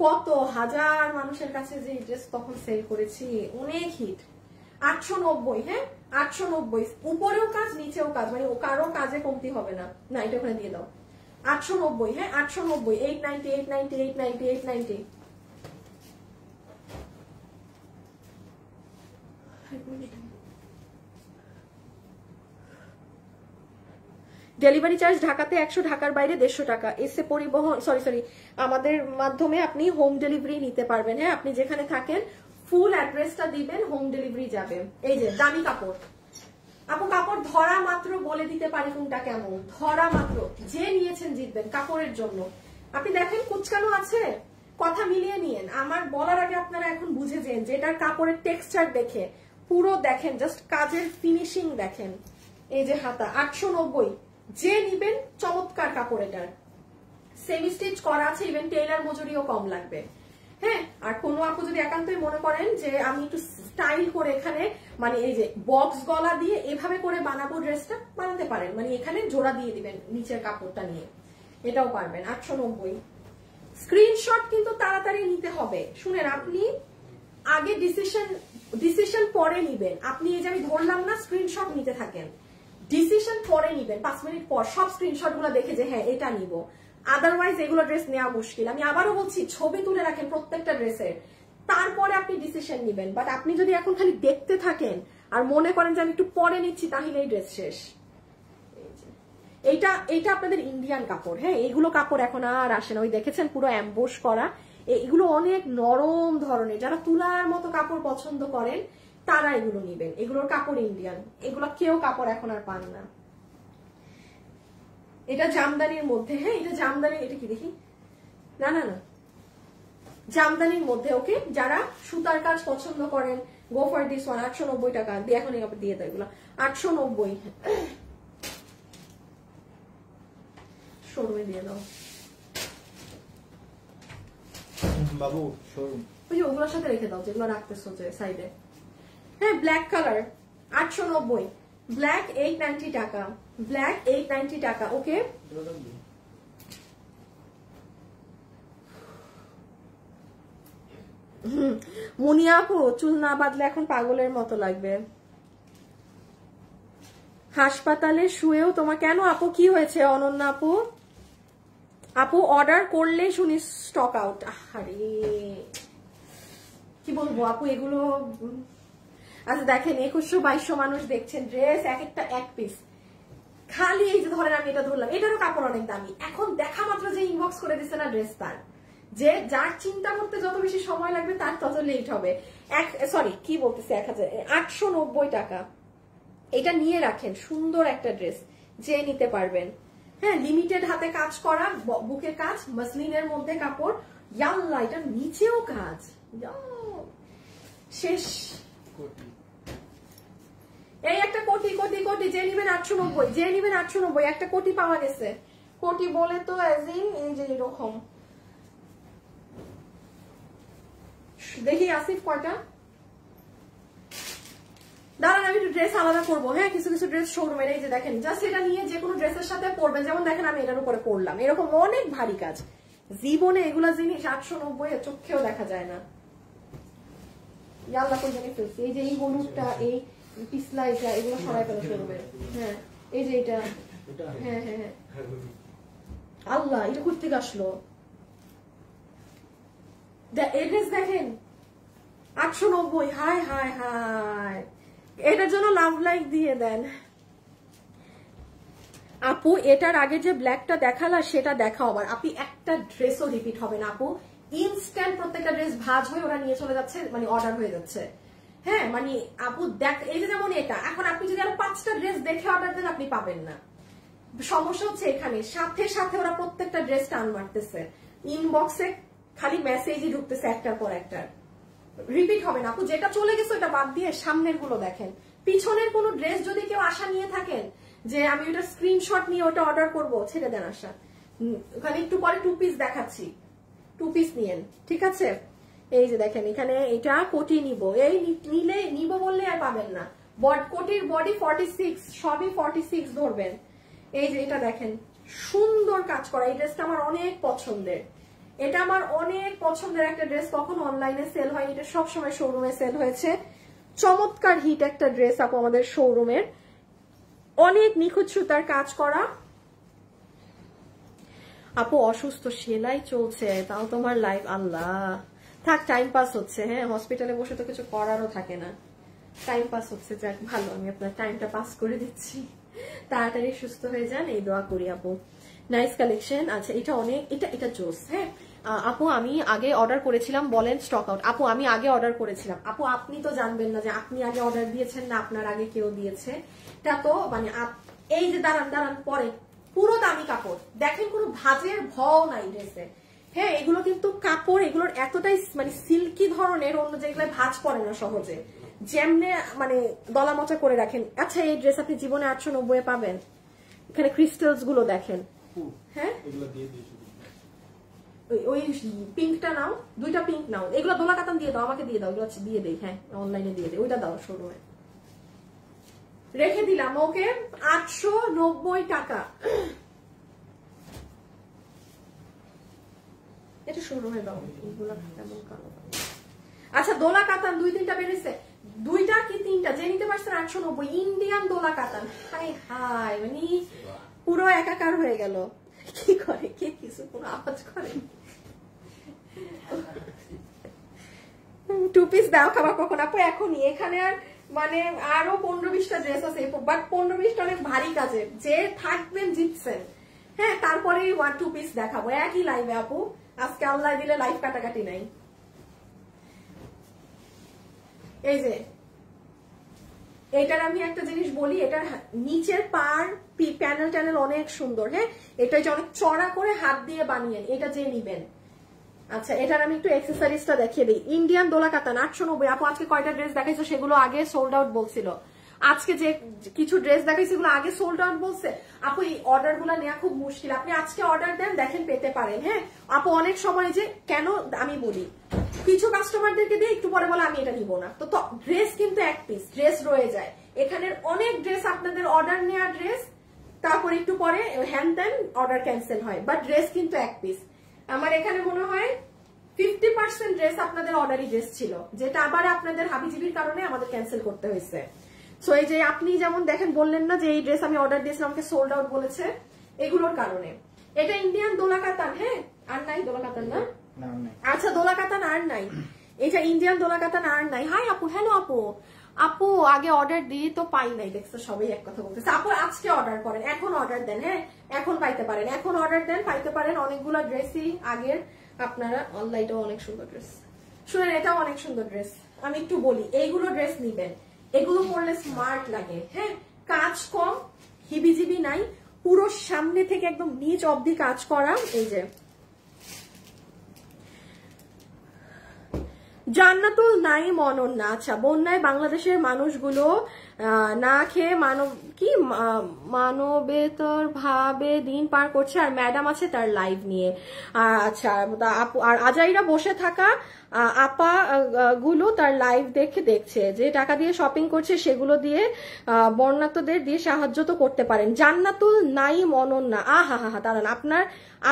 কত হাজার মানুষের কাছে যে ড্রেস তখন সেল করেছি, অনেক হিট। 890, হ্যাঁ 890, উপরেও কাজ নিচেও কাজ, মানে কারো কাজে কমতি হবে না। না এটা ওখানে দিয়ে দাও। 890, হ্যাঁ 890, 890, 890, 890, 890। ডেলিভারি চার্জ ঢাকাতে 100, ঢাকার বাইরে 150 টাকা। এসে পরিবহন সরি আমাদের মাধ্যমে আপনি হোম ডেলিভারি নিতে পারবেন। হ্যাঁ আপনি যেখানে থাকেন ফুল অ্যাড্রেসটা দিবেন, হোম ডেলিভারি যাবে। এই যে দামি কাপড় আপু, কাপড় ধরা মাত্র বলে দিতে পারি কোনটা কেমন, ধরা মাত্র যে নিয়েছেন জিতবেন কাপড়ের জন্য। আপনি দেখেন কুচকানো আছে, কথা মিলিয়ে নিয়েন। আমার বলার আগে আপনারা এখন বুঝে যান যে এটার কাপড়ের টেক্সচার দেখে পুরো দেখেন, জাস্ট কাজের ফিনিশিং দেখেন। এই যে হাতা 890, যে নিবেন চমৎকার কাপড়, এটার সেমি স্টিচ করা আছে, ইভেন টেইলার মজুরিও কম লাগবে। হ্যাঁ, আর কোনো আপু যদি একান্তই মনে করেন যে আমি একটু স্টাইল করে এখানে মানে এই যে বক্স গলা দিয়ে এভাবে করে বানাবো ড্রেসটা, বানাতে পারেন, মানে এখানে জোড়া দিয়ে দিবেন নিচের কাপড়টা নিয়ে, এটাও পারবেন। 890। স্ক্রিনশট কিন্তু তাড়াতাড়ি নিতে হবে। শুনেন, আপনি আগে ডিসিশন পরে নিবেন। আপনি এই যে আমি ধরলাম না, স্ক্রিনশট নিতে থাকেন, ডিসিশন পরে নিবেন, 5 মিনিট পর সব স্ক্রিনশট গুলো দেখে যে হ্যাঁ এটা নিব, আদারওয়াইজ এগুলো ড্রেস নেওয়া মুশকিল। আমি আবারও বলছি, ছবি তুলে রাখেন প্রত্যেকটা ড্রেসের, তারপরে আপনি ডিসিশন নিবেন। বাট আপনি যদি এখন খালি দেখতে থাকেন আর মনে করেন যে আমি একটু পরে নিচ্ছি, তাহলে এই ড্রেস শেষ। এইটা আপনাদের ইন্ডিয়ান কাপড়। হ্যাঁ, এগুলো কাপড় এখন আর আসে না। ওই দেখেছেন পুরো অ্যাম্বোস করা, এগুলো অনেক নরম ধরনের। যারা তুলার মতো কাপড় পছন্দ করেন তারা এগুলো নিবেন, এগুলোর কাপড় ইন্ডিয়ান, এগুলো কেউ কাপড় এখন আর পান না। এটা জামদানির মধ্যে। হ্যাঁ, এটা জামদানি, এটা কি দেখি, না না না, জামদানির মধ্যে। ওকে, যারা সুতার কাজ পছন্দ করেন, গো ফর দিস ওয়ান। 890 টাকা দিয়ে এখন দিয়ে দেয় এগুলো 890। শোরুমে দিয়ে দাও বাবু, শোরুম ওই যে ওগুলোর সাথে রেখে দাও যেগুলো রাখতেছো যে সাইডে। হ্যাঁ, ব্ল্যাক কালার 890, ব্ল্যাক 890 টাকা, ব্ল্যাক 890 টাকা। ওকে, মুনিয়া আপু, চুল না বাঁধলে এখন পাগলের মতো লাগবে। হাসপাতালে শুয়েও তোমার কেন আপু, কি হয়েছে অনন্যা আপু? আপু অর্ডার করলে শুনি স্টক আউট। আরে কি বলবো আপু, এগুলো আচ্ছা দেখেন 2100-2200 মানুষ দেখছেন, ড্রেস এক একটা এক পিস। খালি এই যে ধরেন আমি এটা ধরলাম, এটারও কাপড় অনেক দামি। এখন দেখা মাত্র যে ইনবক্স করে দিচ্ছে না ড্রেস, তার যে যার চিন্তা করতে যত বেশি সময় লাগবে তার তত লেট হবে। সরি কি বলতেছে, 890 টাকা। এটা নিয়ে রাখেন, সুন্দর একটা ড্রেস, যে নিতে পারবেন। হ্যাঁ, লিমিটেড হাতে কাজ করা, বুকে কাজ, মাসলিনের মধ্যে কাপড়, ইয়াল্লা এটা নিচেও কাজ, শেষ। এই একটা কোটি কোটি কোটি, যে নিবেন 890, যে নিবেন 890, একটা কোটি পাওয়া গেছে। কোটি বলে তো এই যে এরকম, দেখি আসিফ কয়টা, দাঁড়ান আমি একটু ড্রেস আলাদা করবো। হ্যাঁ, কিছু কিছু ড্রেস শোরুমের, এই যে দেখেন, জাস্ট এটা নিয়ে যে কোনো ড্রেসের সাথে পরবেন। যেমন দেখেন আমি এটার উপরে পরলাম, এরকম অনেক ভারী কাজ, জীবনে এগুলা জিনিস 890 চোখেও দেখা যায় না। ইয়াল্লা করে জানি ফেলছি, এই যে এই হলুদটা, এই পিছলা, এটা এগুলো সরাই ফেলা শোরুমের। হ্যাঁ, এই যে এটা, হ্যাঁ হ্যাঁ হ্যাঁ, আল্লাহ এটা করতে আসলো। এই ড্রেস দেখেন 890, হাই হাই হাই, এটার জন্য লাভ লাইক দিয়ে দেন আপু। এটার আগে যে ব্ল্যাকটা দেখালা সেটা দেখাও আবার। আপনি একটা ড্রেসও রিপিট হবে না আপু, ইনস্ট্যান্ট প্রত্যেকটা ড্রেস ভাঁজ হয়ে ওরা নিয়ে চলে যাচ্ছে, মানে অর্ডার হয়ে যাচ্ছে। হ্যাঁ, মানে আপু দেখ, এই যে যেমন এটা, এখন আপনি যদি আরো 5টা ড্রেস দেখে অর্ডার দেন আপনি পাবেন না। সমস্যা হচ্ছে এখানে, সাথে সাথে ওরা প্রত্যেকটা ড্রেস টান মারতেছে, ইনবক্সে খালি মেসেজই ঢুকতেছে একটার পর একটা, রিপিট হবে না আপু। যেটা চলে গেছে ওটা বাদ দিয়ে সামনের গুলো দেখেন। পিছনের কোনো ড্রেস যদি কেউ আশা নিয়ে থাকেন যে আমি ওটা স্ক্রিনশট নিয়ে ওটা অর্ডার করবো, ছেড়ে দেন আশা। ওখানে একটু পরে 2 পিস দেখাচ্ছি, 2 পিস নিয়েন, ঠিক আছে? এই যে দেখেন এখানে এটা কোটি নিব, এই নিলে নিব বললে আর পাবেন না। কোটির বডি 46, সবই 46 ধরবেন। এই যে এটা দেখেন, সুন্দর কাজ করা, এই ড্রেসটা আমার অনেক পছন্দের। এটা আমার অনেক পছন্দের একটা ড্রেস, কখনো অনলাইনে সেল হয়, এটা সবসময় শোরুমে সেল হয়েছে। চমৎকার হিট একটা ড্রেস আপু আমাদের শোরুমের, অনেক নিখুঁত সুতার কাজ করা। আপু অসুস্থ, সেলাই চলছে, তাও তোমার লাইফ, আল্লাহ থাক, টাইম পাস হচ্ছে। হ্যাঁ, হসপিটালে বসে তো কিছু করারও থাকে না, টাইম পাস হচ্ছে, যাক ভালো, আমি আপনার টাইমটা পাস করে দিচ্ছি। তাড়াতাড়ি সুস্থ হয়ে যান, এই দোয়া করি আপু। Nice collection. আচ্ছা, এটা অনেক, এটা জোস। হ্যাঁ, আপু আমি আগে অর্ডার করেছিলাম, বলেন স্টক আউট। আপু আমি আগে অর্ডার করেছিলাম। আপু আপনি তো জানবেন না যে আপনি আগে অর্ডার দিয়েছেন না আপনার আগে কেউ দিয়েছে। তা তো মানে এই যে দাঁড়ান পরে পুরো দামি কাপড় দেখেন, কোনো ভাঁজের ভও নাই ড্রেসে। হ্যাঁ এগুলো কিন্তু কাপড়, এগুলোর এতটাই মানে সিল্কি ধরনের, অন্য যেগুলো ভাঁজ পড়ে না সহজে, যেমনে মানে দলা মচা করে রাখেন। আচ্ছা এই ড্রেস আপনি জীবনে 890 পাবেন। এখানে ক্রিস্টালস গুলো দেখেন। হ্যাঁ ওই পিঙ্কটা নাও, 2টা পিঙ্ক নাও, এগুলো দোলা কাতান দিয়ে দাও, আমাকে দিয়ে দাও, এগুলো দিয়ে দেই। হ্যাঁ অনলাইনে দিয়ে দেই, ওইটা দাও শোরুমে রেখে দিলাম। ওকে 890 টাকা। এটা শোরুমে দাও, এগুলো কেমন কালো। আচ্ছা দোলা কাতান 2-3টা বেরিয়েছে, 2টা কি 3টা যে নিতে পারছেন 890 ইন্ডিয়ান দোলা কাতান। হাই হাই মানে পুরো একাকার হয়ে গেল। কি করে কে কিছু কোনো আওয়াজ করে? 2 পিস দাও খাবার কখন আপু? এখনই। এখানে আর মানে আরো 15-20টা ড্রেস আছে, বাট 15-20টা অনেক ভারী কাজের, যে থাকবেন জিতছেন। হ্যাঁ তারপরে 1-2 পিস দেখাবো একই লাইভে আপু। আজকে আল্লাহ দিলে লাইভ কাটাকাটি নাই। এই যে এটার আমি একটা জিনিস বলি, এটার নিচের পার প্যানেল ট্যানেল অনেক সুন্দর। হ্যাঁ এটা যে অনেক চড়া করে হাত দিয়ে বানিয়েন, এটা যে নিবেন। আচ্ছা এটার আমি একটু অ্যাক্সেসরিজটা দেখিয়ে দিই। ইন্ডিয়ান দোলা কাতান 890। আপু আজকে কয়টা ড্রেস দেখাইছো সেগুলো আগে সোল্ড আউট বলছিল। আজকে যে কিছু ড্রেস দেখাইছে সেগুলো আগে সোল্ড আউট বলছে। আপু এই অর্ডার গুলা নেওয়া খুব মুশকিল, আপনি আজকে অর্ডার দেন দেখেন পেতে পারেন। হ্যাঁ আপু অনেক সময় যে কেন আমি বলি কিছু কাস্টমারদেরকে দিয়ে একটু পরে বলে আমি এটা নিব না, তো ড্রেস কিন্তু এক পিস ড্রেস রয়ে যায়। এখানের অনেক ড্রেস আপনাদের অর্ডার নেওয়া ড্রেস, তারপর একটু পরে হ্যান্ড দেন অর্ডার ক্যান্সেল হয়, বাট ড্রেস কিন্তু এক পিস। আমার এখানে মনে হয় 50% ড্রেস আপনাদের অর্ডারি ড্রেস ছিল, যেটা আবার আপনাদের হাবিজিবির কারণে আমাদের ক্যান্সেল করতে হয়েছে। সো এই যে আপনি যেমন দেখেন বললেন না যে এই ড্রেস আমি অর্ডার দিয়েছিলাম আমাকে সোল্ড আউট বলেছে, এগুলোর কারণে। এটা ইন্ডিয়ান দোলা কাতান। হ্যাঁ আর নাই দোলা কাতান না? আচ্ছা দোলা কাতান আর নাই, এটা ইন্ডিয়ান দোলা কাতান আর নাই। হাই আপু, হ্যালো আপু। আপু আগে অর্ডার দিই তো পাই নাই, দেখছো সবাই এক কথা বলতেছে। আপু আজকে অর্ডার করেন, এখন অর্ডার দেন। হ্যাঁ এখন পাইতে পারেন, এখন অর্ডার দেন পাইতে পারেন। অনেকগুলো ড্রেসই আগের আপনারা অনলাইনেও অনেক সুন্দর ড্রেস। শুনেন এটাও অনেক সুন্দর ড্রেস। আমি একটু বলি এইগুলো ড্রেস নিবেন, এগুলো পরলে স্মার্ট লাগে। হ্যাঁ কাজ কম, হিবিজিবি নাই, পুরো সামনে থেকে একদম নিচ অবধি কাজ করা। এই যে জান্নাতুল নাইম অনন্যা। আচ্ছা বন্যায় বাংলাদেশের মানুষগুলো না খেয়ে মানবেতর ভাবে দিন পার করছে, আর ম্যাডাম আছে তার লাইভ নিয়ে। আচ্ছা আপু আর আজাইরা বসে থাকা আপা গুলো তার লাইভ দেখছে, যে টাকা দিয়ে শপিং করছে সেগুলো দিয়ে বর্ণাত্মদের দিয়ে সাহায্য তো করতে পারেন। জান্নাতুল নাইম অনন্যা। আহা হা হা দাঁড়ান,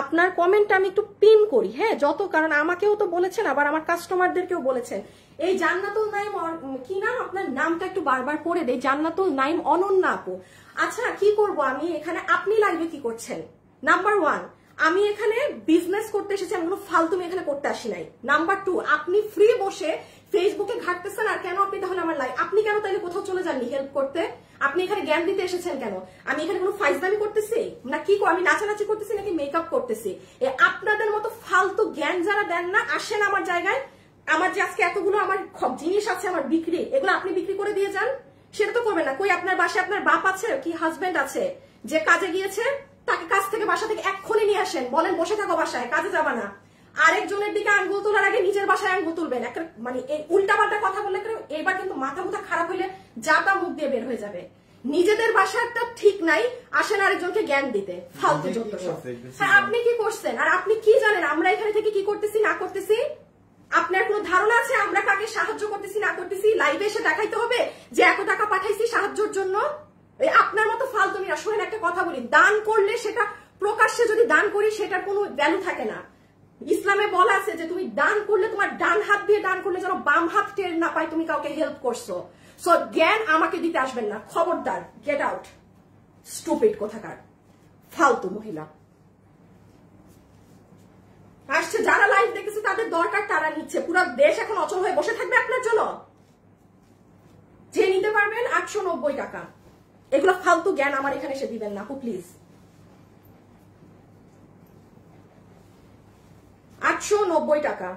আপনার কমেন্টটা আমি একটু পিন করি। হ্যাঁ কারণ আমাকেও তো বলেছেন, আবার আমার কাস্টমারদেরকেও বলেছেন। এই জান্নাতুল নাইম কি নাম, আপনার নামটা একটু বারবার পড়ে দেই, জান্নাতুল নাইম অনন্যা আপু। আচ্ছা কি করব আমি এখানে, আপনি লাইভে কি করছেন? নাম্বার 1 আমি এখানে বিজনেস করতে এসেছি, আমি কোনো ফালতুমি এখানে করতে আসি নাই। নাম্বার 2 আপনি ফ্রি বসে ফেসবুকে ঘাটতেছেন, আর কেন আপনি তাহলে আমার লাইভ, আপনি কেন তাহলে কোথাও চলে যাননি হেল্প করতে? আপনি এখানে জ্ঞান দিতে এসেছেন কেন? আমি এখানে কোনো ফাইজলামি করতেছি না, কি আমি নাচানাচি করতেছি নাকি মেকআপ করতেছি? আপনাদের মতো ফালতু জ্ঞান যারা দেন না, আসেন আমার জায়গায়। আমার যে আজকে এতগুলো আমার জিনিস আছে আমার বিক্রি, এগুলো আপনি বিক্রি করে দিয়ে যান, সেটা তো করবেন না। কই আপনার বাসায় আপনার বাপ আছে কি হাজবেন্ড আছে যে কাজে গিয়েছে, তাকে কাজ থেকে বাসা থেকে এক্ষুনি নিয়ে আসেন, বলেন বসে থাকো বাসায়, কাজে যাবা না। আরেকজনের দিকে আঙ্গুল তোলার আগে নিজের বাসায় আঙ্গুল তুলবেন। একটা মানে এই উল্টাপাল্টা কথা বললে এবার কিন্তু মাথা মুথা খারাপ হইলে যাটা মুখ দিয়ে বের হয়ে যাবে। নিজেদের বাসাটা ঠিক নাই, আসেন আরেকজনকে জ্ঞান দিতে, ফালতু যত সব। হ্যাঁ আপনি কি করছেন আর আপনি কি জানেন আমরা এখানে থেকে কি করতেছি না করতেছি? আপনার কোনো ধারণা আছে আমরা কাকে সাহায্য করতেছি না করতেছি? লাইভে এসে দেখাইতে হবে যে এত টাকা পাঠাইছি সাহায্যের জন্য? আপনার মতো ফালতুমিরা। শুনেন একটা কথা বলি, দান করলে সেটা প্রকাশ্যে যদি দান করি সেটার কোনো ভ্যালু থাকে না। ইসলামে বলা আছে যে তুমি দান করলে তোমার ডান হাত দিয়ে দান করলে যেন বাম হাত টের না পায় তুমি কাউকে হেল্প করছো। সো জ্ঞান আমাকে দিতে আসবেন না, খবরদার, গেট আউট, স্টুপিড কোথাকার ফালতু মহিলা। আসছে যারা লাইভ দেখেছে তাদের দরকার তারা নিচ্ছে, পুরো দেশ এখন অচল হয়ে বসে থাকবে আপনার জন্য। যে নিতে পারবেন 890 টাকা। এগুলো ফালতু জ্ঞান আমার এখানে এসে দিবেন না প্লিজ। 890 টাকা,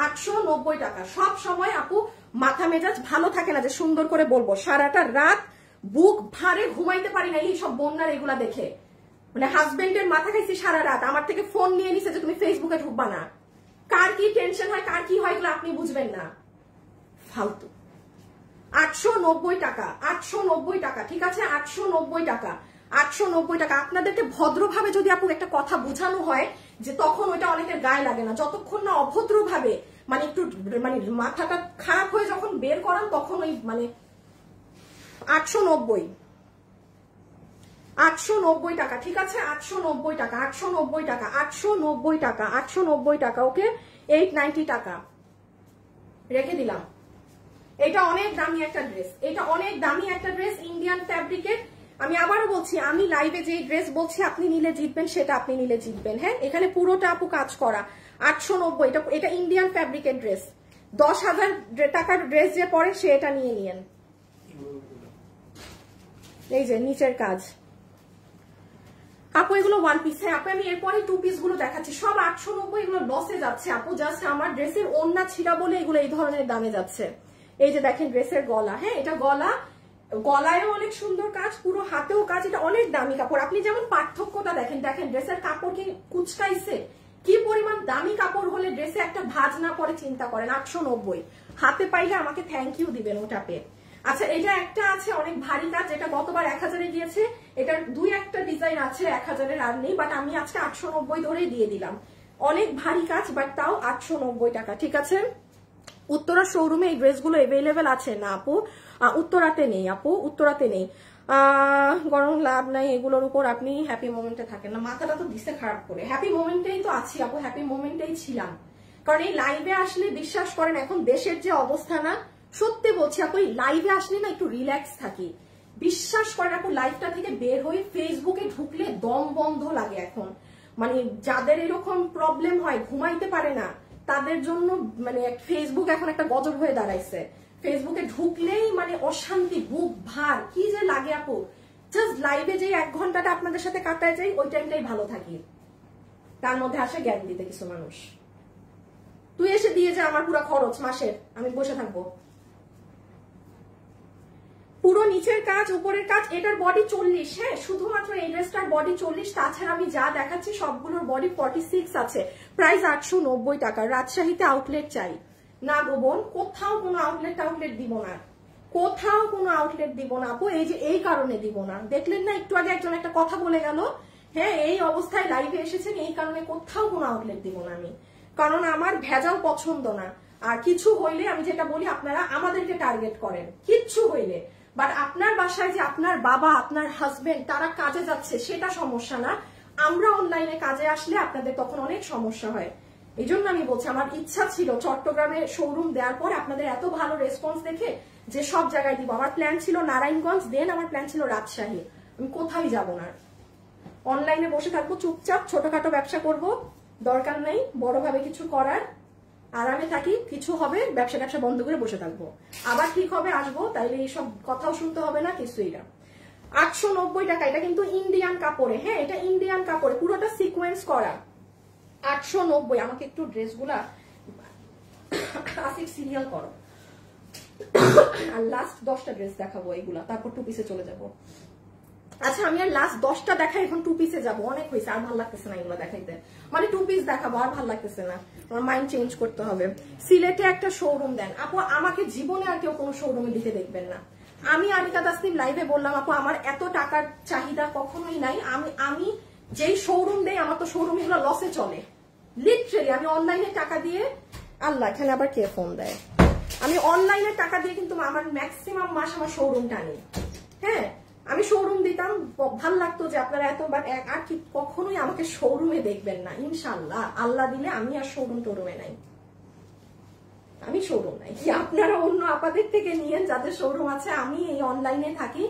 890 টাকা। সব সময় আপু মাথা মেজাজ ভালো থাকে না যে সুন্দর করে বলবো, সারাটা রাত বুক ভারে ঘুমাইতে পারি না এইসব বন্যার এগুলা দেখে। মানে হাজবেন্ডের মাথা খাইছি সারা রাত, আমার থেকে ফোন নিয়ে নিছে যে তুমি ফেসবুকে ঢুকবা না। কার কি টেনশন হয়, কার কি হয়, এগুলো আপনি বুঝবেন না, ফালতু। 890 টাকা, 890 টাকা, ঠিক আছে? 890 টাকা, 890 টাকা। আপনাদেরকে ভদ্রভাবে যদি আপু একটা কথা বোঝানো হয় যে তখন ওইটা অনেকের গায়ে লাগে না, যতক্ষণ না অভদ্রভাবে মানে একটু মানে মাথাটা খারাপ হয়ে যখন বের করান তখন ওই মানে 890, 890 টাকা, ঠিক আছে? 890 টাকা, 890 টাকা, 890 টাকা, 890 টাকা, ওকে? 890 টাকা রেখে দিলাম। এটা অনেক দামি একটা ড্রেস, এটা অনেক দামি একটা ড্রেস, ইন্ডিয়ান ফ্যাব্রিকের। আমি আবারও বলছি, আমি লাইভে যে ড্রেস বলছি আপনি নিলে জিতবেন, সেটা আপনি নিলে জিতবেন। হ্যাঁ, এখানে পুরোটা আপু কাজ করা। 890, এটা ইন্ডিয়ান ফ্যাব্রিকের ড্রেস। 10,000 টাকার ড্রেস যে পরে সে এটা নিয়ে নিয়েন। এই যে নিচের কাজ আপু, এগুলো ওয়ান পিস। হ্যাঁ আপু, আমি এরপরে টু পিস গুলো দেখাচ্ছি, সব 890, এগুলো লসে যাচ্ছে আপু। জাস্ট আমার ড্রেসের ওড়না ছিঁড়া বলে এগুলো এই ধরনের দামে যাচ্ছে। এই যে দেখেন ড্রেসের গলা, হ্যাঁ এটা গলা, গলায়ও অনেক সুন্দর কাজ, পুরো হাতেও কাজ, এটা অনেক দামি কাপড়। আপনি যেমন পার্থক্যটা দেখেন, দেখেন ড্রেসের কাপড় কি কুচকাইছে, কি পরিমাণ দামি কাপড় হলে ড্রেসে একটা ভাঁজ না পড়ে চিন্তা করেন। 890 হাতে পাইলে আমাকে থ্যাংক ইউ দিবেন ওটা পেয়ে। আচ্ছা, এটা একটা আছে অনেক ভারী কাজ, যেটা গতবার 1000-এ গিয়েছে। এটার দুই একটা ডিজাইন আছে 1000-এর আর নেই, বাট আমি আজকে 890 ধরেই দিয়ে দিলাম। অনেক ভারী কাজ, বাট তাও 890 টাকা, ঠিক আছে? উত্তরা শোরুমে এই ড্রেসগুলো এভেলেবেল আছে না আপু? উত্তরাতে নেই আপু, উত্তরাতে নেই। গরম লাভ নাই এগুলোর উপর, আপনি হ্যাপি মোমেন্টে থাকেন না। মাথাটা তো দিছে খারাপ করে। হ্যাপি মোমেন্টেই তো আছি আপু, হ্যাপি মোমেন্টেই ছিলাম। কারণ এই লাইভে আসলে বিশ্বাস করেন এখন দেশের যে অবস্থা না, সত্যি বলছি আপু, এই লাইভে আসলে না একটু রিল্যাক্স থাকি। বিশ্বাস করেন আপু, লাইভটা থেকে বের হয়ে ফেসবুকে ঢুকলে দম বন্ধ লাগে এখন। মানে যাদের এরকম প্রবলেম হয়, ঘুমাইতে পারে না, তাদের জন্য মানে ফেসবুক এখন একটা গজব হয়ে দাঁড়াইছে। ফেসবুকে ঢুকলেই মানে অশান্তি, বুক ভার, কি যে লাগে আপু। জাস্ট লাইভে যে 1 ঘন্টাটা আপনাদের সাথে কাটায় যাই, ওই টাইমটাই ভালো থাকি। তার মধ্যে আসে জ্ঞান দিতে কিছু মানুষ। তুই এসে দিয়ে যা, আমার পুরো খরচ মাসের, আমি বসে থাকবো। পুরো নিচের কাজ, উপরের কাজ, এটার বডি 40। হ্যাঁ, শুধুমাত্র এই ড্রেসটার বডি 40, তাছাড়া আমি যা দেখাচ্ছি সবগুলোর বডি 46 আছে। প্রাইস 890 টাকা। রাজশাহীতে আউটলেট চাই না গো বোন, কোথাও কোনো আউটলেট দিব না, কোথাও কোনো আউটলেট দিব না আপু। এই যে এই কারণে দিব না, দেখলেন না একটু আগে একজন একটা কথা বলে গেল। হ্যাঁ, এই অবস্থায় লাইভে এসেছেন, এই কারণে কোথাও কোনো আউটলেট দিব না আমি, কারণ আমার ভেজাল পছন্দ না। আর কিছু হইলে আমি যেটা বলি, আপনারা আমাদেরকে টার্গেট করেন কিচ্ছু হইলে, বাট আপনার বাসায় যে আপনার বাবা, আপনার হাজবেন্ড তারা কাজে যাচ্ছে সেটা সমস্যা না। আমরা অনলাইনে কাজে আসলে আপনাদের তখন অনেক সমস্যা হয়। এই জন্য আমি বলছি, আমার ইচ্ছা ছিল চট্টগ্রামে শোরুম দেওয়ার পর আপনাদের এত ভালো রেসপন্স দেখে যে সব জায়গায় দিব। আমার প্ল্যান ছিল নারায়ণগঞ্জ, দেন আমার প্ল্যান ছিল রাজশাহী। আমি কোথায় যাব না, অনলাইনে বসে থাকবো চুপচাপ, ছোটখাটো ব্যবসা করব, দরকার নেই বড়ভাবে কিছু করার। আরামে থাকি, কিছু হবে ব্যবসা বন্ধ করে বসে থাকবো, আবার ঠিক হবে আসবো, তাইলে এইসব কথাও শুনতে হবে না কিছুই না। 890 টাকা, এটা কিন্তু ইন্ডিয়ান কাপড়ে। হ্যাঁ, এটা ইন্ডিয়ান কাপড়ে, পুরোটা সিকোয়েন্স করা। 890। আমাকে একটু ড্রেসগুলা আসিফ সিরিয়াল করো। আর লাস্ট 10টা ড্রেস দেখাবো এগুলা, তারপর টু পিসে চলে যাবো। আচ্ছা, আমি আর লাস্ট 10টা দেখাই, এখন টু পিসে যাবো। অনেক হয়েছে, আর ভালো লাগতেছে না এগুলো দেখাইতে, মানে টু পিস দেখাবো আর ভালো লাগতেছে না, আমার মাইন্ড চেঞ্জ করতে হবে। সিলেটে একটা শোরুম দেন আপু, আমাকে জীবনে আর কেউ কোনো শোরুমে দিতে দেখবেন না। আমি আনিকা তাসনিম লাইভে বললাম আপু, আমার এত টাকার চাহিদা কখনোই নাই। আমি যেই শোরুম দেই, আমার তো শোরুম এগুলো লসে চলে লিটারেলি। আমি অনলাইনে টাকা দিয়ে, আল্লাহ এখানে আবার কে ফোন দেয়, আমি অনলাইনে টাকা দিয়ে কিন্তু আমার ম্যাক্সিমাম মাস আমার শোরুমটা নেই। হ্যাঁ, আমি শোরুম দিতাম, ভাল লাগতো যে আপনারা এত, বাট আর কি কখনোই আমাকে শোরুমে দেখবেন না ইনশাল্লাহ। আল্লাহ দিলে আমি আর শোরুম টোরুমে নাই, আমি শোরুম নাই। আপনারা অন্য আপাদের থেকে নিয়েন যাদের শোরুম আছে, আমি এই অনলাইনে থাকি।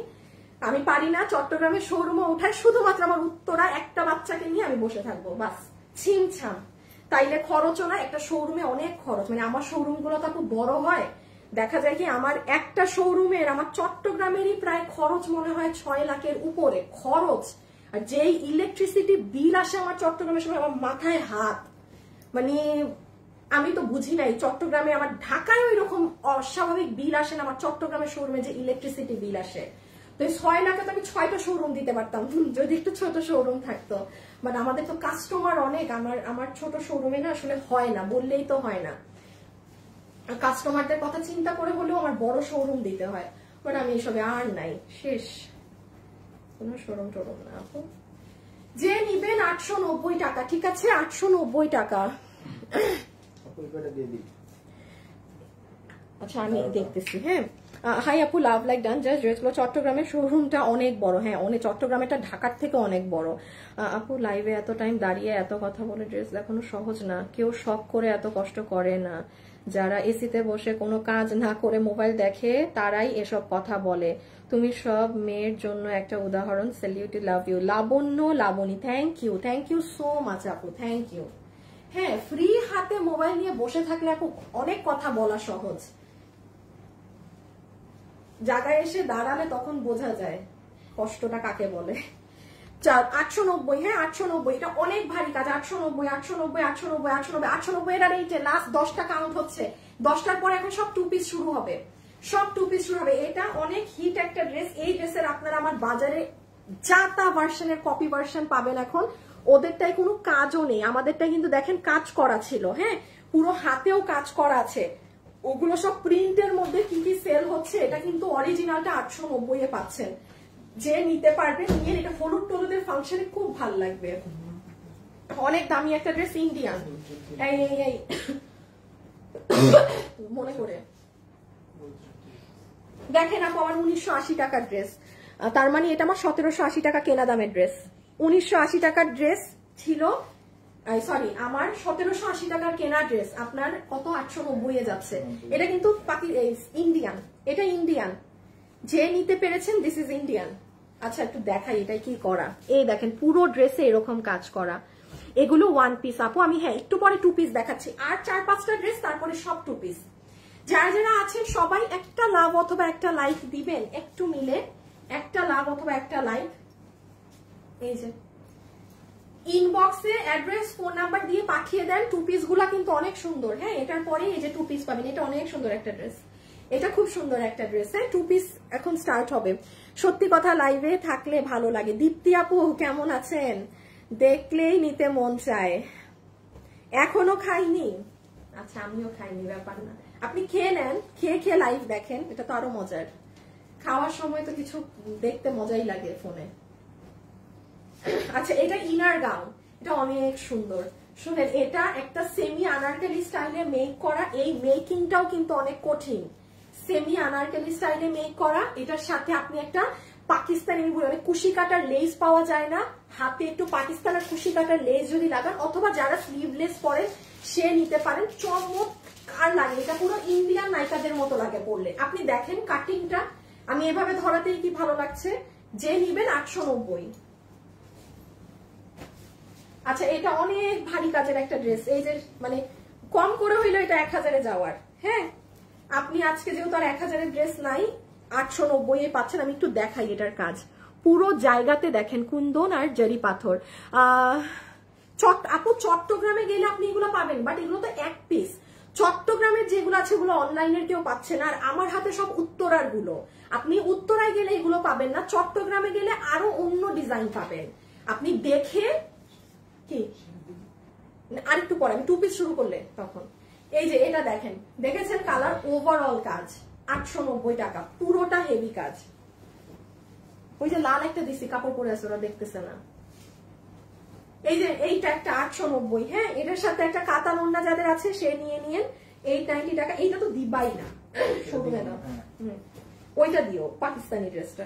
আমি পারি না চট্টগ্রামে শোরুমে উঠায়, শুধুমাত্র আমার উত্তরা একটা বাচ্চাকে নিয়ে আমি বসে থাকবো বাস, ছিমছাম। তাইলে খরচও না, একটা শোরুমে অনেক খরচ। মানে আমার শোরুম গুলো তো খুব বড় হয়, দেখা যায় কি আমার একটা শোরুমের, আমার চট্টগ্রামেরই প্রায় খরচ মনে হয় 6 লাখের উপরে খরচ। আর যেই ইলেকট্রিসিটি বিল আসে আমার চট্টগ্রামের সময়, আমার মাথায় হাত। মানে আমি তো বুঝি নাই চট্টগ্রামে, আমার ঢাকায় ওই রকম অস্বাভাবিক বিল আসে না, আমার চট্টগ্রামের শোরুমে যে ইলেকট্রিসিটি বিল আসে। তো এই 6 লাখে তো আমি 6টা শোরুম দিতে পারতাম যদি একটু ছোট শোরুম থাকতো। বাট আমাদের তো কাস্টমার অনেক, আমার ছোট শোরুমে না আসলে হয় না, বললেই তো হয় না। কাস্টমারদের কথা চিন্তা করে হলেও আমার বড় শোরুম দিতে হয়, বাট আমি এসবে আর নাই, শেষ কোনো শোরুম টোরুম না আপু। যে নিবেন 890 টাকা, ঠিক আছে 890 টাকা। আচ্ছা আমি দেখতেছি। হ্যাঁ হাই আপু, লাভ লাইক ডান জাস্ট ড্রেসগুলো। চট্টগ্রামের শোরুমটা অনেক বড়, হ্যাঁ অনেক, চট্টগ্রামেরটা ঢাকার থেকে অনেক বড়। আপু লাইভে এত টাইম দাঁড়িয়ে এত কথা বলে ড্রেস দেখানো সহজ না, কেউ শখ করে এত কষ্ট করে না। যারা এসিতে বসে কোনো কাজ না করে মোবাইল দেখে তারাই এসব কথা বলে। তুমি সব মেয়ের জন্য একটা উদাহরণ, salute, love you. Labanya, Laboni, thank you so much আপু, থ্যাংক ইউ। হ্যাঁ ফ্রি হাতে মোবাইল নিয়ে বসে থাকলে আপু অনেক কথা বলা সহজ, জায়গায় এসে দাঁড়ালে তখন বোঝা যায় কষ্টটা কাকে বলে। 890, হ্যাঁ 890, এটা অনেক ভারী কাজ। 890, 890, 890, 890, 890 এর আর এইটা লাস্ট 10টা কাউন্ট হচ্ছে। 10টার পরে এখন সব 2 পিস শুরু হবে, সব 2 পিস শুরু হবে। এটা অনেক হিট একটা ড্রেস। এই ড্রেসের আপনারা আমার বাজারে যা তা ভার্সনের কপি ভার্সন পাবেন এখন। ওদেরটাই কোনো কাজও নেই, আমাদেরটা কিন্তু দেখেন কাজ করা ছিল, হ্যাঁ পুরো হাতেও কাজ করা আছে। ওগুলো সব প্রিন্টের মধ্যে কি কি সেল হচ্ছে, এটা কিন্তু অরিজিনালটা 890 এ পাচ্ছেন। যে নিতে পারবেন নিয়ে, এটা হলুদ টলুদের ফাংশনে খুব ভালো লাগবে। অনেক দামি একটা ড্রেস, ইন্ডিয়ান। এই মনে করে দেখেন আপু, আমার 1980 টাকার ড্রেস, তার মানে এটা আমার 1780 টাকা কেনা দামের ড্রেস। 1980 টাকার ড্রেস ছিল, সরি আমার 1780 টাকার কেনা ড্রেস আপনার কত 890 এ যাচ্ছে। এটা কিন্তু ইন্ডিয়ান, এটা ইন্ডিয়ান। যে নিতে পেরেছেন দিস ইজ ইন্ডিয়ান। আচ্ছা একটু দেখাই এটাই কি করা। এই দেখেন পুরো ড্রেসে এরকম কাজ করা, এগুলো 1 পিস আপু। আমি হ্যাঁ একটু পরে 2 পিস দেখাচ্ছি, আর 4-5টা ড্রেস, তারপরে সব 2 পিস। যারা যারা আছেন সবাই একটা লাভ অথবা একটা লাইক দিবেন, একটু মিলে একটা লাভ অথবা একটা লাইক। এই যে ইনবক্সে অ্যাড্রেস ফোন নাম্বার দিয়ে পাঠিয়ে দেন। 2 পিস গুলা কিন্তু অনেক সুন্দর। হ্যাঁ এটার পরে এই যে 2 পিস পাবেন, এটা অনেক সুন্দর একটা ড্রেস, এটা খুব সুন্দর একটা ড্রেস। হ্যাঁ 2 পিস এখন স্টার্ট হবে। সত্যি কথা লাইভে থাকলে ভালো লাগে। দীপ্তি আপু কেমন আছেন? দেখলেই নিতে মন চায়। এখনো খাইনি? আচ্ছা আমিও খাইনি, ব্যাপার না, আপনি খেয়ে নেন, খেয়ে খেয়ে লাইভ দেখেন, এটা তো আরো মজার। খাওয়ার সময় তো কিছু দেখতে মজাই লাগে ফোনে। আচ্ছা এটা ইনার গাউন, এটা অনেক সুন্দর। শুনেন এটা একটা সেমি আনারকলি স্টাইলে মেক করা, এই মেকিংটাও কিন্তু অনেক কঠিন। সেমি আনারকলি স্টাইলে মেক করা, এটার সাথে আপনি একটা পাকিস্তানি কুশি কাটার লেস পাওয়া যায় না, হাতে একটু পাকিস্তানের কুশি কাটার লেস যদি লাগান, অথবা যারা স্লিভলেস পরেন সে নিতে পারেন, চমৎকার লাগে। এটা পুরো ইন্ডিয়ান নায়িকাদের মতো লাগে পরলে। আপনি দেখেন কাটিংটা, আমি এভাবে ধরাতেই কি ভালো লাগছে। যে নিবেন 890। আচ্ছা এটা অনেক ভারী কাজের একটা ড্রেস, এই যে মানে কম করে হইলো এটা 1000-এ যাওয়ার। হ্যাঁ আপনি আজকে যেহেতু আর 1000-এর ড্রেস নাই, 890 এ পাচ্ছেন। আমি একটু দেখাই এটার কাজ, পুরো জায়গাতে দেখেন কুন্দন আর জারি পাথর। আপু চট্টগ্রামে গেলে আপনি এগুলো পাবেন, বাট এগুলো তো 1 পিস। চট্টগ্রামের যেগুলো আছে এগুলো অনলাইনের কেউ পাচ্ছে না, আর আমার হাতে সব উত্তরার গুলো। আপনি উত্তরায় গেলে এগুলো পাবেন না, চট্টগ্রামে গেলে আরো অন্য ডিজাইন পাবেন। আপনি দেখে কি আরেকটু পরে আমি 2 পিস শুরু করলে তখন। এই যে এটা দেখেন, দেখেছেন কালার, ওভারঅল কাজ 890 টাকা, পুরোটা হেভি কাজ। ওই যে লাল একটা দিছি কাপড় পরে আছে, ওরা দেখতেছে না। এই যে এইটা একটা 890। হ্যাঁ এটার সাথে একটা কাতান ওড়না যাদের আছে সে নিয়ে নিয়েন, 890 টাকা। এইটা তো দিবাই না, শোরুমে দাও, ওইটা দিও পাকিস্তানি ড্রেসটা।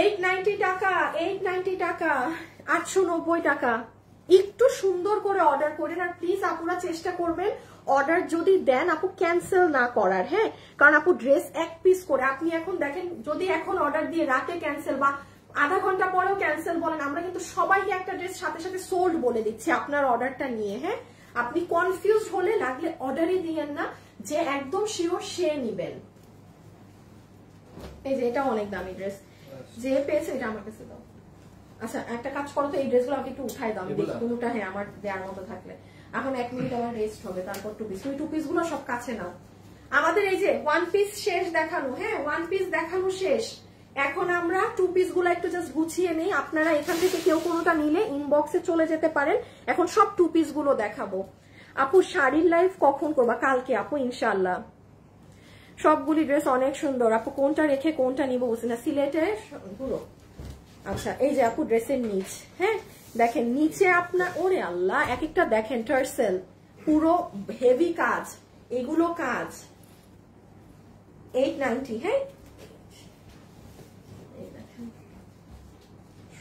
890 টাকা, 890 টাকা, 890 টাকা। একটু সুন্দর করে অর্ডার করেন, আর প্লিজ আপুরা চেষ্টা করবেন অর্ডার যদি দেন আপু ক্যান্সেল না করার। হ্যাঁ কারণ আপু ড্রেস 1 পিস করে, আপনি এখন দেখেন যদি এখন অর্ডার দিয়ে রাতে ক্যান্সেল বা আধা ঘন্টা পরেও ক্যান্সেল বলেন, আমরা কিন্তু সবাইকে একটা ড্রেস সাথে সাথে সোল্ড বলে দিচ্ছি আপনার অর্ডারটা নিয়ে। হ্যাঁ আপনি কনফিউজ হলে লাগলে অর্ডারই দিয়েন না, যে একদম শিওর সে নিবেন। এই যে এটা অনেক দামি ড্রেস, যে পেয়েছে এটা আমার কাছে দাও। আচ্ছা একটা কাজ করো তো, এই ড্রেসগুলো আমাকে একটু উঠাই দাও, আমি দেখি কোনটা হ্যাঁ আমার দেওয়ার মতো থাকলে। এখন 1 মিনিট আমার রেস্ট হবে, তারপর টু পিস। তুমি টু পিস গুলো সব কাছে নাও। আমাদের এই যে ওয়ান পিস শেষ দেখানো, হ্যাঁ ওয়ান পিস দেখানো শেষ। এখন আমরা টু পিস গুলো একটু জাস্ট গুছিয়ে নেই। আপনারা এখান থেকে কেউ কোনোটা নিলে ইনবক্সে চলে যেতে পারেন। এখন সব টু পিস গুলো দেখাবো। আপু শাড়ির লাইভ কখন করবা? কালকে আপু ইনশাআল্লাহ। সবগুলি ড্রেস অনেক সুন্দর। আপু কোনটা রেখে কোনটা নিব বুঝছি না। সিলেটের গুলো। আচ্ছা এই যে আপু ড্রেসের নিচ, হ্যাঁ দেখেন নিচে আপনার, ওরে আল্লাহ এক একটা দেখেন টার্সেল, পুরো হেভি কাজ, এগুলো কাজ 890। হ্যাঁ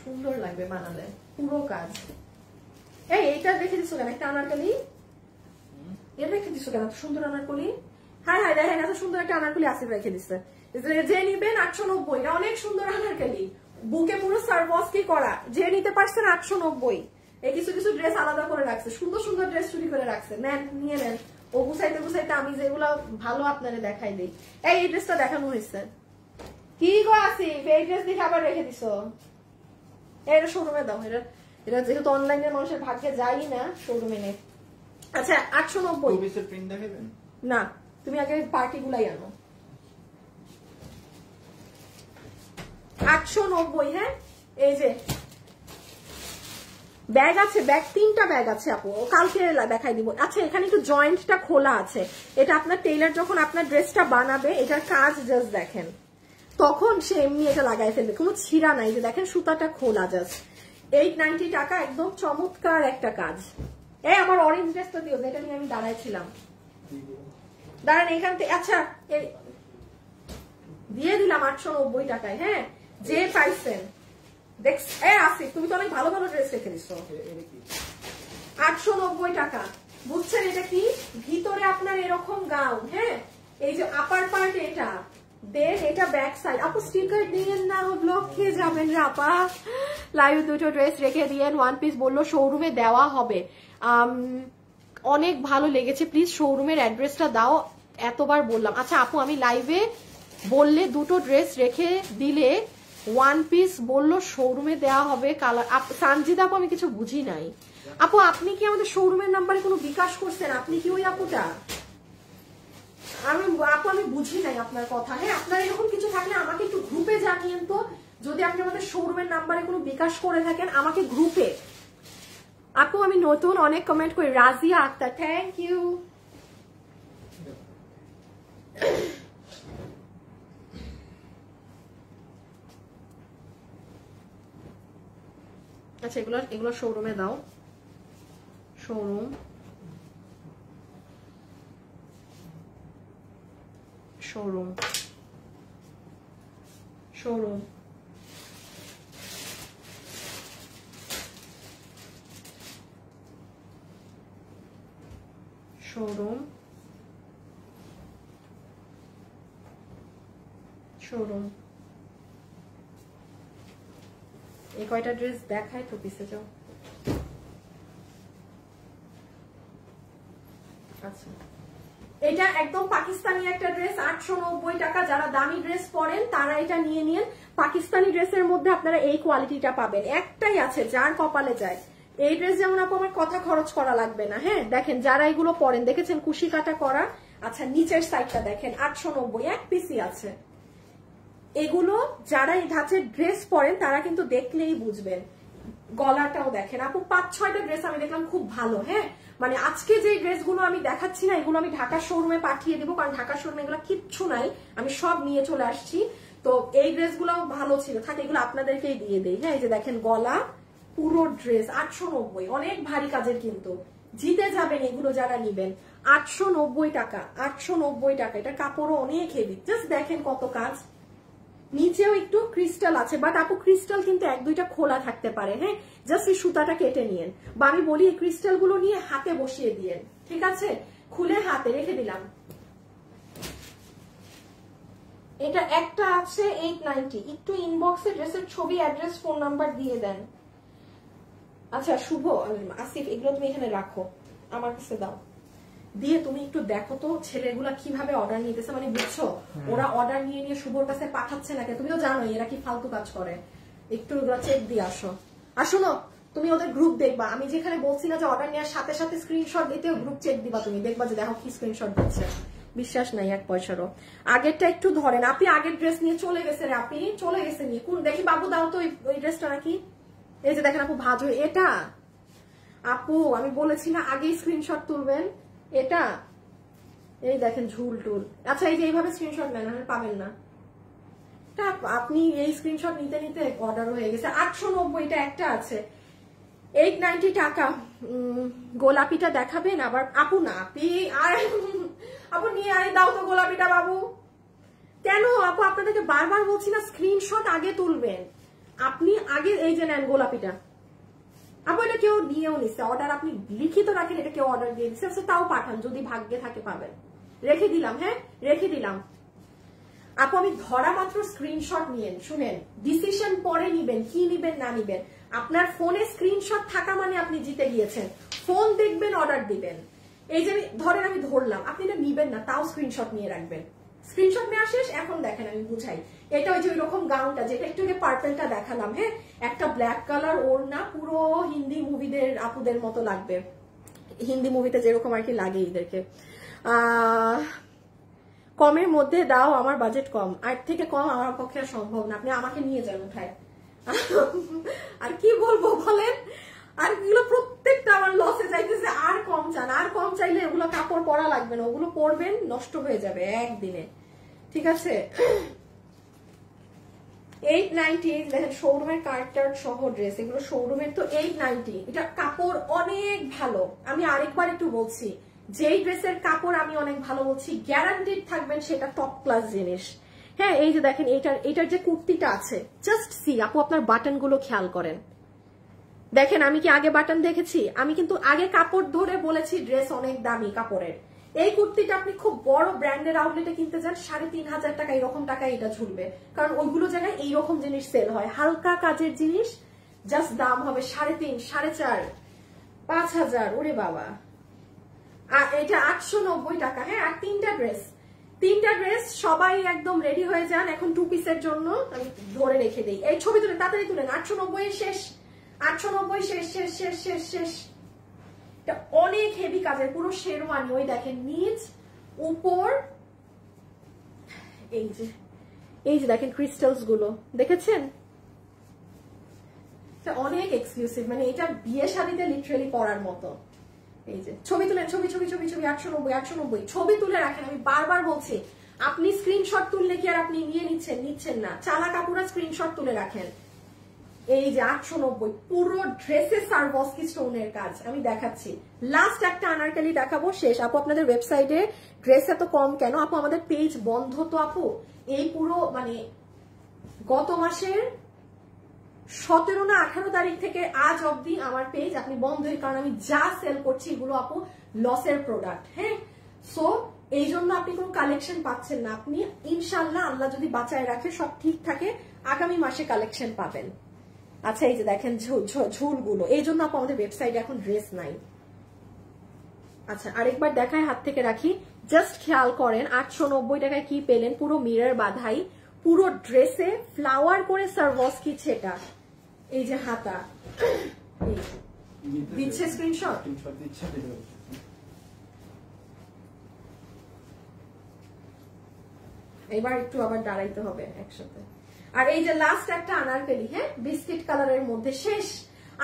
সুন্দর লাগবে বানালে, পুরো কাজ। এইটা রেখে দিচ্ছ কেন? একটা আনারকলি এটা রেখে দিচ্ছ কেন? সুন্দর আনারকলি। হ্যাঁ হ্যাঁ দেখেন এত সুন্দর একটা আনারকলি আসিফ রেখে দিচ্ছে। যে নিবেন 890, এটা অনেক সুন্দর আনারকলি, বুকে পুরো সার্ভসকি করা। যে নিতে পারছেন 890। এই কিছু কিছু ড্রেস আলাদা করে রাখছে, সুন্দর সুন্দর ড্রেস চুরি করে রাখছে। নেন নিয়ে নেন। ও গুছাইতে গুছাইতে আমি যেগুলো ভালো আপনারা দেখাই দিই। এই ড্রেসটা দেখানো হয়েছে। কি গো আসিফ, এই ড্রেস দেখে আবার রেখে দিছো? এটা শোরুমে দাও। এটা যেহেতু অনলাইনের মানুষের ভাগ্যে যাই না, শোরুমে নেই। আচ্ছা 890 না, তুমি আগে পার্টি গুলাই আনো। 890। হ্যাঁ এই যে ব্যাগ আছে, ব্যাগ 3টা ব্যাগ আছে আপু, কালকে দেখাই দিব। আচ্ছা এখানে একটু জয়েন্টটা খোলা আছে, এটা আপনার টেইলার যখন আপনার ড্রেসটা বানাবে, এটার কাজ জাস্ট দেখেন, তখন সে এমনি এটা লাগাই ফেলবে, কোনো ছিঁড়া নাই। যে দেখেন সুতাটা খোলা জাস্ট। 890 টাকা, একদম চমৎকার একটা কাজ। এই আমার অরেঞ্জ ড্রেসটা দিও, যেটা নিয়ে আমি দাঁড়াইছিলাম। দাঁড়ান এখান থেকে। আচ্ছা দিয়ে দিলাম 890 টাকায়। হ্যাঁ যে পাইছেন দেখ। আসিফ তুমি তো অনেক ভালো ভালো ড্রেস রেখে দিচ্ছ। 890 টাকা। বুঝছেন এটা কি? ভিতরে আপনার এরকম গাউন, হ্যাঁ এই যে আপার পার্ট এটা দেন, এটা ব্যাক সাইড। আপু স্টিকার দিয়েন না, ব্লক খেয়ে যাবেন রে আপা। লাইভ দুটো ড্রেস রেখে দিয়েন। ওয়ান পিস বললো শোরুমে দেওয়া হবে। অনেক ভালো লেগেছে, প্লিজ শোরুমের অ্যাড্রেসটা দাও। এতবার বললাম। আচ্ছা আপু আমি লাইভে বললে দুটো ড্রেস রেখে দিলে ওয়ান পিস বললো শোরুমে দেওয়া হবে কালার। সানজিদা আপু আমি কিছু বুঝি নাই। আপু আপনি কি আমাদের শোরুমের নাম্বারে কোনো বিকাশ করছেন? আপনি কি ওই আপুটা? আপু আমি বুঝি নাই আপনার কথা। হ্যাঁ আপনার এরকম কিছু থাকলে আমাকে একটু গ্রুপে জানিয়েন তো। যদি আপনি আমাদের শোরুমের নাম্বারে কোনো বিকাশ করে থাকেন আমাকে গ্রুপে। আপু আমি নতুন, অনেক কমেন্ট করি। Razia Akter, thank you. আচ্ছা এগুলো শোরুমে দাও। Showroom showroom showroom showroom showroom. এই কয়টা ড্রেস দেখায় তো পিছে যাও। আচ্ছা এটা একদম পাকিস্তানি একটা ড্রেস, 890 টাকা। যারা দামি ড্রেস পরেন তারা এটা নিয়ে নিন। পাকিস্তানি ড্রেসের মধ্যে আপনারা এই কোয়ালিটিটা পাবেন, একটাই আছে যার কপালে যায়। এই ড্রেস যেমন আপু আমার কথা খরচ করা লাগবে না। হ্যাঁ দেখেন যারা এগুলো পরেন দেখেছেন কুশি কাটা করা। আচ্ছা নিচের সাইডটা দেখেন 890, এক পিসি আছে। এগুলো যারা এই ধাঁচের ড্রেস পরেন তারা কিন্তু দেখলেই বুঝবেন। গলাটাও দেখেন আপু, 5-6টা ড্রেস আমি দেখলাম খুব ভালো। হ্যাঁ মানে আজকে যে ড্রেসগুলো আমি দেখাচ্ছি না, এগুলো আমি ঢাকার শোরুমে পাঠিয়ে দেবো, কারণ ঢাকার শোরুমে এগুলো কিচ্ছু নাই, আমি সব নিয়ে চলে আসছি। তো এই ড্রেসগুলোও ভালো ছিল, থাকে এগুলো আপনাদেরকেই দিয়ে দেই। হ্যাঁ এই যে দেখেন গলা, পুরো ড্রেস 890, অনেক ভারী কাজের কিন্তু। জিতে যাবেন এগুলো যারা নিবেন। 890 টাকা, 890 টাকা। এটা কাপড়ও অনেক হেভি, জাস্ট দেখেন কত কাজ। নিচেও একটু ক্রিস্টাল আছে, বাট আপু ক্রিস্টাল কিন্তু 1-2টা খোলা থাকতে পারে। হ্যাঁ জাস্ট এই সুতাটা কেটে নিয়েন, বা আমি বলি এই ক্রিস্টাল গুলো নিয়ে হাতে বসিয়ে দিয়েন, ঠিক আছে? খুলে হাতে রেখে দিলাম। এটা একটা আছে 890। একটু ইনবক্সে ড্রেসের ছবি, অ্যাড্রেস, ফোন নাম্বার দিয়ে দেন। আচ্ছা শুভ, আসিফ এগুলো তুমি এখানে রাখো, আমার কাছে দাও। দিয়ে তুমি একটু দেখো তো ছেলেগুলা কিভাবে অর্ডার নিতেছে, মানে বুঝছো ওরা অর্ডার নিয়ে নিয়ে শুভর কাছে পাঠাচ্ছে না। তুমি তো জানোই এরা কি ফালতু কাজ করে। একটু ওগুলো চেক দিয়ে আসো। আর শোনো, তুমি ওদের গ্রুপ দেখবা, আমি যেখানে বলছি না যে অর্ডার নেওয়ার সাথে সাথে স্ক্রিনশট দিতে, গ্রুপ চেক দিবা, তুমি দেখবা যে দেখো কি স্ক্রিনশট দিচ্ছে। বিশ্বাস নাই এক পয়সারও। আগেরটা একটু ধরেন, আপনি আগের ড্রেস নিয়ে চলে গেছে রে, আপনি চলে গেছে নিয়ে কোন দেখি বাবু, দাও তো ওই ড্রেসটা নাকি। এই যে দেখেন আপু ভাজ হয়ে, এটা আপু আমি বলেছি না আগেই স্ক্রিনশট তুলবেন, এটা এই দেখেন ঝুল টুল। আচ্ছা এই যে এইভাবে স্ক্রিনশট নেন, পাবেন না। আপনি এই স্ক্রিনশট নিতে নিতে অর্ডার হয়ে গেছে। 890 একটা আছে, 890 টাকা। গোলাপিটা দেখাবেন আবার আপু? না আপনি আর আপু নিয়ে আই দাও তো গোলাপিটা বাবু। কেন আপু আপনাদেরকে বারবার বলছি না স্ক্রিনশট আগে তুলবেন, আপনি আগে এই যে নেন গোলাপিটা। আপু এটা কেউ নিয়েও নিচ্ছে অর্ডার, আপনি লিখিত রাখেন এটা কেউ অর্ডার দিয়ে দিচ্ছে, তাও পাঠান, যদি ভাগ্যে থাকে পাবেন। রেখে দিলাম, হ্যাঁ রেখে দিলাম। আপু আমি ধরা মাত্র স্ক্রিনশট নিয়েন, শুনেন ডিসিশন পরে নিবেন, কি নিবেন না নিবেন। আপনার ফোনে স্ক্রিনশট থাকা মানে আপনি জিতে গিয়েছেন। ফোন দেখবেন, অর্ডার দিবেন। এই যে ধরেন আমি ধরলাম, আপনি এটা নিবেন না, তাও স্ক্রিনশট নিয়ে রাখবেন। স্ক্রিনশট নেওয়া শেষ, এখন দেখেন আমি বুঝাই। এটা ওই যে ওই রকম গাউনটা যেটা একটু পার্পেলটা দেখালাম, হ্যাঁ একটা ব্ল্যাক কালার ওড়না, পুরো হিন্দি মুভিদের আপুদের মতো লাগবে, হিন্দি মুভিতে যেরকম আর কি লাগে এদেরকে। কমের মধ্যে দাও, আমার বাজেট কম, আর থেকে কম আমার পক্ষে সম্ভব না, আপনি আমাকে নিয়ে যান উঠায়। আর কি বলবো বলেন, আর এগুলো প্রত্যেকটা আমার লসে যাইতেছে। আর কম চান, আর কম চাইলে ওগুলো কাপড় পরা লাগবে না, ওগুলো পরবেন নষ্ট হয়ে যাবে একদিনে, ঠিক আছে। 890 দেখেন শোরুমের কার্টার সহ ড্রেস, এগুলো শোরুমের তো 890। এটা কাপড় অনেক ভালো, আমি আরেকবার একটু বলছি, যেই ড্রেসের কাপড় আমি অনেক ভালো বলছি, গ্যারান্টিড থাকবেন সেটা টপ ক্লাস জিনিস। হ্যাঁ এই যে দেখেন এটার যে কুর্তিটা আছে, জাস্ট সি আপু আপনার বাটন গুলো খেয়াল করেন, দেখেন আমি কি আগে বাটন দেখেছি? আমি কিন্তু আগে কাপড় ধরে বলেছি ড্রেস অনেক দামি কাপড়ের। এই কুর্তিটা আপনি খুব বড় ব্র্যান্ডের আউটলেটে কিনতে যান 3500 টাকা, এরকম টাকা এটা ঝুলবে, কারণ ওইগুলো জায়গায় এইরকম জিনিস সেল হয়, হালকা কাজের জিনিস, জাস্ট দাম হবে 3.5, 4.5, 5000। ওরে বাবা, আর এটা 890 টাকা। হ্যাঁ আর তিনটা ড্রেস সবাই একদম রেডি হয়ে যান এখন 2 পিসের জন্য, আমি ধরে রেখে দিই। এই ছবি তুলে তাড়াতাড়ি তুলেন, 890 শেষ, 890 শেষ শেষ শেষ শেষ শেষ। এটা অনেক হেভি কাজের, পুরো শেরওয়ানি, ওই দেখেন নিচ উপর, এই যে দেখেন ক্রিস্টালস গুলো দেখেছেন, অনেক এক্সক্লুসিভ, মানে এটা বিয়ে শাদীতে লিটারালি পরার মতো। এই যে ছবি তুলেন, ছবি ছবি ছবি ছবি 890 ছবি তুলে রাখেন। আমি বারবার বলছি আপনি স্ক্রিনশট তুললে কি আর আপনি নিয়ে নিচ্ছেন না, চালা কাপুরা স্ক্রিনশট তুলে রাখেন। এই যে 890 পুরো ড্রেসে সারভস্কি স্টোনের কাজ, আমি দেখাচ্ছি। লাস্ট একটা আনারকলি দেখাবো, শেষ। আপু আপনাদের ওয়েবসাইটে ড্রেস এত কম কেন? আপু আমাদের পেজ বন্ধ তো আপু, এই পুরো মানে গত মাসের 17 না 18 তারিখ থেকে আজ অবধি আমার পেজ আপনি বন্ধই, কারণ আমি যা সেল করছি এগুলো আপু লসের প্রোডাক্ট। হ্যাঁ সো এই জন্য আপনি কোনো কালেকশন পাচ্ছেন না, আপনি ইনশাল্লাহ আল্লাহ যদি বাঁচায় রাখে সব ঠিক থাকে আগামী মাসে কালেকশন পাবেন। আচ্ছা এই যে দেখেন ঝুলগুলো, এই জন্য আপু আমাদের ওয়েবসাইটে এখন ড্রেস নাই। আচ্ছা আরেকবার দেখায়, হাত থেকে রাখি, জাস্ট খেয়াল করেন 890 টাকায় কি পেলেন, পুরো মিরর বাঁধাই, পুরো ড্রেসে ফ্লাওয়ার করে সারভস্কি ছেটা, এই যে হাতা, দিচ্ছে স্ক্রিনশট দিচ্ছে। এবার একটু আবার দাঁড়াইতে হবে একসাথে। আর এই যে লাস্ট একটা আনারকলি, হ্যাঁ বিস্কিট কালারের মধ্যে, শেষ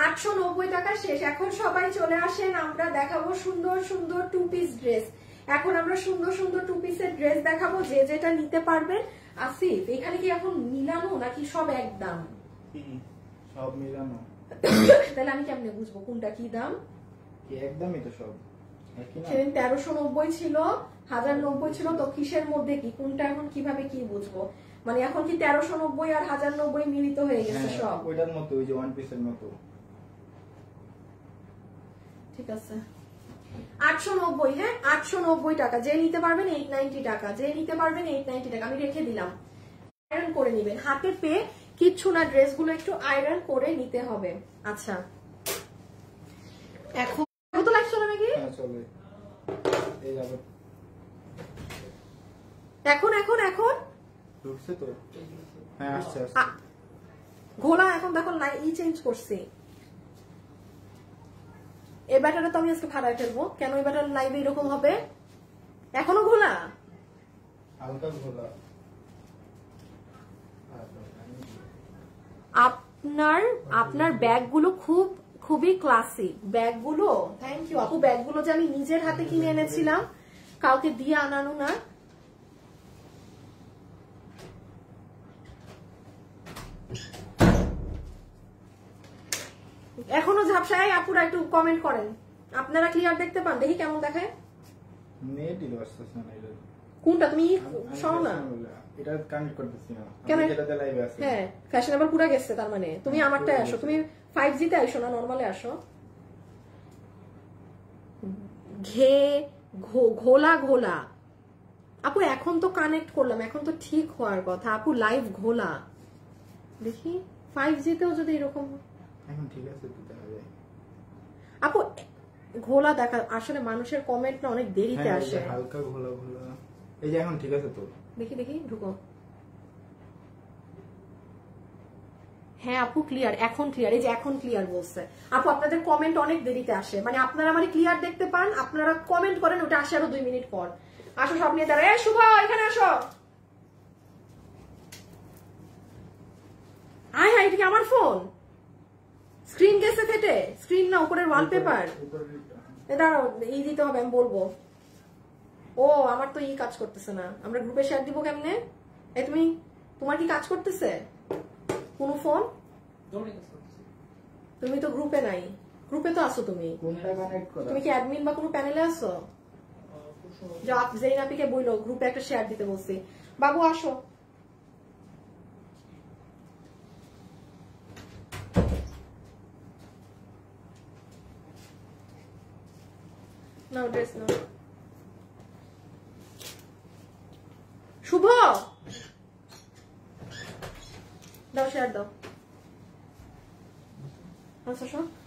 890 টাকা শেষ। এখন সবাই চলে আসেন, আমরা দেখাবো সুন্দর সুন্দর 2 পিস ড্রেস। এখন আমরা সুন্দর সুন্দর 2 পিসের ড্রেস দেখাবো, যে যেটা নিতে পারবেন। আসিফ এখানে কি এখন মিলানো নাকি সব একদম? সব মিলানো। তাহলে আমি কেমনে বুঝবো কোনটা কি দাম? একদমই তো সব সেদিন 1390 ছিল, 1090 ছিল, তো কিসের মধ্যে কি কোনটা এখন কিভাবে কি বুঝবো? মানে এখন কি 1390 আর 1090 মিলিত হয়ে গেছে সব? ওইটার মতো, ওই যে ওয়ান পিসের মতো। ঠিক আছে 890, হ্যাঁ 890 টাকা, যে নিতে পারবেন 890 টাকা, যে নিতে পারবেন 890 টাকা। আমি রেখে দিলাম, আয়রন করে নেবেন, হাতে পেয়ে কিচ্ছু না, ড্রেসগুলো একটু আয়রন করে নিতে হবে। আচ্ছা এখন তো লাইভ চলে নাকি? হ্যাঁ চলে, এই যাবে এখন এখন এখন ঢুকছে তো, হ্যাঁ আসছে ঘোলা এখন দেখো চেঞ্জ করছি। এই ব্যাটারটা তো আমি আজকে ফাড়ায় ফেলবো। কেন এই ব্যাটার লাইভে এরকম হবে? এখনো ঘোলা, হালকা ঘোলা। আপনার ব্যাগগুলো খুবই ক্লাসি ব্যাগগুলো। থ্যাংক ইউ আপু। ব্যাগগুলো যে আমি নিজের হাতে কিনে এনেছিলাম, কাউকে দিয়ে আনানো না। এখনো ঝাপসায় আপুরা একটু কমেন্ট করেন। আপনারা ক্লিয়ার দেখতে পান? দেখি কেমন দেখায়। কোনটা তুমি শোনো না? এটা কানেক্ট করতেছি না। কেন? এটাতে লাইভে আছে। হ্যাঁ, ফ্যাশনেবল পুরো গেছে। তার মানে তুমি আমারটায় আসো, তুমি 5G তে আসো না, নরমালে আসো। ঘোলা ঘোলা আপু। এখন তো কানেক্ট করলাম, এখন তো ঠিক হওয়ার কথা আপু। লাইভ ঘোলা দেখি 5G তেও যদি এরকম এখন ঠিক আছে তাহলে আপু। ঘোলা দেখা আসলে মানুষের কমেন্ট না অনেক দেরিতে আসে। হালকা ঘোলা ঘোলা। এই যে এখন ঠিক আছে তো? দেখি ঢুকো। হ্যাঁ আপু ক্লিয়ার, এখন ক্লিয়ার। এই যে এখন ক্লিয়ার বলছে আপু। আপনাদের কমেন্ট অনেক দেরিতে আসে, মানে আপনারা মানে ক্লিয়ার দেখতে পান, আপনারা কমেন্ট করেন, ওটা আসে আরো 2 মিনিট পর। আসো সব নিয়ে দাঁড়া। শুভ এখানে আসো। আয় হায়, এটা কি আমার ফোন? স্ক্রিন গেছে ফেটে? স্ক্রিন না, উপরের ওয়ালপেপার। দাঁড়াও, এই দিতে হবে, আমি বলবো। ও আমার তো কাজ করতেছে না। আমরা গ্রুপে শেয়ার দিব কেমনে? এই তোমার কি কাজ করতেছে কোন ফোন? তুমি তো গ্রুপে নাই। গ্রুপে তো আছো তুমি। তুমি কি অ্যাডমিন বা কোনো প্যানেলে আছো? জেইনাপিকে বইলো গ্রুপে একটা শেয়ার দিতে বলছি। বাবু আসো। নাও ড্রেস নাও। শুভ দাও, শেয়ার দাও।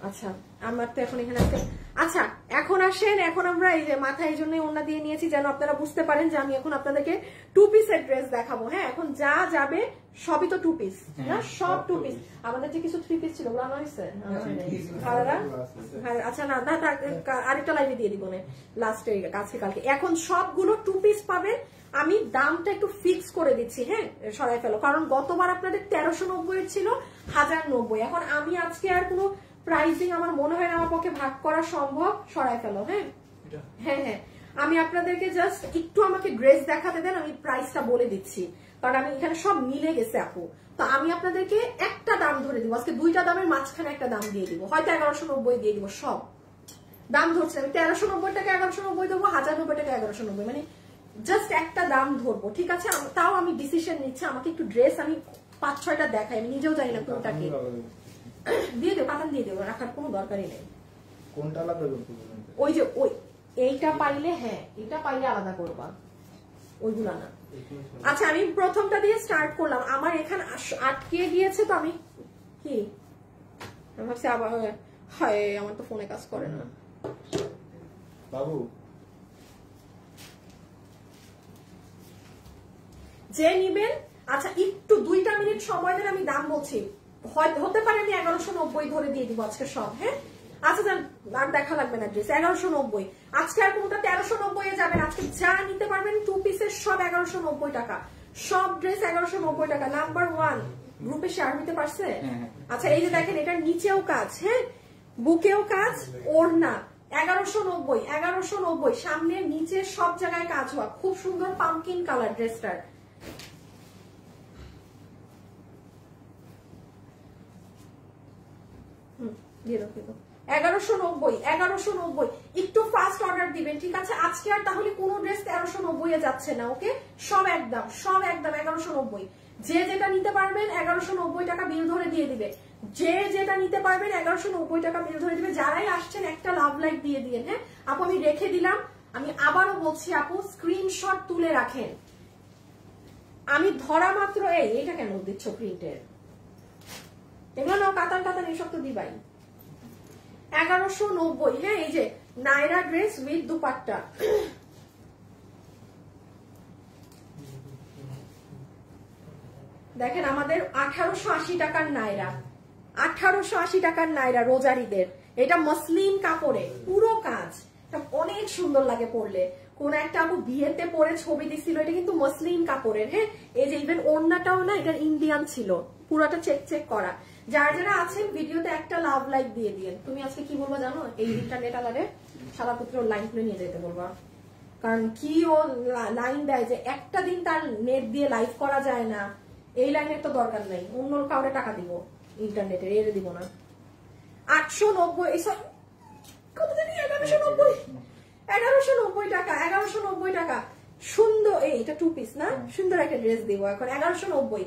আচ্ছা আমার তো এখন এখানে আছে। আচ্ছা এখন আসেন, এখন আমরা এই যে মাথায় এই জন্যই ওড়না দিয়ে নিয়েছি যেন আপনারা বুঝতে পারেন যে আমি এখন আপনাদেরকে 2 পিসের ড্রেস দেখাবো। হ্যাঁ, এখন যা যাবে সবই তো 2 পিস না, সব 2 পিস। আমাদের যে কিছু 3 পিস ছিল ওগুলো আনা হয়েছে। আচ্ছা না, আরেকটা লাইভে দিয়ে দিব না, লাস্টে কাছে কালকে। এখন সবগুলো 2 পিস পাবেন। আমি দামটা একটু ফিক্স করে দিচ্ছি। হ্যাঁ, সরাই ফেলো, কারণ গতবার আপনাদের 1390 ছিল 1090। এখন আমি আজকে আর কোনো প্রাইসিং আমার মনে হয় না আমার পক্ষে ভাগ করা সম্ভব। সরাই ফেলো। হ্যাঁ হ্যাঁ, আমি আপনাদেরকে জাস্ট একটু আমাকে ড্রেস দেখাতে দেন, আমি প্রাইসটা বলে দিচ্ছি, কারণ আমি এখানে সব মিলে গেছে আপু। তো আমি আপনাদেরকে একটা দাম ধরে দিব আজকে, 2টা দামের মাঝখানে একটা দাম দিয়ে দিব, হয়তো 1190 দিয়ে দিব। সব দাম ধরছি আমি। 1390 টাকা 1190 দেবো, 1090 টাকা 1190, মানে জাস্ট একটা দাম ধরবো, ঠিক আছে? তাও আমি ডিসিশন নিচ্ছি। আমাকে একটু ড্রেস আমি 5-6টা দেখাই, আমি নিজেও জানি না কোনটাকে। দিয়ে দেবো, পাতান দিয়ে দেবো, রাখার কোনো দরকারই নেই। কোনটা আলাদা করতে বলেন? ওই যে এইটা পাইলে, হ্যাঁ এটা পাইলে আলাদা করবা, ওইগুলা না। আচ্ছা আমি প্রথমটা দিয়ে স্টার্ট করলাম। আমার এখানে আটকে গিয়েছে, তো আমি কি ভাবছি আবার, হায় আমার তো ফোনে কাজ করে না বাবু। যে নিবেন, আচ্ছা একটু 2টা মিনিট সময় দেন, আমি দাম বলছি। হতে পারে আমি 1190 ধরে দিয়ে দিব আজকে সব। হ্যাঁ আচ্ছা যান, আর দেখা লাগবে না ড্রেস। 1190 আজকে আর কোনটা 1390 এ যাবেন। আজকে যা নিতে পারবেন 2 পিসের সব 1190 টাকা, সব ড্রেস 1190 টাকা। নাম্বার 1 গ্রুপে শেয়ার হতে পারছে? আচ্ছা এই যে দেখেন, এটার নিচেও কাজ, হ্যাঁ বুকেও কাজ, ওড়না 1190 সামনে নিচে সব জায়গায় কাজ হওয়া, খুব সুন্দর পাম্পকিন কালার ড্রেসটার। দিয়ে দাও 1190 একটু ফাস্ট অর্ডার দিবেন, ঠিক আছে? আজকে আর তাহলে কোনো ড্রেস 1390 এ যাচ্ছে না। ওকে, সব একদম 1190। যে যেটা নিতে পারবেন 1190 টাকা বিল ধরে দিয়ে দিবে। যে যেটা নিতে পারবেন 1190 টাকা বিল ধরে দিবে। যারাই আসছেন একটা লাভ লাইক দিয়ে দিন। হ্যাঁ আপু আমি রেখে দিলাম। আমি আবারও বলছি আপু, স্ক্রিনশট তুলে রাখেন। আমি ধরা মাত্র এইটা কেন দিচ্ছ প্রিন্টের? এগুলো নাও, কাতান কাতান এইসব তো দিবাই। 1190। হ্যাঁ এই যে নাইরা ড্রেস উইথ দুপাট্টা। দেখেন আমাদের 1880 টাকার নাইরা, 1880 টাকার নাইরা রোজারিদের। এটা মসলিন কাপড়ে পুরো কাজ, অনেক সুন্দর লাগে পরলে। কোন একটা আপু বিয়েতে পরে ছবি দিছিল, এটা কিন্তু মসলিন কাপড়ের। হ্যাঁ, এই যে ইভেন ওড়নাটাও না এটা ইন্ডিয়ান ছিল, পুরোটা চেক করা। যারা যারা আছেন ভিডিওতে একটা লাভ লাইক দিয়ে দিয়েন। তুমি আজকে কি বলবো জানো, এই ইন্টারনেট আলারে সারাপুত্র লাইন খুলে নিয়ে যেতে বলবা, কারণ কি ও লাইন দেয় যে একটা দিন তার নেট দিয়ে লাইভ করা যায় না, এই লাইনের তো দরকার নাই, অন্য কাউরে টাকা দিব ইন্টারনেটের, এর দিব না। 890 কত জানি 1190 টাকা, 1190 টাকা সুন্দর। এটা 2 পিস না, সুন্দর একটা ড্রেস দিব এখন 1190।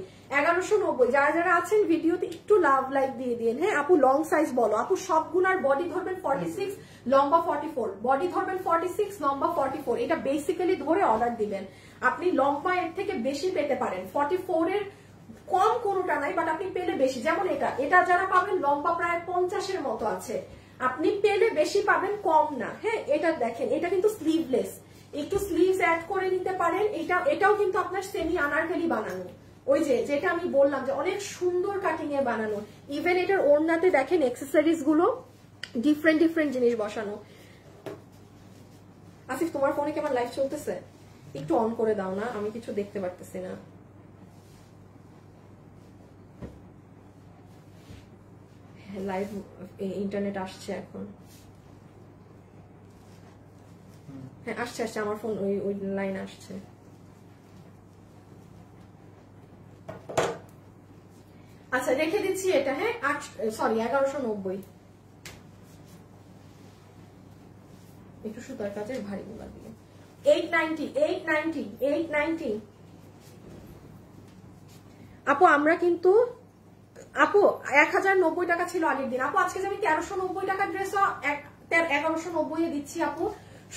যারা যারা আছেন ভিডিওতে একটু লাভ লাইক দিয়ে দিন। হ্যাঁ আপু লং সাইজ বলো, আপু সবগুলার বডি ধরবেন 46, লম্বা 44, বডি ধরবেন 46, লম্বা 44। এটা বেসিক্যালি ধরে অর্ডার দিবেন। আপনি লম্বা এর থেকে বেশি পেতে পারেন, 44 এর কম কোনোটা নাই, বাট আপনি পেলে বেশি। যেমন এটা যারা পাবেন লম্বা প্রায় 50 এর মতো আছে, আপনি পেলে বেশি পাবেন, কম না। হ্যাঁ এটা দেখেন, এটা কিন্তু স্লিভলেস, একটু স্লিভস অ্যাড করে নিতে পারেন। এটাও কিন্তু আপনার সেমি আনারকলি বানানো, ওই যেটা আমি বললাম যে অনেক সুন্দর কাটিং এ বানানো। ইভেন এটার ওড়নাতে দেখেন অ্যাক্সেসরিজ গুলো ডিফারেন্ট জিনিস বসানো। আসিফ তোমার ফোনে কি আমার লাইভ চলতেছে? একটু অন করে দাও না, আমি কিছু দেখতে পারতেছি না। লাইভ ইন্টারনেট আসছে এখন। হ্যাঁ আসছে, আমার ফোন ওই লাইন আসছে। আচ্ছা রেখে দিচ্ছি এটা। হ্যাঁ 1190। একটু সুতার কাজের ভারী গুলা দিয়ে 890। আপু আমরা কিন্তু আপু 1090 টাকা ছিল আগের দিন। আপু আজকে আমি 1390 টাকার ড্রেস 1190 এ দিচ্ছি। আপু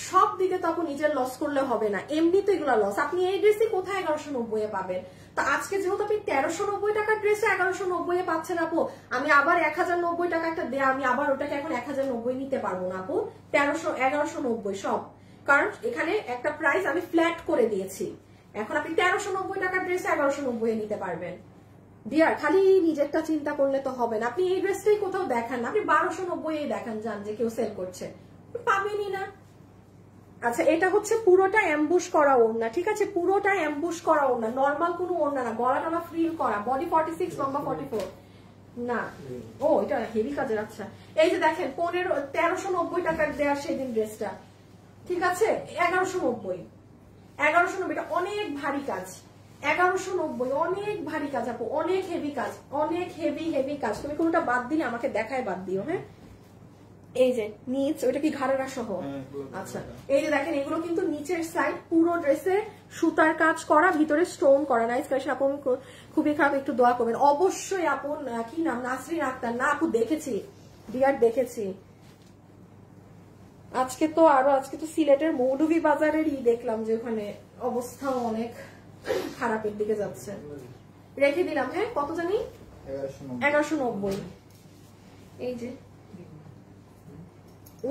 সব দিকে তো আপু নিজের লস করলে হবে না, এমনি তো এগুলো লস। আপনি এই ড্রেসই কোথায় 1190 এ পাবেন? তো আজকে যেহেতু আপনি 1390 টাকার ড্রেসে 1190 এ পাচ্ছেন আপু, আমি আবার 1090 টাকা একটা দেয়া, আমি আবার ওটাকে এখন 1090 নিতে পারবো না আপু। 1190 সব, কারণ এখানে একটা প্রাইস আমি ফ্ল্যাট করে দিয়েছি। এখন আপনি 1390 টাকার ড্রেসে 1190 এ নিতে পারবেন। ডিয়ার খালি নিজেরটা চিন্তা করলে তো হবে না। আপনি এই ড্রেসটাই কোথাও দেখান না, আপনি 1290 এই দেখান যান যে কেউ সেল করছে, পাবেনই না। আচ্ছা এটা হচ্ছে পুরোটা অ্যাম্বুশ করা ওড়না, ঠিক আছে, পুরোটা অ্যাম্বুশ করা ওড়না, নরমাল কোনো ওড়না না, গলা টলা ফ্রিল করা, বডি 46, লম্বা 44 না। ও এটা হেভি কাজের। আচ্ছা এই যে দেখেন 1390 টাকার দেয়া সেদিন ড্রেসটা, ঠিক আছে 1190। এটা অনেক ভারী কাজ, 1190 অনেক ভারী কাজ আপু, অনেক হেভি কাজ, অনেক হেভি কাজ। তুমি কোনটা বাদ দিলে আমাকে দেখায় বাদ দিও। হ্যাঁ এই যে নিচ, ওইটা কি ঘাড়েরা সহ? আচ্ছা এই যে দেখেন এগুলো কিন্তু নিচের সাইড পুরো ড্রেসে সুতার কাজ করা, ভিতরে স্টোন করা। নাইস কালেকশন আপু, খুবই খারাপ, একটু দোয়া করবেন অবশ্যই। আপু কি নাম, নাসরিন আক্তার না? আপু দেখেছি ডিয়ার, দেখেছি। আজকে তো সিলেটের মৌলভী বাজারেরই দেখলাম যে ওখানে অবস্থাও অনেক খারাপের দিকে যাচ্ছে। রেখে দিলাম। হ্যাঁ কত জানি 1190। এই যে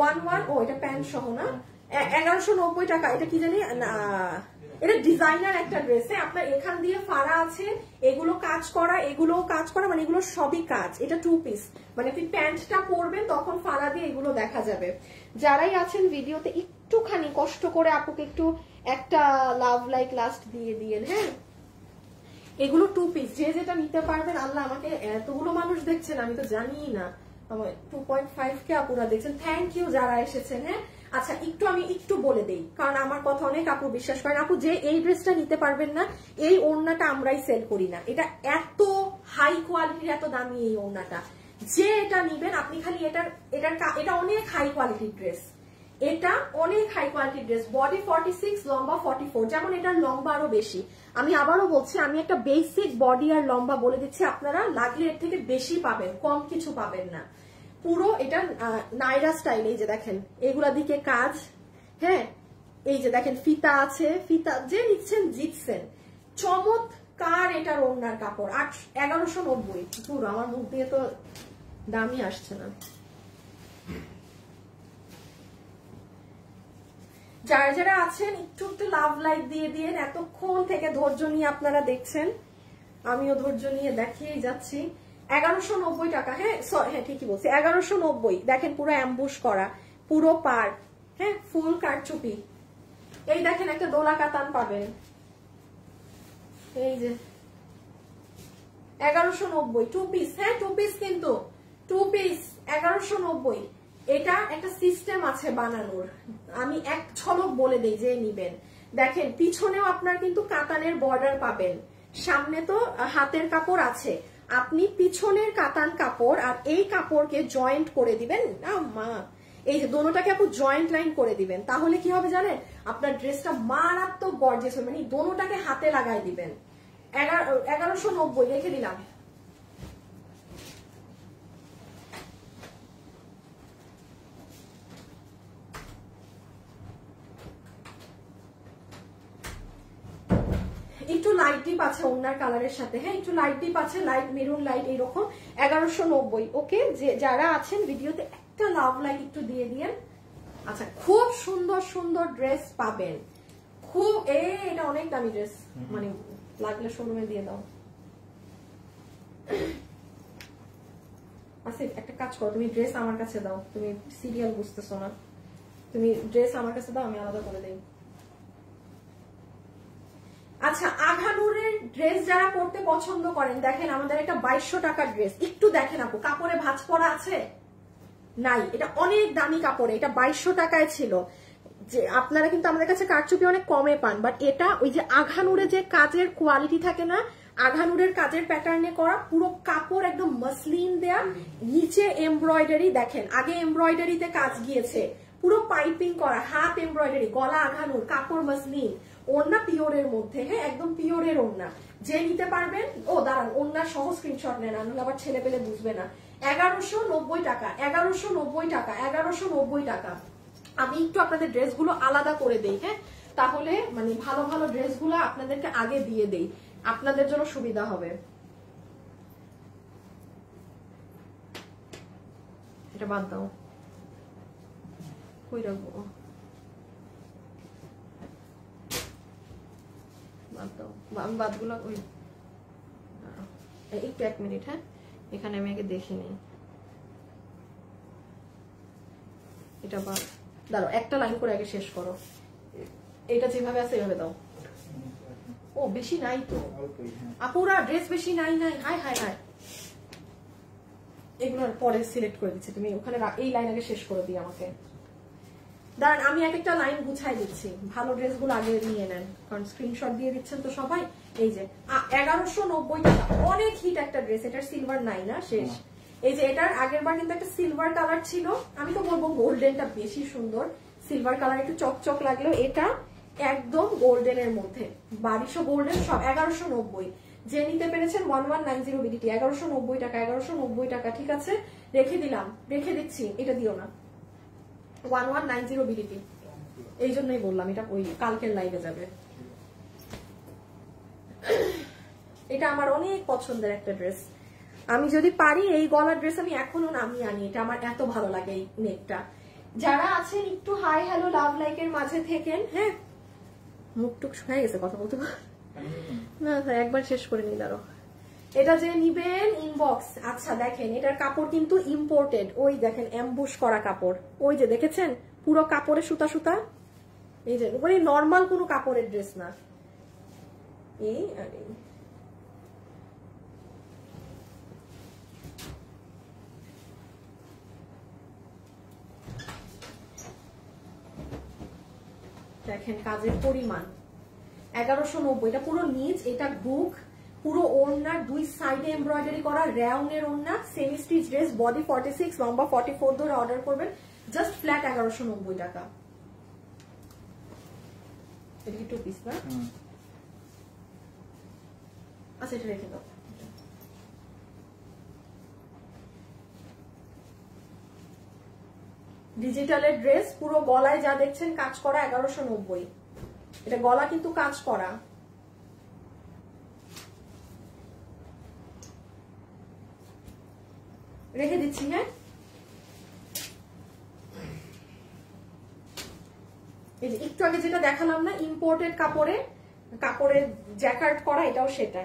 11, ও এটা প্যান্ট সহ না, 1190 টাকা। এটা কি জানি না, এটা ডিজাইনার একটা ড্রেসে আপনার এখান দিয়ে ফাড়া আছে, এগুলো কাজ করা, এগুলোও কাজ করা, মানে এগুলো সবই কাজ। এটা 2 পিস, মানে আপনি প্যান্টটা পরবেন তখন ফাড়া দিয়ে এগুলো দেখা যাবে। যারাই আছেন ভিডিওতে একটুখানি কষ্ট করে আপুকে একটু একটা লাভ লাইক লাস্ট দিয়ে দিয়েন। হ্যাঁ এগুলো 2 পিস, যে যেটা নিতে পারবেন। আল্লাহ আমাকে এতগুলো মানুষ দেখছেন, আমি তো জানি না। 2.5K আপুরা দেখছেন, থ্যাংক ইউ যারা এসেছেন। হ্যাঁ আচ্ছা আমি একটু বলে দেই, কারণ আমার কথা অনেক আপু বিশ্বাস করেন। আপু যে এই ড্রেসটা নিতে পারবেন না, এই ওড়নাটা আমরাই সেল করি না, এটা এত হাই কোয়ালিটির, এত দামি এই ওড়নাটা। যে এটা নিবেন আপনি খালি এটা অনেক হাই কোয়ালিটির ড্রেস, এটা অনেক হাই কোয়ালিটির ড্রেস। বডি 46, লম্বা 44, যেমন এটার লম্বা আরো বেশি। আমি আবারও বলছি, আমি একটা বেসিক বডি আর লম্বা বলে দিচ্ছি, আপনারা লাগলে এর থেকে বেশি পাবেন, কম কিছু পাবেন না। পুরো এটা নাইরা স্টাইল। এই যে দেখেন এগুলা দিকে কাজ। হ্যাঁ এই যে দেখেন ফিতা আছে, ফিতা যে নিচ্ছেন জিতছেন, চমৎকার। এটার ওড়নার কাপড় 1190 পুরো। আমার মুখ দিয়ে তো দামই আসছে না। যারা যারা আছেন একটু লাভ লাইক দিয়ে দিয়েন, এতক্ষণ থেকে ধৈর্য নিয়ে আপনারা দেখছেন। আমিও ধৈর্য নিয়ে দেখিয়েই যাচ্ছি। 1190 টাকা। হ্যাঁ হ্যাঁ ঠিকই বলছি, 1190। দেখেন পুরো অ্যাম্বুশ করা, পুরো পার, হ্যাঁ ফুল কারচুপি। এই দেখেন একটা দোলা কাতান পাবেন, এই যে 1190 টু পিস। হ্যাঁ টু পিস, কিন্তু টু পিস 1190। এটা একটা সিস্টেম আছে বানানোর, আমি এক ঝলক বলে দেই যে নিবেন। দেখেন পিছনেও আপনার কিন্তু কাতানের বর্ডার পাবেন, সামনে তো হাতের কাপড় আছে, আপনি পিছনের কাতান কাপড় আর এই কাপড়কে জয়েন্ট করে দিবেন না মা, এই যে দোনোটাকে আপু জয়েন্ট লাইন করে দিবেন, তাহলে কি হবে জানেন, আপনার ড্রেসটা মারাত্মক গর্জিয়াস হবে। মানে দোনোটাকে হাতে লাগাই দিবেন। 1190 রেখে দিলাম। একটু লাইট ডিপ আছে ওনার কালারের সাথে, হ্যাঁ একটু লাইট ডিপ আছে, লাইট মেরুন লাইট এইরকম। 1190। ওকে, যে যারা আছেন ভিডিওতে একটা লাভ লাইক একটু দিয়ে দিয়েন। আচ্ছা, খুব সুন্দর সুন্দর ড্রেস পাবেন, খুব এটা অনেক দামি ড্রেস, মানে লাগলে শোরুমে দিয়ে দাও। আচ্ছা একটা কাজ করো, তুমি ড্রেস আমার কাছে দাও, তুমি সিরিয়াল বুঝতেছো না, তুমি ড্রেস আমার কাছে দাও, আমি আলাদা করে দেই। আচ্ছা, আঘানুরের ড্রেস যারা পরতে পছন্দ করেন, দেখেন আমাদের একটা 2200 টাকার ড্রেস, একটু দেখেন আপু কাপড়ে ভাঁজ পড়া আছে নাই, এটা অনেক দামি কাপড়ে, এটা 2200 টাকায় ছিল। যে আপনারা কিন্তু আমাদের কাছে কারচুপি অনেক কমে পান, বাট এটা ওই যে আঘানুরে যে কাজের কোয়ালিটি থাকে না, আঘানুরের কাজের প্যাটার্নে করা, পুরো কাপড় একদম মসলিন দেয়া, নিচে এমব্রয়ডারি, দেখেন আগে এমব্রয়ডারিতে কাজ গিয়েছে, পুরো পাইপিং করা, হাত এমব্রয়ডারি, গলা আঘানুর, কাপড় মসলিন, ওড়না পিওরের মধ্যে, হ্যাঁ একদম পিওরের ওড়না। যে নিতে পারবেন, ও দাঁড়ান ওড়না সহ স্ক্রিনশট নেন, নাহলে আবার ছেলে পেলে বুঝবে না। 1190 টাকা, 1190 টাকা, 1190 টাকা। আমি একটু আপনাদের ড্রেসগুলো আলাদা করে দেই, হ্যাঁ তাহলে মানে ভালো ভালো ড্রেসগুলো আপনাদেরকে আগে দিয়ে দেই, আপনাদের জন্য সুবিধা হবে। এটা বাদ দাও, কই রাখবো, বাদ দাও, আমি বাদগুলো ওই একটু 1 মিনিট, হ্যাঁ এখানে আমি আগে দেখে নিই। এটা বাদ, দাঁড়াও একটা লাইন করে আগে শেষ করো, এটা যেভাবে আছে এভাবে দাও। ও বেশি নাই তো আপুরা, ড্রেস বেশি নাই, হায় হায় হায়, এগুলো পরে সিলেক্ট করে দিচ্ছি, তুমি ওখানে এই লাইন আগে শেষ করে দিই আমাকে। দাঁড়ান আমি এক একটা লাইন গুছাই দিচ্ছি, ভালো ড্রেসগুলো আগে নিয়ে নেন, কারণ স্ক্রিনশট দিয়ে দিচ্ছেন তো সবাই। এই যে 1190 টাকা, অনেক হিট একটা ড্রেস, এটার সিলভার নাই না শেষ। এই যে এটার আগের বার কিন্তু একটা সিলভার কালার ছিল, আমি তো বলবো গোল্ডেনটা বেশি সুন্দর, সিলভার কালার একটু চকচক লাগলেও এটা একদম গোল্ডেনের মধ্যে, 1200 গোল্ডেন সব 1190। যে নিতে পেরেছেন 1190 বিডিটি, 1190 টাকা, 1190 টাকা, ঠিক আছে রেখে দিলাম, রেখে দিচ্ছি, এটা দিও না, 1190 বিডিটি, এই জন্যই বললাম এটা ওই কালকের লাইভে যাবে। এটা আমার অনেক পছন্দের একটা ড্রেস, আমি যদি পারি এই গলার ড্রেস আমি এখনো নামিয়ে আনি, এটা আমার এত ভালো লাগে এই নেকটা। যারা আছেন একটু হাই হ্যালো লাভ লাইকের মাঝে থেকেন, হ্যাঁ মুখটুক শুকায় গেছে কথা বলতে না, একবার শেষ করে নি দাঁড়ো। এটা যে নিবেন ইনবক্স। আচ্ছা দেখেন এটার কাপড় কিন্তু ইম্পোর্টেড, ওই দেখেন অ্যাম্বুশ করা কাপড়, ওই যে দেখেছেন পুরো কাপড়ে সুতা সুতা, এই যে মানে নর্মাল কোনো কাপড়ের ড্রেস না। এই আর এই দেখেন কাজের পরিমাণ 1190, এটা পুরো নিচ, এটা বুক, পুরো ওড়নার দুই সাইডে এমব্রয়ডারি করা রাউন্ডের ওড়না, সেমি স্টিচ ড্রেস, বডি 46, লম্বা 44 ধরে অর্ডার করবেন, জাস্ট ফ্ল্যাট 1190 টাকা। এটা কি টু পিস না? আচ্ছা এটা রেখে দাও। ডিজিটালের ড্রেস, পুরো গলায় যা দেখছেন কাজ করা, 1190। এটা গলা কিন্তু কাজ করা, রেখে দিচ্ছি। হ্যাঁ এই যে একটু আগে যেটা দেখালাম না ইম্পোর্টেড কাপড়ে, কাপড়ের জ্যাকার্ড করা, এটাও সেটা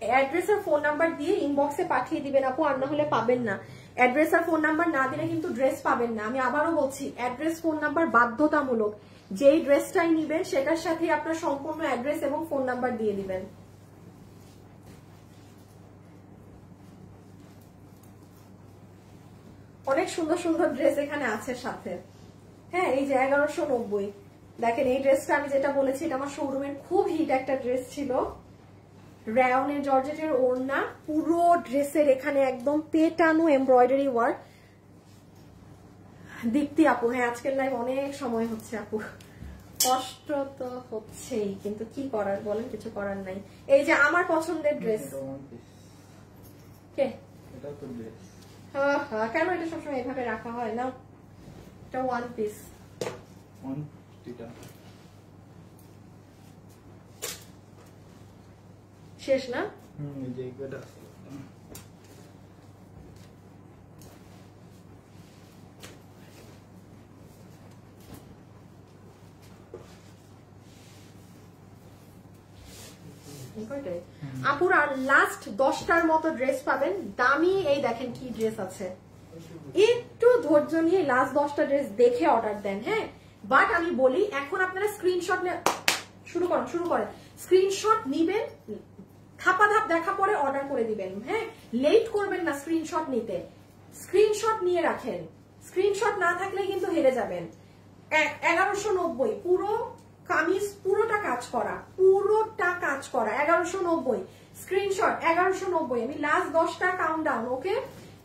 অ্যাড্রেস আর ফোন নাম্বার দিয়ে ইনবক্সে পাঠিয়ে দিবেন আপু, আর না হলে পাবেন না। অ্যাড্রেস আর ফোন নাম্বার না দিলে কিন্তু ড্রেস পাবেন না। আমি আবারও বলছি, অ্যাড্রেস ফোন নাম্বার বাধ্যতামূলক। যেই ড্রেসটাই নিবেন সেটার সাথে আপনার সম্পূর্ণ অ্যাড্রেস এবং ফোন নাম্বার দিয়ে দিবেন। অনেক সুন্দর সুন্দর ড্রেস এখানে আছে সাথে। হ্যাঁ, এই যে 1190, দেখেন এই ড্রেসটা আমি যেটা বলেছি এটা আমার শোরুমের খুব হিট একটা ড্রেস ছিল। রায়নের জর্জেটের ওড়না, পুরো ড্রেসের এখানে একদম পেটানো এমব্রয়ডারি ওয়ার্ক। দীপ্তি আপু, হ্যাঁ আজকের লাইভ অনেক সময় হচ্ছে আপু, কষ্ট তো হচ্ছেই, কিন্তু কি করার বলেন, কিছু করার নাই। এই যে আমার পছন্দের ড্রেস, কে এটা তো ড্রেস, হ্যাঁ কেন এটা সবসময় এভাবে রাখা হয় না? এটা ওয়ান পিস, শেষ না? এই যে এটা আপুর আর লাস্ট 10টার মতো ড্রেস পাবেন দামি। এই দেখেন কি ড্রেস আছে, একটু ধৈর্য নিয়ে লাস্ট 10টা ড্রেস দেখে অর্ডার দেন। হ্যাঁ, বাট আমি বলি এখন আপনারা স্ক্রিনশট শুরু করেন, স্ক্রিনশট নিবেন, ধাপা ধাপ দেখা পরে অর্ডার করে দিবেন। হ্যাঁ, লেট করবেন না স্ক্রিনশট নিতে, স্ক্রিনশট নিয়ে রাখেন, স্ক্রিনশট না থাকলে কিন্তু হেরে যাবেন। 1190 পুরো কামিজ, পুরোটা কাজ করা, 1190 স্ক্রিনশট 1190। আমি লাস্ট 10টা কাউন্টডাউন। ওকে,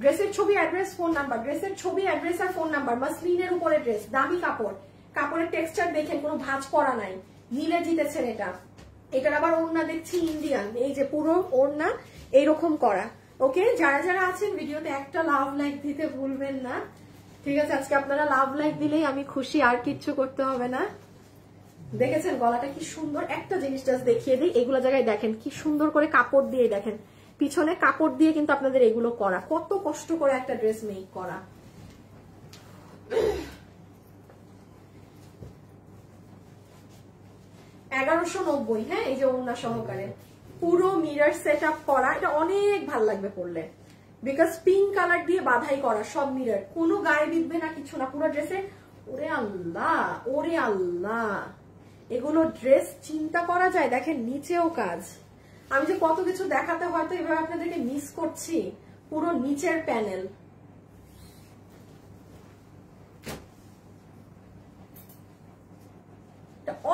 ড্রেসের ছবি, অ্যাড্রেস, ফোন নাম্বার, ড্রেসের ছবি, অ্যাড্রেস আর ফোন নাম্বার, মাসলিনের উপরে ড্রেস, দামি কাপড়, কাপড়ের টেক্সচার দেখেন কোনো ভাঁজ করা নাই, নিলে জিতেছেন এটা। এটার আবার ওড়না দেখছি ইন্ডিয়ান, এই যে পুরো ওড়না এইরকম করা। ওকে, যারা যারা আছেন ভিডিওতে একটা লাভ লাইক দিতে ভুলবেন না, ঠিক আছে? আজকে আপনারা লাভ লাইক দিলেই আমি খুশি, আর কিচ্ছু করতে হবে না। দেখেছেন গলাটা কি সুন্দর, একটা জিনিস জাস্ট দেখিয়ে দিই, এগুলো জায়গায় দেখেন কি সুন্দর করে কাপড় দিয়ে, দেখেন পিছনে কাপড় দিয়ে কিন্তু আপনাদের এগুলো করা, কত কষ্ট করে একটা ড্রেস মেক করা। $1190। হ্যাঁ, এই যে ওড়না সহকারে পুরো মিরর সেট আপ করা, এটা অনেক ভালো লাগবে পরলে, বিকজ পিঙ্ক কালার দিয়ে বাধাই করা সব মিরর, কোনো গায়ে বিঁধবে না, কিছু না পুরো ড্রেসে। ওরে আল্লাহ, ওরে আল্লাহ, এগুলো ড্রেস চিন্তা করা যায়। দেখেন নিচেও কাজ, আমি যে কত কিছু দেখাতে হয়তো এভাবে আপনাদেরকে মিস করছি। পুরো নিচের প্যানেল,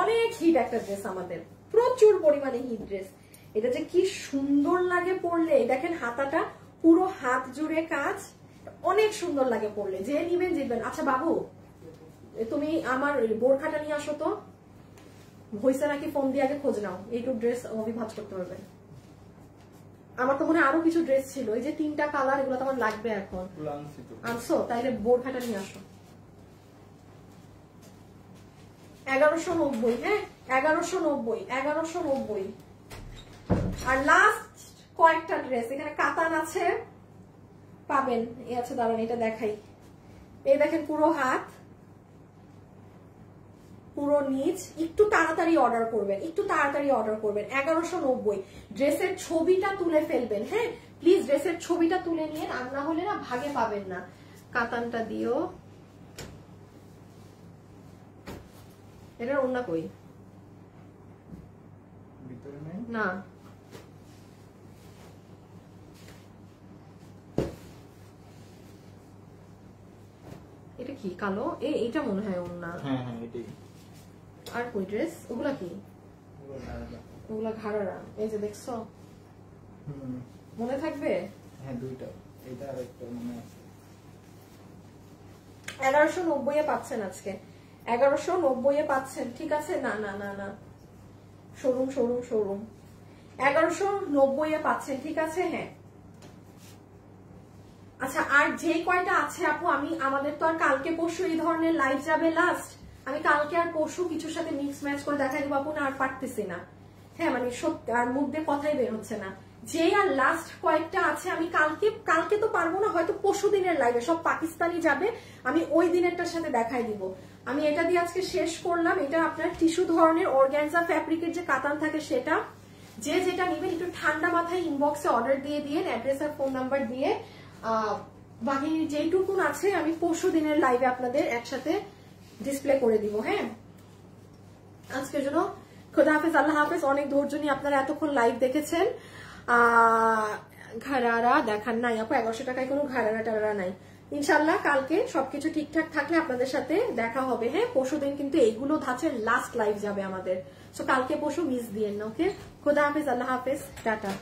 অনেক হিট একটা ড্রেস আমাদের, প্রচুর পরিমাণে হিট ড্রেস। এটা যে কি সুন্দর লাগে পরলে, দেখেন হাতাটা পুরো হাত জুড়ে কাজ, অনেক সুন্দর লাগে পরলে, যে নিবেন জিতবেন। আচ্ছা বাবু, তুমি আমার বোরখাটা নিয়ে আসো তো, হইছে নাকি ফোন দিয়ে আগে খোঁজ নাও, এইটুক ড্রেস অভি ভাঁজ করতে পারবে। আমার তো মনে হয় আরো কিছু ড্রেস ছিল, এই যে 3টা কালার, এগুলো তো আমার লাগবে এখন। আনছো? তাইলে বোরখাটা নিয়ে আসো। 1190। হ্যাঁ, 1190। আর লাস্ট কয়েকটা ড্রেস এখানে কাতান আছে, পাবেন। এই আছে, দাঁড়ান এটা দেখাই। এই দেখেন পুরো হাত, পুরো নিচ, একটু তাড়াতাড়ি অর্ডার করবেন, 1190। ড্রেসের ছবিটা তুলে ফেলবেন। হ্যাঁ প্লিজ, ড্রেসের ছবিটা তুলে নিয়ে, আর না হলে না ভাগে পাবেন না। কাতানটা দিও। এটার ওড়না কই? না, এটা কি কালো? এইটা মনে হয় ওড়না। হ্যাঁ হ্যাঁ এটাই। আর কই ড্রেস? ওগুলা কি? ওগুলা ঘাড়ারা। এই যে দেখছো, মনে থাকবে? হ্যাঁ দুইটা, এটা আর একটা মনে আছে। 1190 এ পাচ্ছেন আজকে, 1190 এ পাচ্ছেন। ঠিক আছে, না না না না, শোরুম 1190 এ পাচ্ছেন। ঠিক আছে, হ্যাঁ। আচ্ছা, আর যে কয়টা আছে আপু, আমাদের তো আর কালকে পরশু এই ধরনের লাইভ যাবে লাস্ট, আমি কালকে আর পরশু কিছুর সাথে মিক্স ম্যাচ করে দেখাই দেবো আপু, না আর পারতেছি না। হ্যাঁ মানে সত্যি, আর মুখ দিয়ে কথাই বের হচ্ছে না। যে আর লাস্ট কয়েকটা আছে, আমি কালকে তো পারবো না, হয়তো পরশু দিনের লাইভে সব পাকিস্তানি যাবে, আমি ওই দিনেরটার সাথে দেখাই দিব। আমি এটা দিয়ে আজকে শেষ করলাম। এটা আপনার টিস্যু ধরনের অর্গানজা ফ্যাব্রিকের যে কাতান থাকে সেটা, যে যেটা নেবেন একটু ঠান্ডা মাথায় ইনবক্সে অর্ডার দিয়ে দিয়েন, অ্যাড্রেস আর ফোন নাম্বার দিয়ে। বাকি যেটুকুন আছে আমি পরশু দিনের লাইভে আপনাদের একসাথে ডিসপ্লে করে দিব। হ্যাঁ, আজকের জন্য খোদা হাফেজ, আল্লাহ হাফেজ। অনেক ধৈর্য নিয়ে আপনারা এতক্ষণ লাইভ দেখেছেন। ঘাড়ারা দেখান নাই আপু, 1100 টাকায় কোনো ঘাড়ারা টাড়ারা নাই। ইনশাল্লাহ কালকে সবকিছু ঠিকঠাক থাকলে আপনাদের সাথে দেখা হবে। হ্যাঁ, পরশুদিন কিন্তু এইগুলো ধাঁচের লাস্ট লাইভ যাবে আমাদের, সো কালকে পরশু মিস দিয়েন না। ওকে, খোদা হাফেজ, আল্লাহ হাফেজ, টাটা।